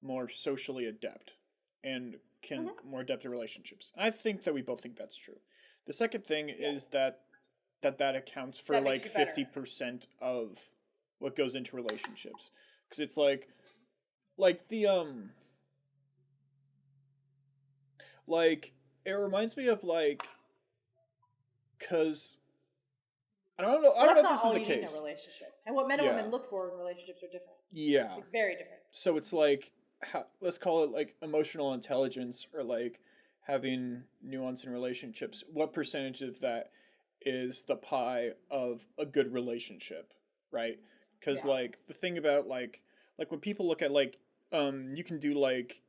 more socially adept and can more adept at relationships. I think that we both think that's true. The second thing is that accounts for like 50% of what goes into relationships, because it's like the like it reminds me of like, because I don't know if this is the case. In a relationship, and what men and women look for in relationships are different. Yeah, like, very different. So it's like let's call it like emotional intelligence or like having nuance in relationships. What percentage of that is the pie of a good relationship, right? Because like the thing about like when people look at like you can do like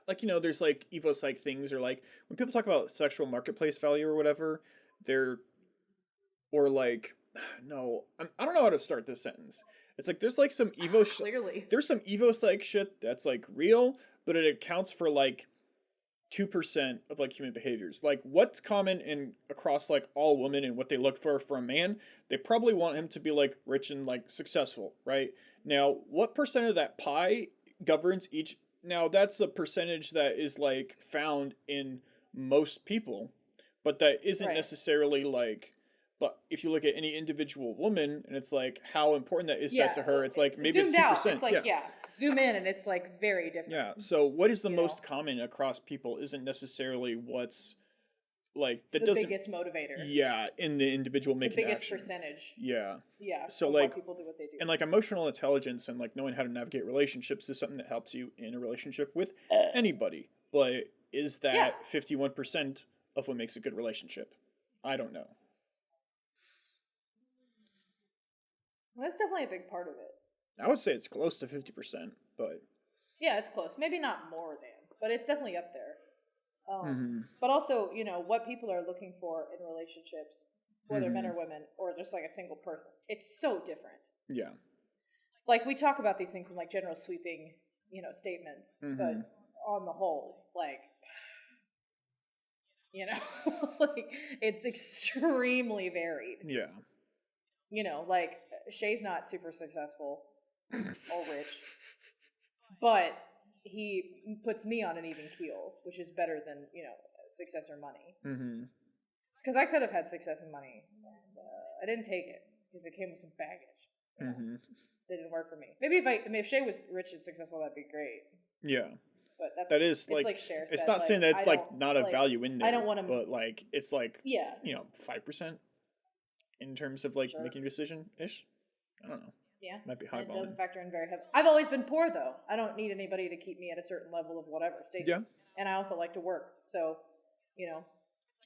there's like evo psych things, or like when people talk about sexual marketplace value or whatever, I don't know how to start this sentence. It's like there's like some clearly there's some evo psych shit that's like real, but it accounts for like 2% of like human behaviors. Like what's common in across like all women and what they look for a man, they probably want him to be like rich and like successful, right? Now, what percent of that pie governs each? Now that's a percentage that is like found in most people, but that isn't necessarily like. But if you look at any individual woman, and it's like how important that is that to her, it's like maybe it's 2%. It's like zoom in, and it's like very different. Yeah. So what is the most common across people isn't necessarily what's like the biggest motivator. Yeah, in the individual making the biggest action. percentage. Yeah. Yeah. So like people do what they do. And like emotional intelligence and like knowing how to navigate relationships is something that helps you in a relationship with anybody. But is that 51% of what makes a good relationship? I don't know. That's definitely a big part of it. I would say it's close to 50%, but yeah, it's close. Maybe not more than, but it's definitely up there. But also, what people are looking for in relationships, whether men or women, or just like a single person, it's so different. Yeah. Like we talk about these things in like general sweeping, statements, but on the whole, like, like it's extremely varied. Yeah. Like Shay's not super successful or rich, but he puts me on an even keel, which is better than, success or money. Because I could have had success and money, and I didn't take it because it came with some baggage. They didn't work for me. Maybe if Shay was rich and successful, that'd be great. Yeah. But that is it's like Cher said. It's not saying that it's like not a value in there. I don't want to. But like it's like 5% in terms of like making a decision ish. I don't know. Yeah, might be high. It doesn't factor in very heavily. I've always been poor though. I don't need anybody to keep me at a certain level of whatever status. Yeah. And I also like to work, so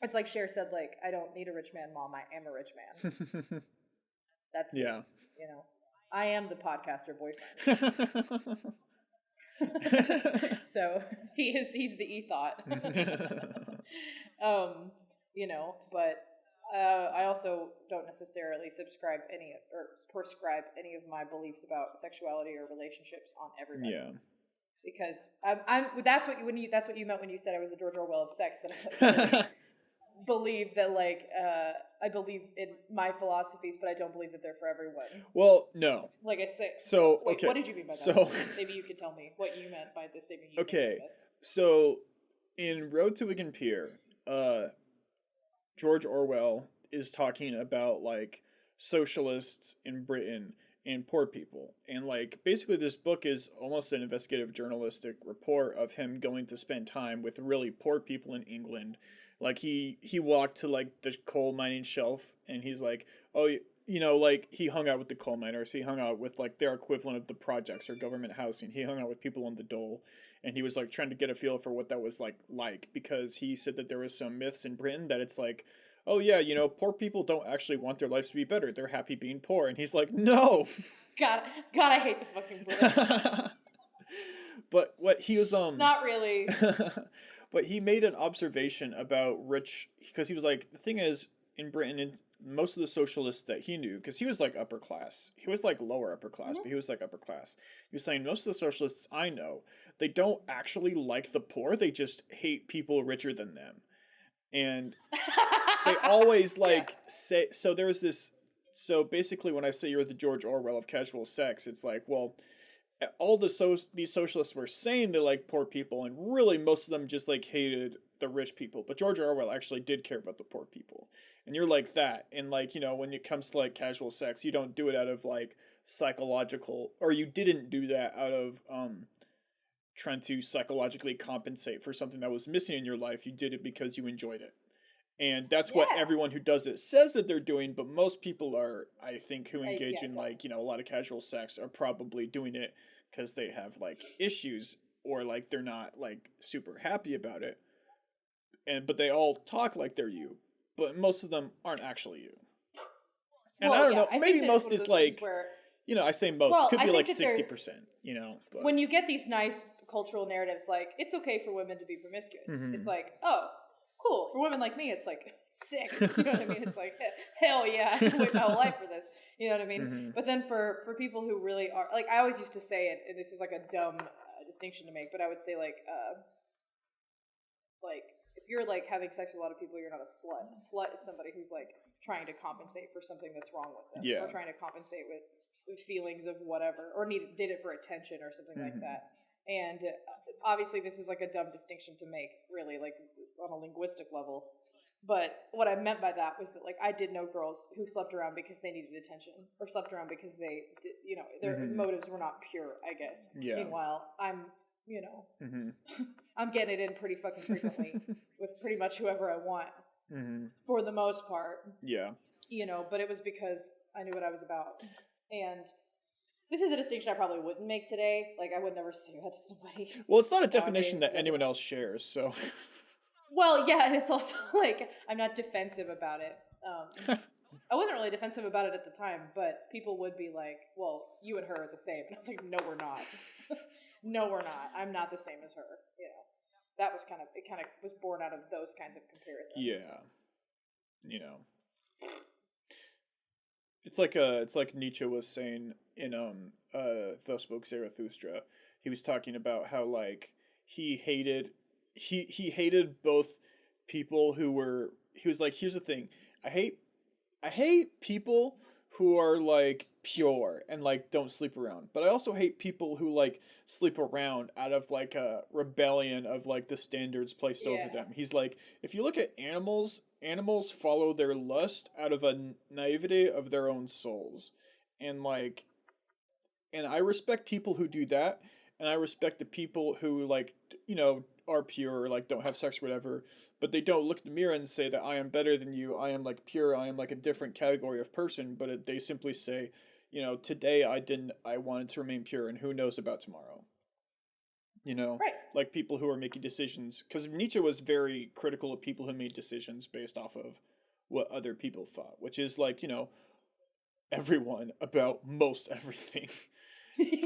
it's like Cher said. Like I don't need a rich man, mom. I am a rich man. That's me. I am the podcaster boyfriend. So he's the e-thought. But I also don't necessarily prescribe any of my beliefs about sexuality or relationships on everybody. Yeah. Because that's what you meant when you said I was a George Orwell of sex, that I believe that I believe in my philosophies, but I don't believe that they're for everyone. Well, no. Like I say. So wait, okay. What did you mean by that? So maybe you could tell me what you meant by the statement. Okay. So in Road to Wigan Pier, George Orwell is talking about like socialists in Britain and poor people, and like basically this book is almost an investigative journalistic report of him going to spend time with really poor people in England. Like he walked to like the coal mining shelf, and he's like, oh, like he hung out with the coal miners. He hung out with like their equivalent of the projects or government housing. He hung out with people on the dole, and he was like trying to get a feel for what that was like because he said that there was some myths in Britain that it's like, oh yeah, poor people don't actually want their lives to be better. They're happy being poor. And he's like, no. God, I hate the fucking Brits. But what he was not really. But he made an observation about rich, because he was like, the thing is, in Britain, and most of the socialists that he knew, because he was like upper class. He was like lower upper class, but he was like upper class. He was saying most of the socialists I know, they don't actually like the poor. They just hate people richer than them. And they always say, so there was this, so basically when I say you're the George Orwell of casual sex, it's like, well, all these socialists were saying they like poor people, and really most of them just like hated the rich people. But George Orwell actually did care about the poor people. And you're like that. And like, when it comes to like casual sex, you don't do it out of like psychological, or you didn't do that out of trying to psychologically compensate for something that was missing in your life. You did it because you enjoyed it. And that's what everyone who does it says that they're doing, but most people are, I think, who engage in like, a lot of casual sex are probably doing it because they have like issues, or like they're not like super happy about it. But they all talk like they're you, but most of them aren't actually you. And I don't know, maybe most is like, where, I say most, could be like 60%, But. When you get these nice cultural narratives, like, it's okay for women to be promiscuous. Mm-hmm. It's like, oh, cool. For women like me, it's like, sick. You know what I mean? It's like, hell yeah, I wait my whole life for this. You know what I mean? Mm-hmm. But then for people who really are, like, I always used to say it, and this is like a dumb distinction to make, but I would say like, if you're like having sex with a lot of people, you're not a slut. A slut is somebody who's like trying to compensate for something that's wrong with them, or trying to compensate with feelings of whatever, or did it for attention or something like that. And obviously this is like a dumb distinction to make, really, like on a linguistic level. But what I meant by that was that, like, I did know girls who slept around because they needed attention, or slept around because they did, their motives were not pure, I guess. Yeah. Meanwhile, I'm, I'm getting it in pretty fucking frequently with pretty much whoever I want, for the most part. Yeah. But it was because I knew what I was about. And this is a distinction I probably wouldn't make today. Like, I would never say that to somebody. Well, it's not a definition that anyone else shares, so... Well, yeah, and it's also, like, I'm not defensive about it. I wasn't really defensive about it at the time, but people would be like, well, you and her are the same. And I was like, no, we're not. No, we're not. I'm not the same as her, That was it kind of was born out of those kinds of comparisons. Yeah. It's like Nietzsche was saying in Thus Spoke Zarathustra. He was talking about how like he hated both people who were, he was like, here's the thing, I hate people who are like pure and like don't sleep around, but I also hate people who like sleep around out of like a rebellion of like the standards placed over them. He's like, if you look at animals follow their lust out of a naivety of their own souls, and like And I respect people who do that, and I respect the people who like are pure, or like don't have sex or whatever, but they don't look in the mirror and say that I am better than you, I am like pure, I am like a different category of person, but they simply say, today I wanted to remain pure, and who knows about tomorrow. Right. Like people who are making decisions, because Nietzsche was very critical of people who made decisions based off of what other people thought, which is like, everyone about most everything.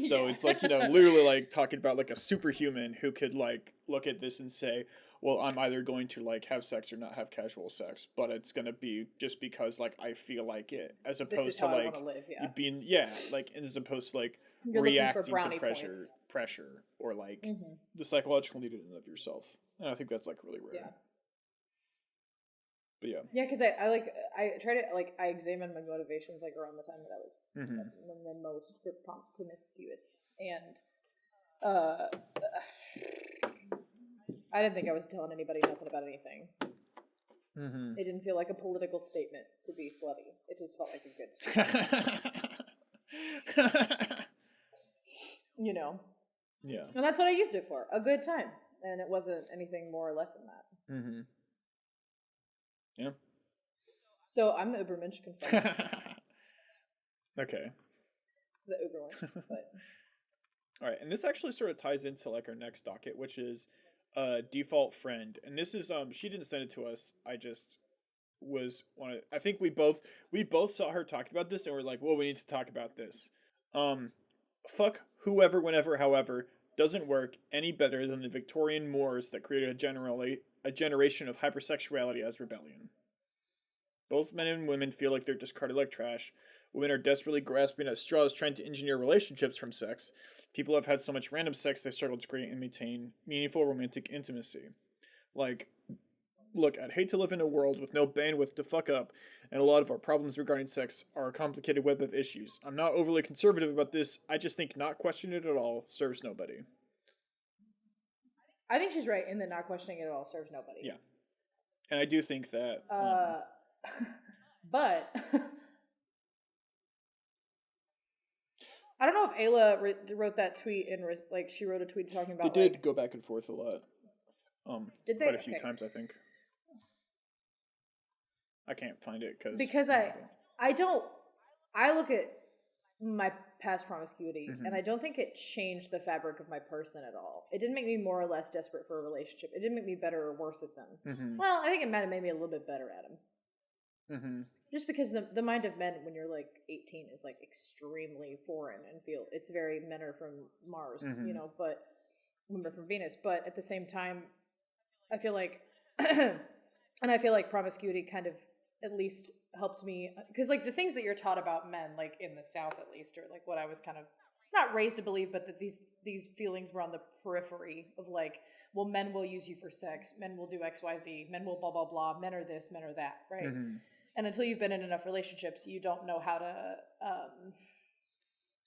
So it's like, literally like talking about like a superhuman who could like look at this and say, well, I'm either going to like have sex or not have casual sex, but it's going to be just because like I feel like it, as opposed to like live, being, like, as opposed to like You're reacting to points. pressure or like the psychological need of yourself. And I think that's like really rare. Yeah. But yeah. Yeah, because I try to like I examined my motivations like around the time that I was the most promiscuous, and I didn't think I was telling anybody nothing about anything. It didn't feel like a political statement to be slutty. It just felt like a good time. Yeah. And that's what I used it for, a good time, and it wasn't anything more or less than that. Yeah. So I'm the Ubermensch confirmed. Okay. The Uber one, but. All right, and this actually sort of ties into like our next docket, which is default friend. And this is she didn't send it to us. I just I think we both saw her talking about this and we're like, well, we need to talk about this. Fuck whoever, whenever, however doesn't work any better than the Victorian Moors that created a generation of hypersexuality as rebellion. Both men and women feel like they're discarded like trash. Women are desperately grasping at straws trying to engineer relationships from sex. People have had so much random sex they struggle to create and maintain meaningful romantic intimacy. Like, look, I'd hate to live in a world with no bandwidth to fuck up, and a lot of our problems regarding sex are a complicated web of issues. I'm not overly conservative about this, I just think not questioning it at all serves nobody. I think she's right in that not questioning it at all serves nobody. Yeah. And I do think that... but... I don't know if Ayla wrote that tweet and like she wrote a tweet talking about. They did go back and forth a lot. Did they? Quite a few times, I think. I can't find it because I look at my past promiscuity and I don't think it changed the fabric of my person at all. It didn't make me more or less desperate for a relationship. It didn't make me better or worse at them. Well, I think it might have made me a little bit better at them. Just because the mind of men when you're like 18 is like extremely foreign and it's very men are from Mars, but women are from Venus. But at the same time, I feel like, and I feel like promiscuity kind of at least helped me because like the things that you're taught about men, like in the South at least, or like what I was kind of not raised to believe, but that these feelings were on the periphery of like, well, men will use you for sex, men will do X, Y, Z, men will blah blah blah, men are this, men are that, right? And until you've been in enough relationships, you don't know how to...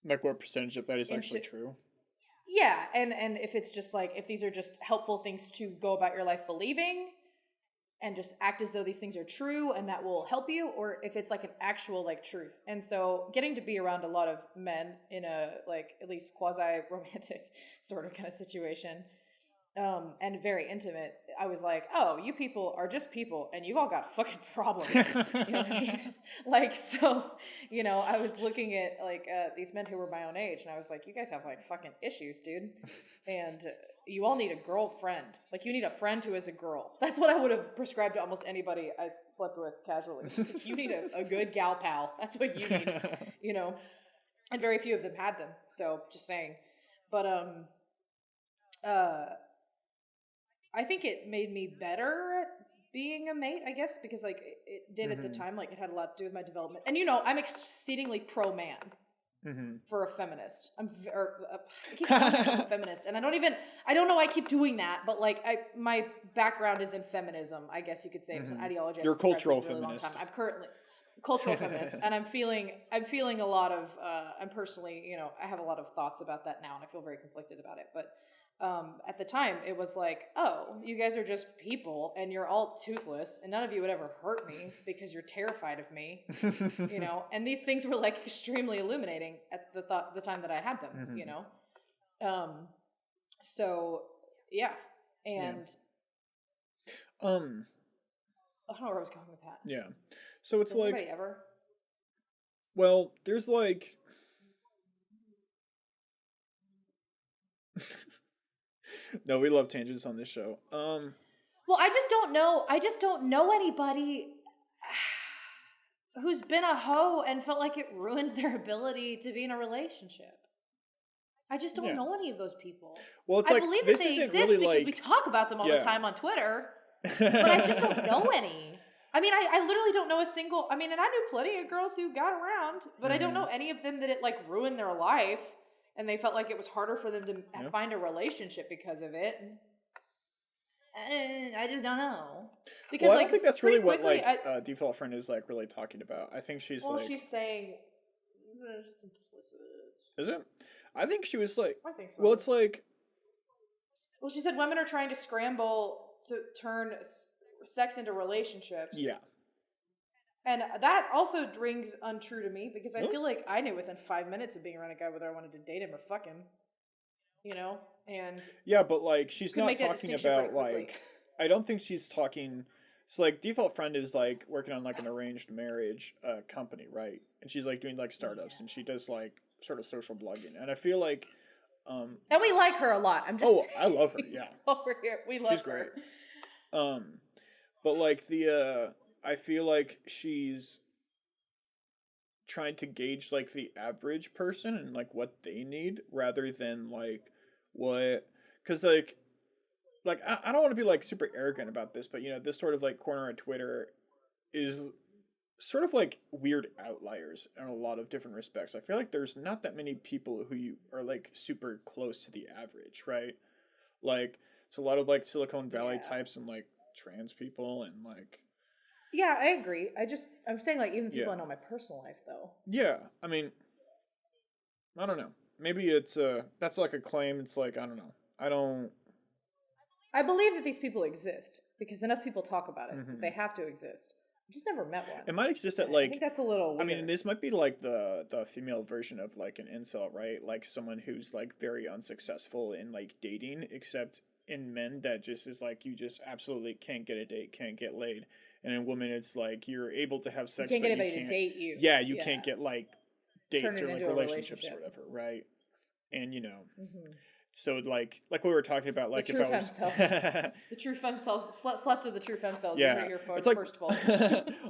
like what percentage of that is actually true? Yeah, and if it's just like, if these are just helpful things to go about your life believing and just act as though these things are true and that will help you, or if it's like an actual like truth. And so getting to be around a lot of men in a like at least quasi-romantic sort of kind of situation... and very intimate, I was like, oh, you people are just people and you've all got fucking problems. You know what I mean? Like, so, I was looking at like these men who were my own age and I was like, you guys have like fucking issues, dude. And you all need a girlfriend. Like you need a friend who is a girl. That's what I would have prescribed to almost anybody I slept with casually. Like, you need a good gal pal. That's what you need, And very few of them had them. So just saying. But, I think it made me better at being a mate, I guess, because like it did at the time, like it had a lot to do with my development. And I'm exceedingly pro-man for a feminist. I keep calling myself a feminist, and I don't know why I keep doing that, but like my background is in feminism, I guess you could say. It was an ideology. You're a cultural feminist. I'm currently cultural feminist, and I'm feeling a lot of I'm personally, I have a lot of thoughts about that now, and I feel very conflicted about it, but at the time it was like, oh, you guys are just people and you're all toothless and none of you would ever hurt me because you're terrified of me, and these things were like extremely illuminating the time that I had them, you know? So yeah. And I don't know where I was going with that. Yeah. So it's Does like, anybody ever? well, there's like, no, we love tangents on this show. Well, I just don't know anybody who's been a hoe and felt like it ruined their ability to be in a relationship. I just don't know any of those people. Well, it's I like, believe this that they isn't exist really because like, we talk about them all the time on Twitter, but I just don't know any. I mean, I literally don't know a single, I mean, and I knew plenty of girls who got around, but I don't know any of them that it like ruined their life and they felt like it was harder for them to find a relationship because of it. I just don't know. Because well, I like, don't think that's really what quickly, like default friend is like really talking about. I think she's like, she's saying it's implicit. Is it? I think she was like, I think so. Well, it's like, well, she said women are trying to scramble to turn sex into relationships. Yeah. And that also rings untrue to me because I feel like I knew within 5 minutes of being around a guy whether I wanted to date him or fuck him. You know? And yeah, but like she's not talking about like, I don't think she's talking. So like default friend is like working on like an arranged marriage company, right? And she's like doing like startups and she does like sort of social blogging. And I feel like and we like her a lot. I'm just I love her, yeah. Over here. We love she's her. Great. But like I feel like she's trying to gauge like the average person and like what they need rather than like what, because like I don't want to be like super arrogant about this, but you know, this sort of like corner on Twitter is sort of like weird outliers in a lot of different respects. I feel like there's not that many people who you are like super close to the average, right? Like it's a lot of like Silicon Valley types and like trans people and like. Yeah, I agree. I'm saying like even people I know in my personal life though. Yeah, I mean, I don't know. Maybe it's that's like a claim. It's like I don't know. I believe that these people exist because enough people talk about it. That they have to exist. I just never met one. It might exist at like. I think that's a little weird. I mean, this might be like the female version of like an incel, right? Like someone who's like very unsuccessful in like dating, except in men that just is like you just absolutely can't get a date, can't get laid. And in women, it's like you're able to have sex, you can't but get anybody to date you. Yeah, you can't get like dates or like relationships relationship. or whatever, right? And you know, so like we were talking about, like the if I was the true femcells, sluts are the true femcells. Yeah, Your it's like first folks.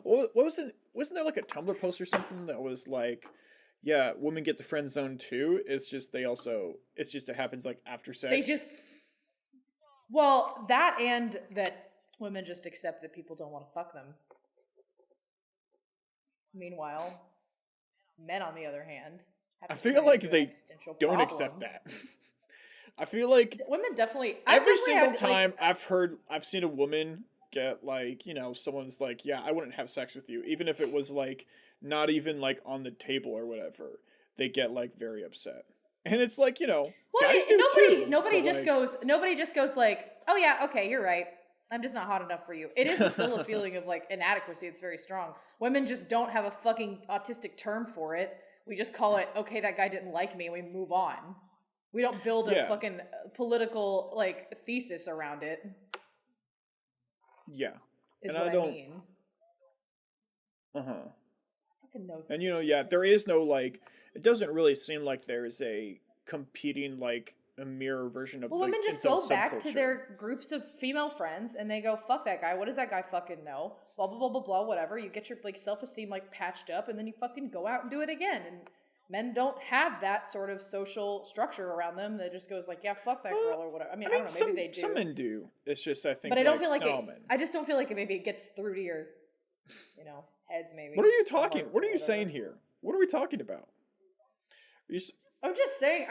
what was it? Wasn't there like a Tumblr post or something that was like, yeah, women get the friend zone too. It's just it happens like after sex. That and that women just accept that people don't want to fuck them. Meanwhile, men, on the other hand, I feel like they don't accept that. I feel like women definitely. Every single time I've seen a woman get like, you know, someone's like, yeah, I wouldn't have sex with you, even if it was like not even like on the table or whatever. They get like very upset, and it's like, you know, guys do too. Nobody just goes like, oh yeah, okay, you're right. I'm just not hot enough for you. It is still a feeling of like inadequacy. It's very strong. Women just don't have a fucking autistic term for it. We just call it, okay, that guy didn't like me, and we move on. We don't build a fucking political like thesis around it. Yeah. Is and what I mean. Fucking knows. And you know, there is no like. It doesn't really seem like there's a competing like a mirror version of. Well, women just go back to their groups of female friends and they go, "Fuck that guy. What does that guy fucking know?" Blah blah blah blah blah. Whatever. You get your like self-esteem like patched up, and then you fucking go out and do it again. And men don't have that sort of social structure around them that just goes like, "Yeah, fuck that girl" or whatever. I mean, I don't know. Maybe they do. Some men do. It's just I think. But I don't feel like it. I just don't feel like maybe it gets through to your, you know, heads. Maybe. What are you talking? What are you saying here? What are we talking about? I'm just saying.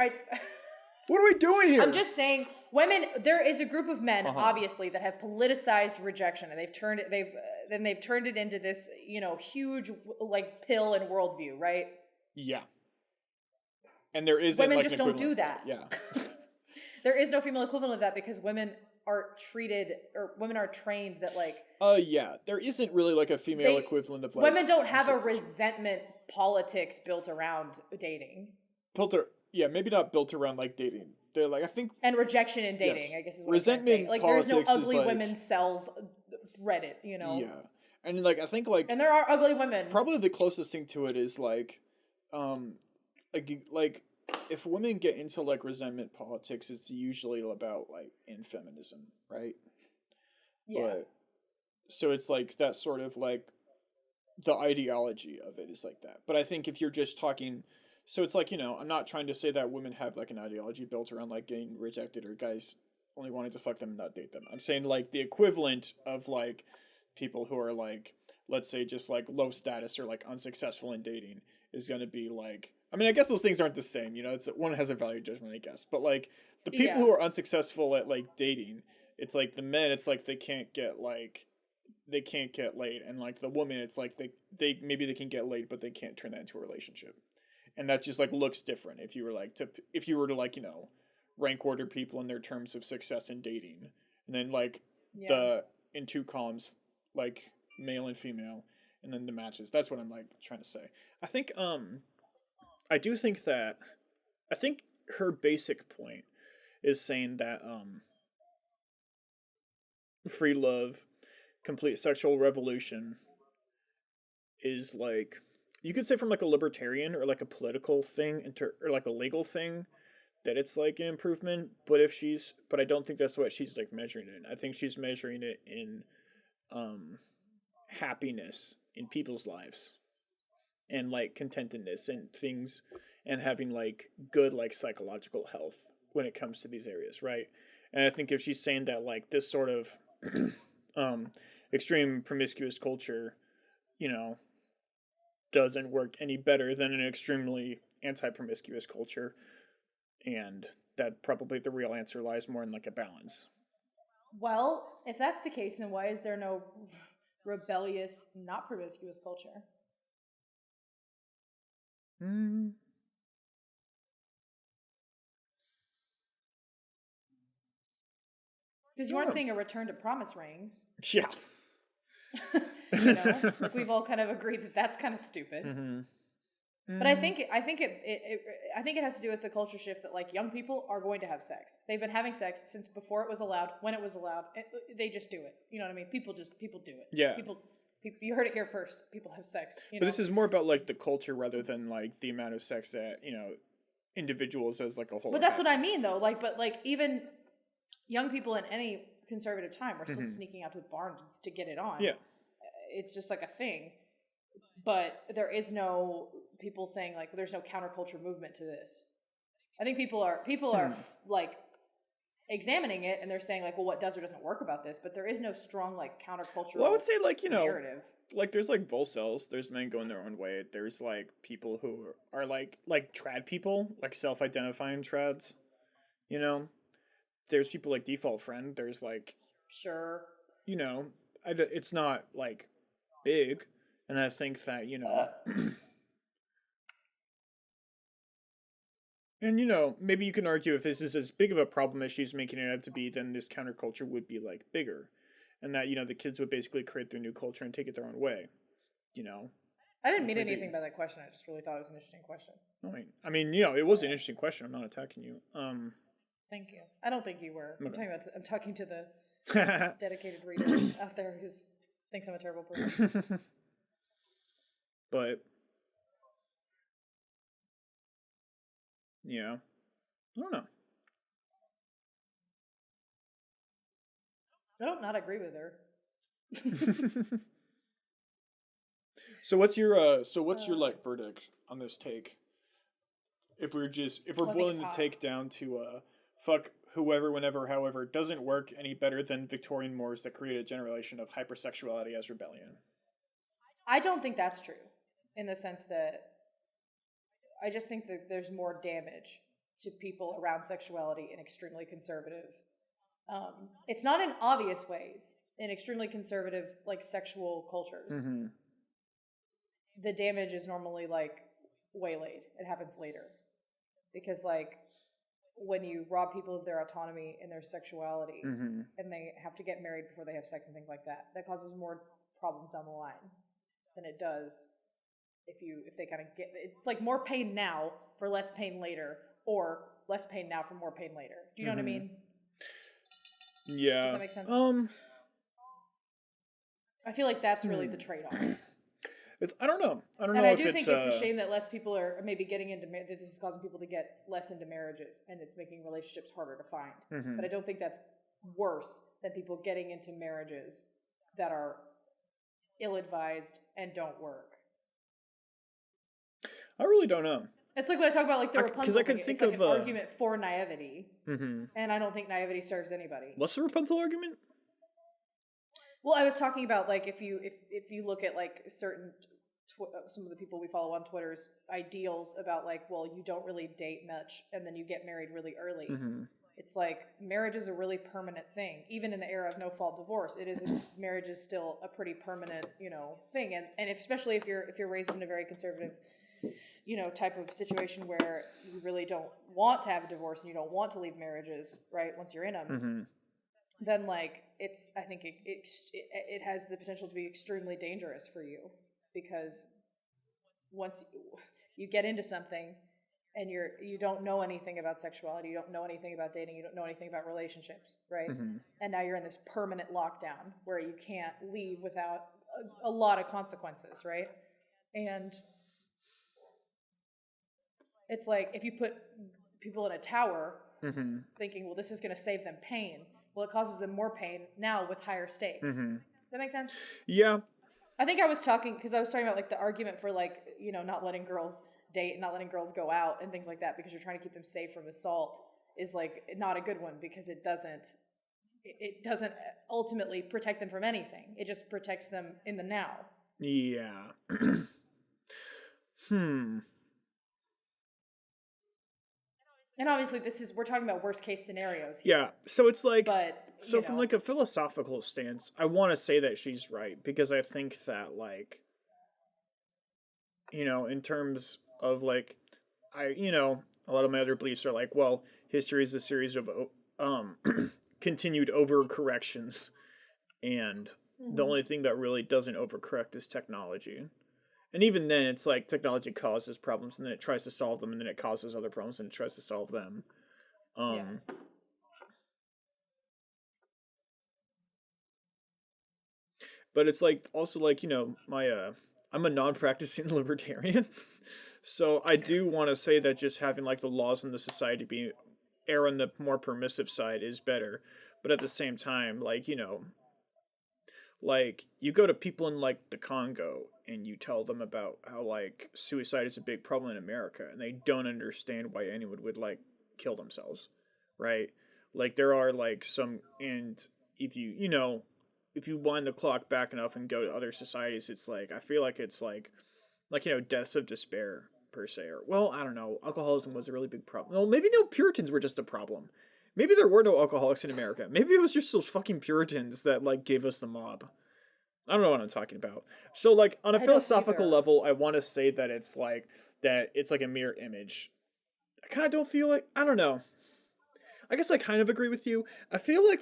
What are we doing here? I'm just saying, women. There is a group of men, obviously, that have politicized rejection, and they've turned it into this, you know, huge like pill and worldview, right? Yeah. And there is women like just don't do that. Yeah. There is no female equivalent of that because women are treated or women are trained that like. Yeah. There isn't really like a female equivalent of like. Women don't have a resentment politics built around dating. maybe not built around like dating. They're like, I think, and rejection in dating. yes, I guess is what I'm trying to say. Like there's no politics is ugly like, women sells Reddit, you know. yeah, and like I think like And there are ugly women. probably the closest thing to it is like, um, like if women get into like resentment politics, it's usually about like in feminism, right? Yeah. But so it's like that sort of like the ideology of it is like that. But I think if you're just talking, so it's like, I'm not trying to say that women have like an ideology built around like getting rejected or guys only wanting to fuck them and not date them. I'm saying like the equivalent of like people who are like, let's say just like low status or like unsuccessful in dating is going to be like, I mean, I guess those things aren't the same, it's one has a value judgment, I guess, but like the people who are unsuccessful at like dating, it's like the men, it's like they can't get laid, and like the woman, it's like they maybe they can get laid but they can't turn that into a relationship, and that just like looks different if you were to like rank order people in their terms of success in dating, and then like the in two columns like male and female, and then the matches. That's what I'm like trying to say. I think I do think that I think her basic point is saying that free love, complete sexual revolution is like, you could say from like a libertarian or like a political thing or like a legal thing, that it's like an improvement. But I don't think that's what she's like measuring it in. I think she's measuring it in happiness in people's lives, and like contentedness and things, and having like good like psychological health when it comes to these areas, right? And I think if she's saying that like this sort of extreme promiscuous culture, doesn't work any better than an extremely anti-promiscuous culture, and that probably the real answer lies more in like a balance. Well, if that's the case, then why is there no rebellious, not promiscuous culture? Because you aren't seeing a return to promise rings. Yeah. Like we've all kind of agreed that that's kind of stupid. But I think it has to do with the culture shift that like young people are going to have sex. They've been having sex since before it was allowed. When it was allowed, they just do it. You know what I mean? People do it. Yeah. People, you heard it here first. People have sex. But this is more about like the culture rather than like the amount of sex that individuals as like a whole. But that's what I mean though. Like, but like even young people in any conservative time are still sneaking out to the barn to get it on. Yeah. It's just like a thing. But there is no people saying like there's no counterculture movement to this. I think people are like examining it and they're saying like, well, what does or doesn't work about this? But there is no strong like countercultural. Well, I would say like narrative. Like there's like volcels, there's men going their own way. There's like people who are like trad people, like self-identifying trads. There's people like Default Friend. There's like sure. It's not like big. And I think that, and, maybe you can argue if this is as big of a problem as she's making it out to be, then this counterculture would be, like, bigger. And that, the kids would basically create their new culture and take it their own way, I didn't mean anything by that question. I just really thought it was an interesting question. I mean, it was an interesting question. I'm not attacking you. Thank you. I don't think you were. Okay. I'm talking to the dedicated reader out there who thinks I'm a terrible person. But yeah, I don't know. I don't not agree with her. So what's your like verdict on this take? If we're willing to take down to fuck whoever, whenever, however, doesn't work any better than Victorian mores that create a generation of hypersexuality as rebellion. I don't think that's true. In the sense that I just think that there's more damage to people around sexuality in extremely conservative. It's not in obvious ways in extremely conservative like sexual cultures. Mm-hmm. The damage is normally like waylaid. It happens later because like when you rob people of their autonomy and their sexuality, and they have to get married before they have sex and things like that, that causes more problems down the line than it does if they kind of get, it's like more pain now for less pain later, or less pain now for more pain later. Do you know what I mean? Yeah. Does that make sense? I feel like that's really the trade-off. I don't know. I don't know. And I if do think it's a shame that less people are maybe getting into that this is causing people to get less into marriages, and it's making relationships harder to find. But I don't think that's worse than people getting into marriages that are ill-advised and don't work. I really don't know. It's like when I talk about like the Rapunzel I can thing. think It's like of an argument for naivety, and I don't think naivety serves anybody. What's the Rapunzel argument? Well, I was talking about like if you look at like certain some of the people we follow on Twitter's ideals about like, well, you don't really date much and then you get married really early. It's like marriage is a really permanent thing, even in the era of no fault divorce. Marriage is still a pretty permanent, thing, and especially if you're raised in a very conservative, type of situation where you really don't want to have a divorce and you don't want to leave marriages, right? Once you're in them, then like I think it has the potential to be extremely dangerous for you, because once you get into something and you don't know anything about sexuality, you don't know anything about dating, you don't know anything about relationships, right? And now you're in this permanent lockdown where you can't leave without a lot of consequences, right? And it's like if you put people in a tower thinking, well, this is going to save them pain. Well, it causes them more pain now with higher stakes. Does that make sense? Yeah. I think I was talking about like the argument for like, not letting girls date, not letting girls go out and things like that because you're trying to keep them safe from assault is like not a good one, because it doesn't ultimately protect them from anything. It just protects them in the now. Yeah. And obviously we're talking about worst case scenarios here. Yeah. So it's like, from know. like a philosophical stance, I want to say that she's right, because I think that like, in terms of like, a lot of my other beliefs are like, well, history is a series of continued overcorrections, and the only thing that really doesn't overcorrect is technology. And even then, it's like technology causes problems, and then it tries to solve them, and then it causes other problems, and it tries to solve them. But it's like also like, I'm a non-practicing libertarian, so I do want to say that just having like the laws in the society err on the more permissive side is better. But at the same time, like, like you go to people in like the Congo and you tell them about how like suicide is a big problem in America, and they don't understand why anyone would like kill themselves, right? Like there are like some, and if you wind the clock back enough and go to other societies, it's like I feel like it's like deaths of despair per se, or well, I don't know, alcoholism was a really big problem. Well, maybe no, Puritans were just a problem. Maybe there were no alcoholics in America. Maybe it was just those fucking Puritans that like gave us the mob. I don't know what I'm talking about. So like on a philosophical level, I want to say that it's like a mirror image. I kind of don't feel like, I don't know. I guess I kind of agree with you. I feel like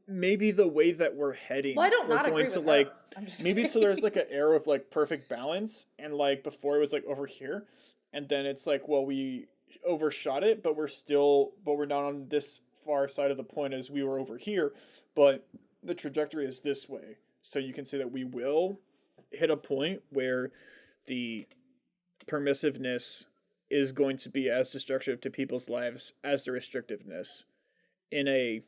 maybe the way that we're heading, well, I don't we're not going agree to with like her. maybe so there's like an era of like perfect balance, and like before it was like over here, and then it's like, well, we overshot it, but we're not on this far side of the point as we were over here, but the trajectory is this way. So you can say that we will hit a point where the permissiveness is going to be as destructive to people's lives as the restrictiveness, in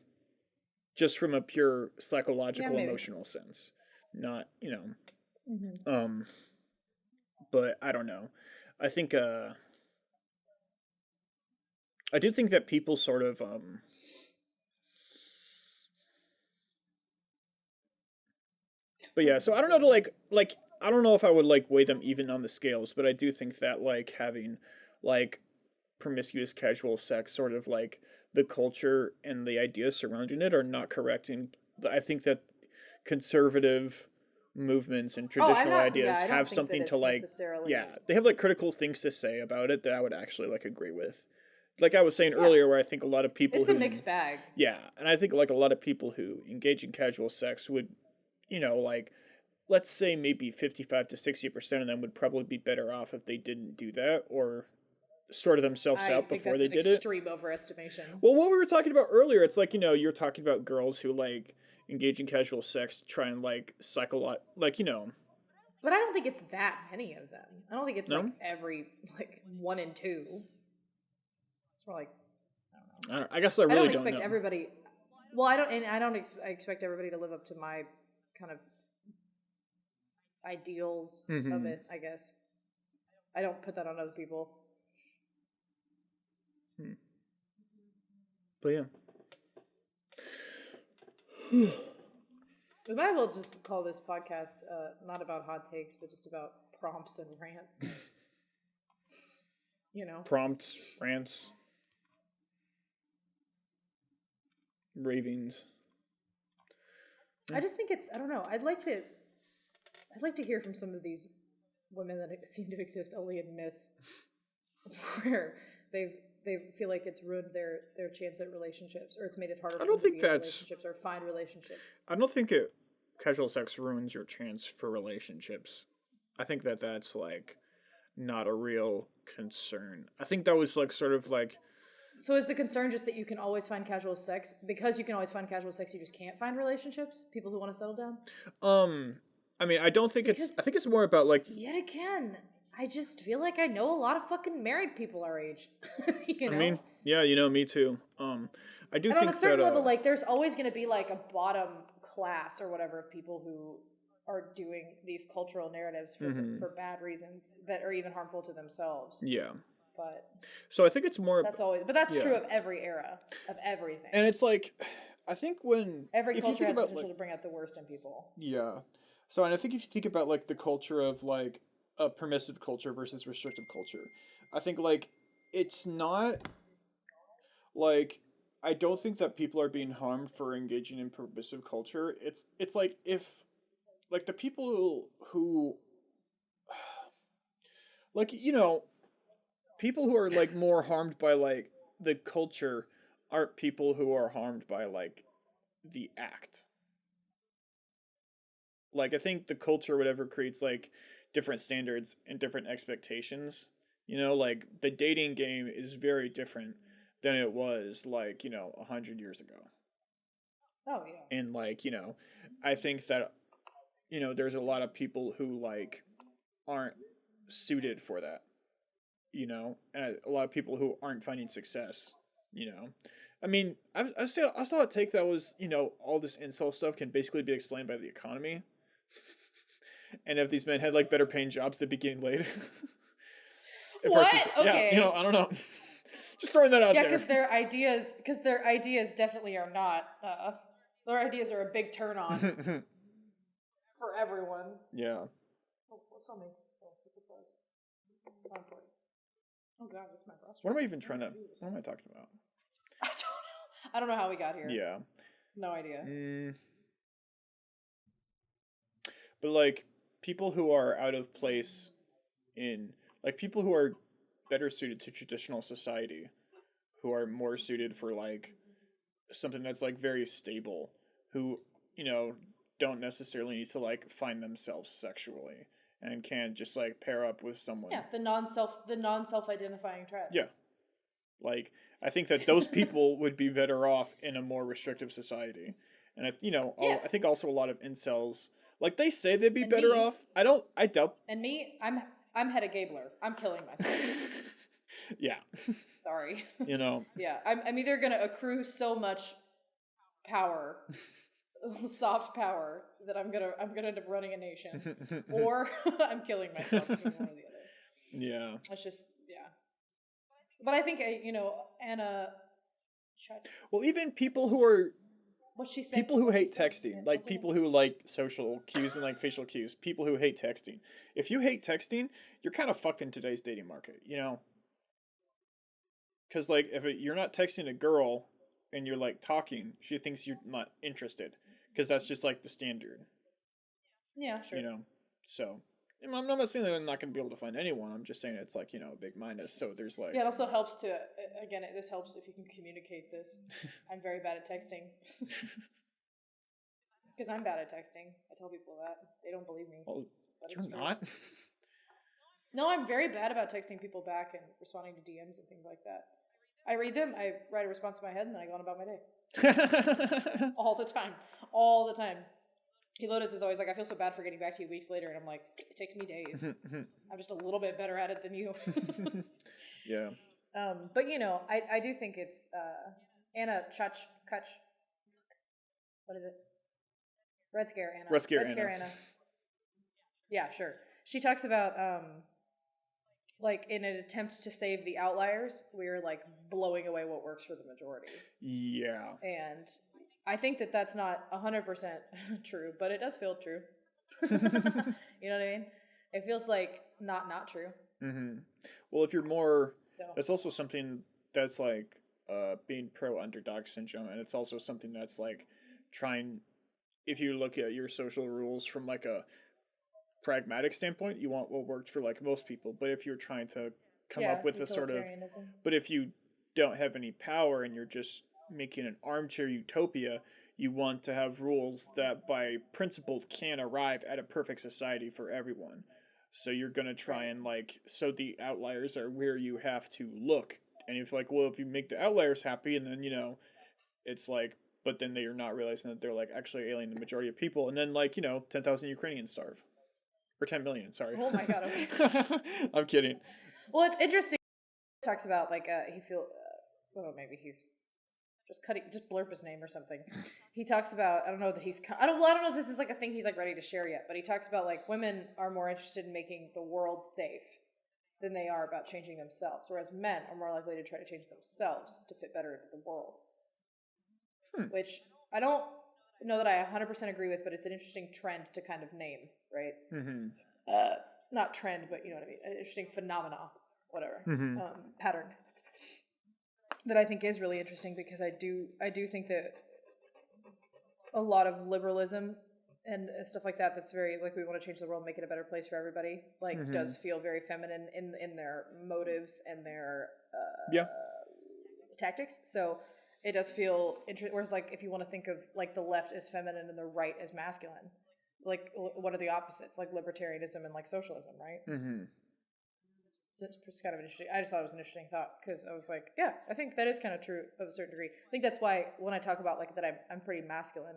just from a pure psychological, emotional sense. Not, but I don't know. I think, I do think that people sort of, but yeah, so I don't know I don't know if I would like weigh them even on the scales, but I do think that like having like promiscuous casual sex, sort of like the culture and the ideas surrounding it are not correct, and I think that conservative movements and traditional ideas have something to like they have like critical things to say about it that I would actually like agree with. Like I was saying earlier, where I think a lot of people it's a mixed bag. Yeah, and I think like a lot of people who engage in casual sex would, like let's say maybe 55 to 60% of them would probably be better off if they didn't do that or sorted themselves out before they did it. I think that's an extreme overestimation. Well, what we were talking about earlier, it's like, you're talking about girls who like engage in casual sex to try and like cycle, like, But I don't think it's that many of them. I don't think it's No? like every, like 1 in 2. It's more like, I don't know. I guess I really don't don't expect know. everybody. Well, I expect everybody to live up to my kind of ideals of it, I guess. I don't put that on other people. But yeah. We might as well just call this podcast not about hot takes, but just about prompts and rants. Prompts, rants, ravings. I just think I don't know. I'd like to hear from some of these women that seem to exist only in myth, where they feel like it's ruined their chance at relationships, or it's made it harder for them to be in relationships or find relationships. I don't think casual sex ruins your chance for relationships. I think that's like not a real concern. I think that was like sort of like. So is the concern just that you can always find casual sex? Because you can always find casual sex, you just can't find relationships? People who want to settle down? I mean, I don't think I think it's more about like. Yet again, I just feel like I know a lot of fucking married people our age. I mean, yeah, me too. I do think on a certain that, level, like, there's always going to be like a bottom class or whatever of people who are doing these cultural narratives for bad reasons that are even harmful to themselves. Yeah. But so I think it's more. That's true of every era of everything. And it's like, I think every culture has the potential to bring out the worst in people. Yeah. So, and I think if you think about like the culture of like a permissive culture versus restrictive culture, I think like it's not like I don't think that people are being harmed for engaging in permissive culture. It's like if like the people who like people who are like more harmed by like the culture aren't people who are harmed by like the act. Like I think the culture whatever creates like different standards and different expectations. Like the dating game is very different than it was like 100 years ago. Oh yeah. And like I think that there's a lot of people who like aren't suited for that. And a lot of people who aren't finding success. I mean, I saw a take that was all this incel stuff can basically be explained by the economy. And if these men had like better paying jobs, they'd be getting laid. What? Okay. Yeah, I don't know. Just throwing that out there. Yeah, because their ideas definitely are not. Their ideas are a big turn on for everyone. Yeah. Oh, what's on me? Oh, what's it was? Oh god, that's my brush. What am I even trying to? What am I talking about? I don't know. I don't know how we got here. Yeah. No idea. But like people who are out of place like people who are better suited to traditional society, who are more suited for like something that's like very stable, who don't necessarily need to like find themselves sexually and can just like pair up with someone. Yeah, the non-self-identifying trash. Yeah. Like I think that those people would be better off in a more restrictive society. And I think also a lot of incels like they say they'd be better off. I doubt. And me, I'm Hedda Gabler. I'm killing myself. Yeah. Sorry. Yeah. I'm either gonna accrue so much power, soft power, that I'm gonna end up running a nation, or I'm killing myself. It's one or the other. Yeah. That's just But I think Anna. Well, even people who are. What's she saying? People who hate texting, like people who like social cues and like facial cues, people who hate texting. If you hate texting, you're kind of fucked in today's dating market, Because like if you're not texting a girl and you're like talking, she thinks you're not interested because that's just like the standard. Yeah, sure. So I'm not saying that I'm not going to be able to find anyone. I'm just saying it's like a big minus. So there's like it also helps to this helps if you can communicate this. I'm very bad at texting. Because I'm bad at texting. I tell people that. They don't believe me. Well, but you're it's true. not. No, I'm very bad about texting people back and responding to DMs and things like that. I read them, I write a response in my head, and then I go on about my day. All the time. All the time. Lotus is always like, I feel so bad for getting back to you weeks later, and I'm like, it takes me days. I'm just a little bit better at it than you. Yeah. But you know, I do think it's Anna Kutch. What is it? Red Scare Anna. Red Scare Anna. Yeah, sure. She talks about like in an attempt to save the outliers, we're like blowing away what works for the majority. Yeah. And I think that that's not 100% true, but it does feel true. You know what I mean? It feels like not true. Mm-hmm. Well, if you're more, so it's also something that's like being pro underdog syndrome, and it's also something that's like trying. If you look at your social rules from like a pragmatic standpoint, you want what works for like most people. But if you're trying to come up with a sort of, but if you don't have any power and you're just making an armchair utopia, you want to have rules that by principle can arrive at a perfect society for everyone. So you're going to try and like, so the outliers are where you have to look. And if like, well, if you make the outliers happy, and then, you know, it's like, but then they're not realizing that they're like actually alienating the majority of people. And then like, you know, 10,000 Ukrainians starve. Or 10 million, sorry. Oh my God. Okay. I'm kidding. Well, it's interesting. He talks about like, he feels, well, maybe he's just blurb his name or something. He talks about, I don't know know if this is like a thing he's like ready to share yet, but he talks about like women are more interested in making the world safe than they are about changing themselves, whereas men are more likely to try to change themselves to fit better into the world. Which I don't know that I 100% agree with, but it's an interesting trend to kind of name, right? Mm-hmm. Not trend, but you know what I mean. An interesting phenomena, whatever, pattern that I think is really interesting, because I do think that a lot of liberalism and stuff like that, that's very like, we want to change the world, make it a better place for everybody, like does feel very feminine in their motives and their tactics. So it does feel interesting. Whereas like if you want to think of like the left as feminine and the right as masculine, like what are the opposites? Like libertarianism and like socialism, right? Mm-hmm. It's kind of interesting. I just thought it was an interesting thought, because I was like, yeah, I think that is kind of true of a certain degree. I think that's why when I talk about like that I'm pretty masculine,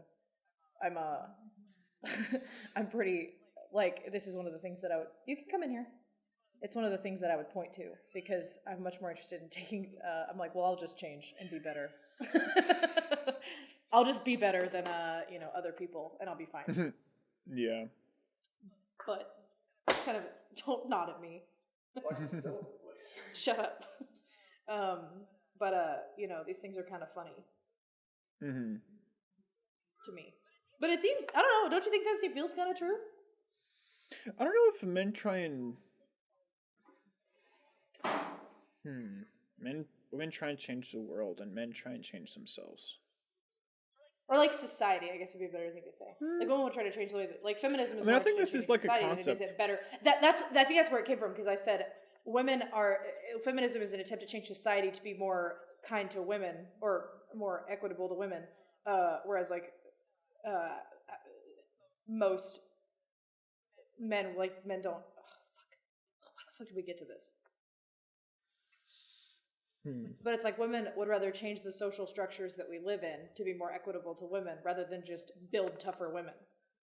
I'm pretty like, this is one of the things that you can come in here. It's one of the things that I would point to, because I'm much more interested in taking, I'm like, well, I'll just change and be better. I'll just be better than, other people, and I'll be fine. Yeah. But it's kind of, don't nod at me. Shut up. But these things are kind of funny. Mm-hmm. To me. But it seems, I don't know, don't you think that feels kind of true? I don't know if men try and women try and change the world, and men try and change themselves. Or like society, I guess would be a better thing to say. Like women will try to change the way that, like feminism is. I think this is like a concept. Is it better? I think that's where it came from, because I said feminism is an attempt to change society to be more kind to women or more equitable to women, whereas like most men don't. Why the fuck did we get to this? But it's like women would rather change the social structures that we live in to be more equitable to women, rather than just build tougher women.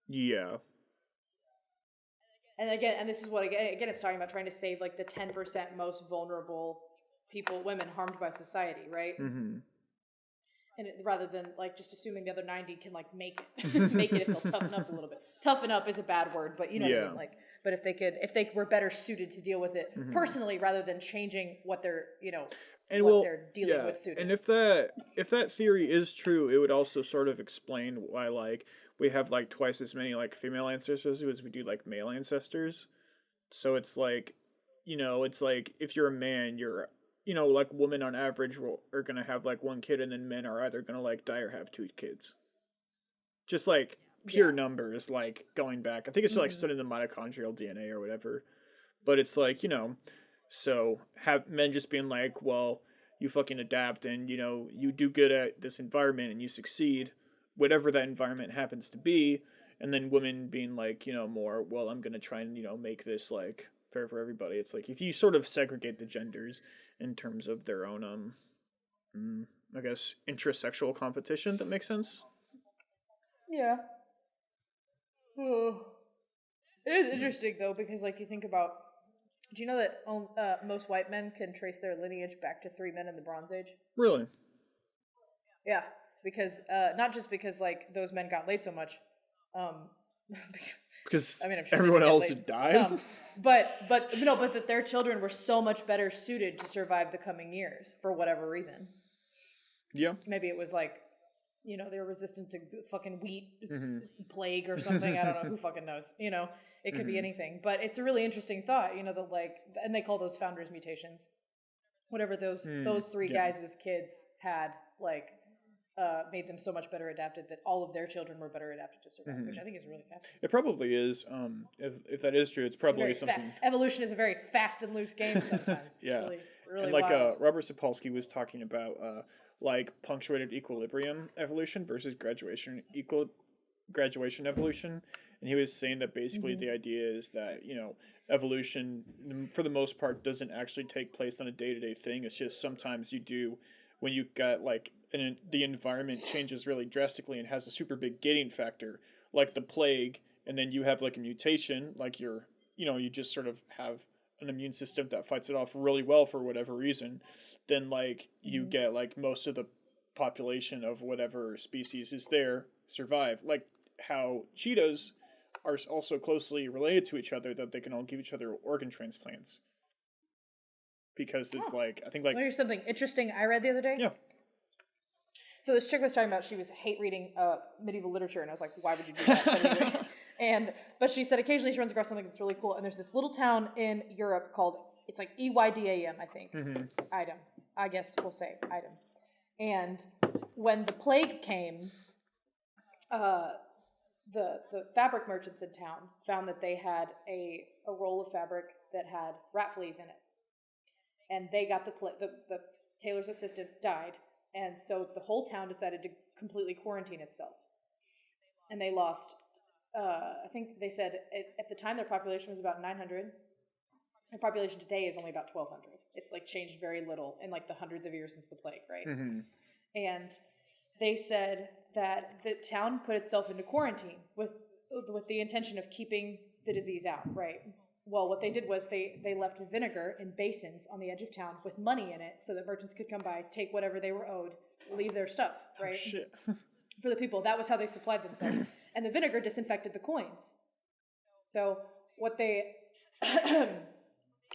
Yeah. And again, this is what again it's talking about, trying to save like the 10% most vulnerable women harmed by society, right? Mm-hmm. And rather than like just assuming the other 90 can like make it if they'll toughen up a little bit. Toughen up is a bad word, but you know what I mean. Like, but if they were better suited to deal with it personally, rather than changing what they're they're dealing with suited. And if that theory is true, it would also sort of explain why like we have like twice as many like female ancestors as we do like male ancestors. So it's like, it's like if you're a man, you're like women on average are going to have like one kid, and then men are either going to like die or have two kids. Just like pure numbers, like going back. I think it's like studying the mitochondrial DNA or whatever. But it's like, so have men just being like, well, you fucking adapt and, you do good at this environment and you succeed. whatever that environment happens to be, and then women being like, more, well, I'm gonna try and make this like fair for everybody. It's like if you sort of segregate the genders in terms of their own I guess intrasexual competition, that makes sense. Yeah. Oh. It is interesting though, because like you think about, do you know that most white men can trace their lineage back to 3 men in the Bronze Age? Really? Yeah, because not just because like those men got laid so much, because I mean, I'm sure everyone they did else get had died. some, but that their children were so much better suited to survive the coming years for whatever reason. Yeah. Maybe it was like, they were resistant to fucking wheat plague or something. I don't know. Who fucking knows? It could be anything. But it's a really interesting thought, that like, and they call those founders mutations. Whatever those three guys' kids had, like, made them so much better adapted that all of their children were better adapted to survive, which I think is really fascinating. It probably is. If that is true, it's probably something. Evolution is a very fast and loose game sometimes. Yeah. Really, really and like wild. Robert Sapolsky was talking about like punctuated equilibrium evolution versus graduation evolution, and he was saying that basically the idea is that evolution for the most part doesn't actually take place on a day-to-day thing. It's just sometimes you do when you got like the environment changes really drastically and has a super big gating factor, like the plague, and then you have like a mutation, like you just sort of have an immune system that fights it off really well for whatever reason, then like you get like most of the population of whatever species is there survive. Like how cheetahs are also closely related to each other, that they can all give each other organ transplants. Because it's like, I think like... Here's something interesting I read the other day. Yeah. So this chick was talking about she was hate reading medieval literature, and I was like, why would you do that? But she said occasionally she runs across something that's really cool, and there's this little town in Europe called, it's like Eydam, I think. Idam. I guess we'll say Idam. And when the plague came, the fabric merchants in town found that they had a roll of fabric that had rat fleas in it. And they got the tailor's assistant died, and so the whole town decided to completely quarantine itself. And they lost, I think they said at the time their population was about 900. Their population today is only about 1,200. It's like changed very little in like the hundreds of years since the plague, right? And they said that the town put itself into quarantine with the intention of keeping the disease out, right? Well, what they did was they left vinegar in basins on the edge of town with money in it so that merchants could come by, take whatever they were owed, leave their stuff, right? Oh, shit. For the people. That was how they supplied themselves. And the vinegar disinfected the coins. So what they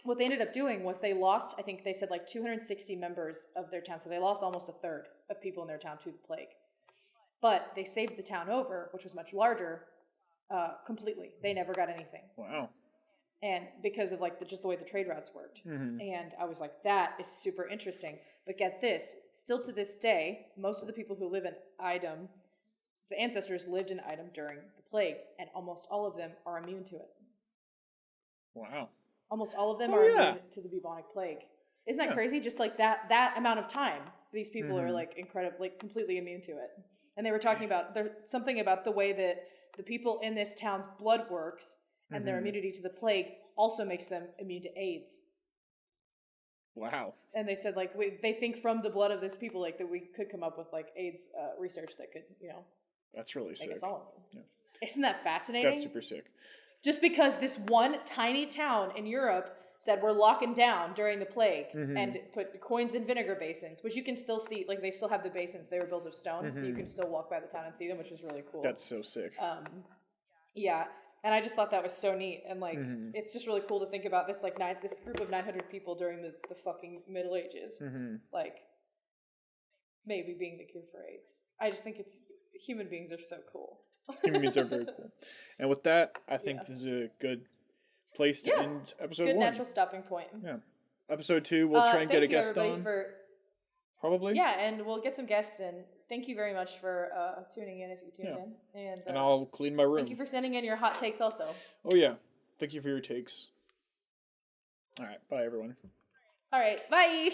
ended up doing was they lost, I think they said like 260 members of their town. So they lost almost a third of people in their town to the plague. But they saved the town over, which was much larger, completely. They never got anything. Wow. And because of like just the way the trade routes worked. And I was like, that is super interesting. But get this, still to this day, most of the people who live in Idam, the ancestors lived in Idam during the plague, and almost all of them are immune to it. Wow. Almost all of them are immune to the bubonic plague. Isn't that crazy? Just like that amount of time, these people are like incredibly, completely immune to it. And they were talking about something about the way that the people in this town's blood works, and their immunity to the plague also makes them immune to AIDS. Wow. And they said like they think from the blood of this people like that we could come up with like AIDS research that could that's really sick. Make us all immune. Yeah. Isn't that fascinating? That's super sick. Just because this one tiny town in Europe said we're locking down during the plague and put coins in vinegar basins, which you can still see, like they still have the basins. They were built of stone, so you can still walk by the town and see them, which is really cool. That's so sick. Yeah, and I just thought that was so neat, and like it's just really cool to think about this this group of 900 people during the fucking Middle Ages, like maybe being the cure for AIDS. I just think human beings are so cool. Human beings are very cool. And with that, I think this is a good place to end episode 1. Good natural stopping point. Yeah. Episode 2, we'll try and get a guest on. Probably. Yeah, and we'll get some guests in. Thank you very much for tuning in if you tuned in. And I'll clean my room. Thank you for sending in your hot takes also. Oh, yeah. Thank you for your takes. All right. Bye, everyone. All right. Bye.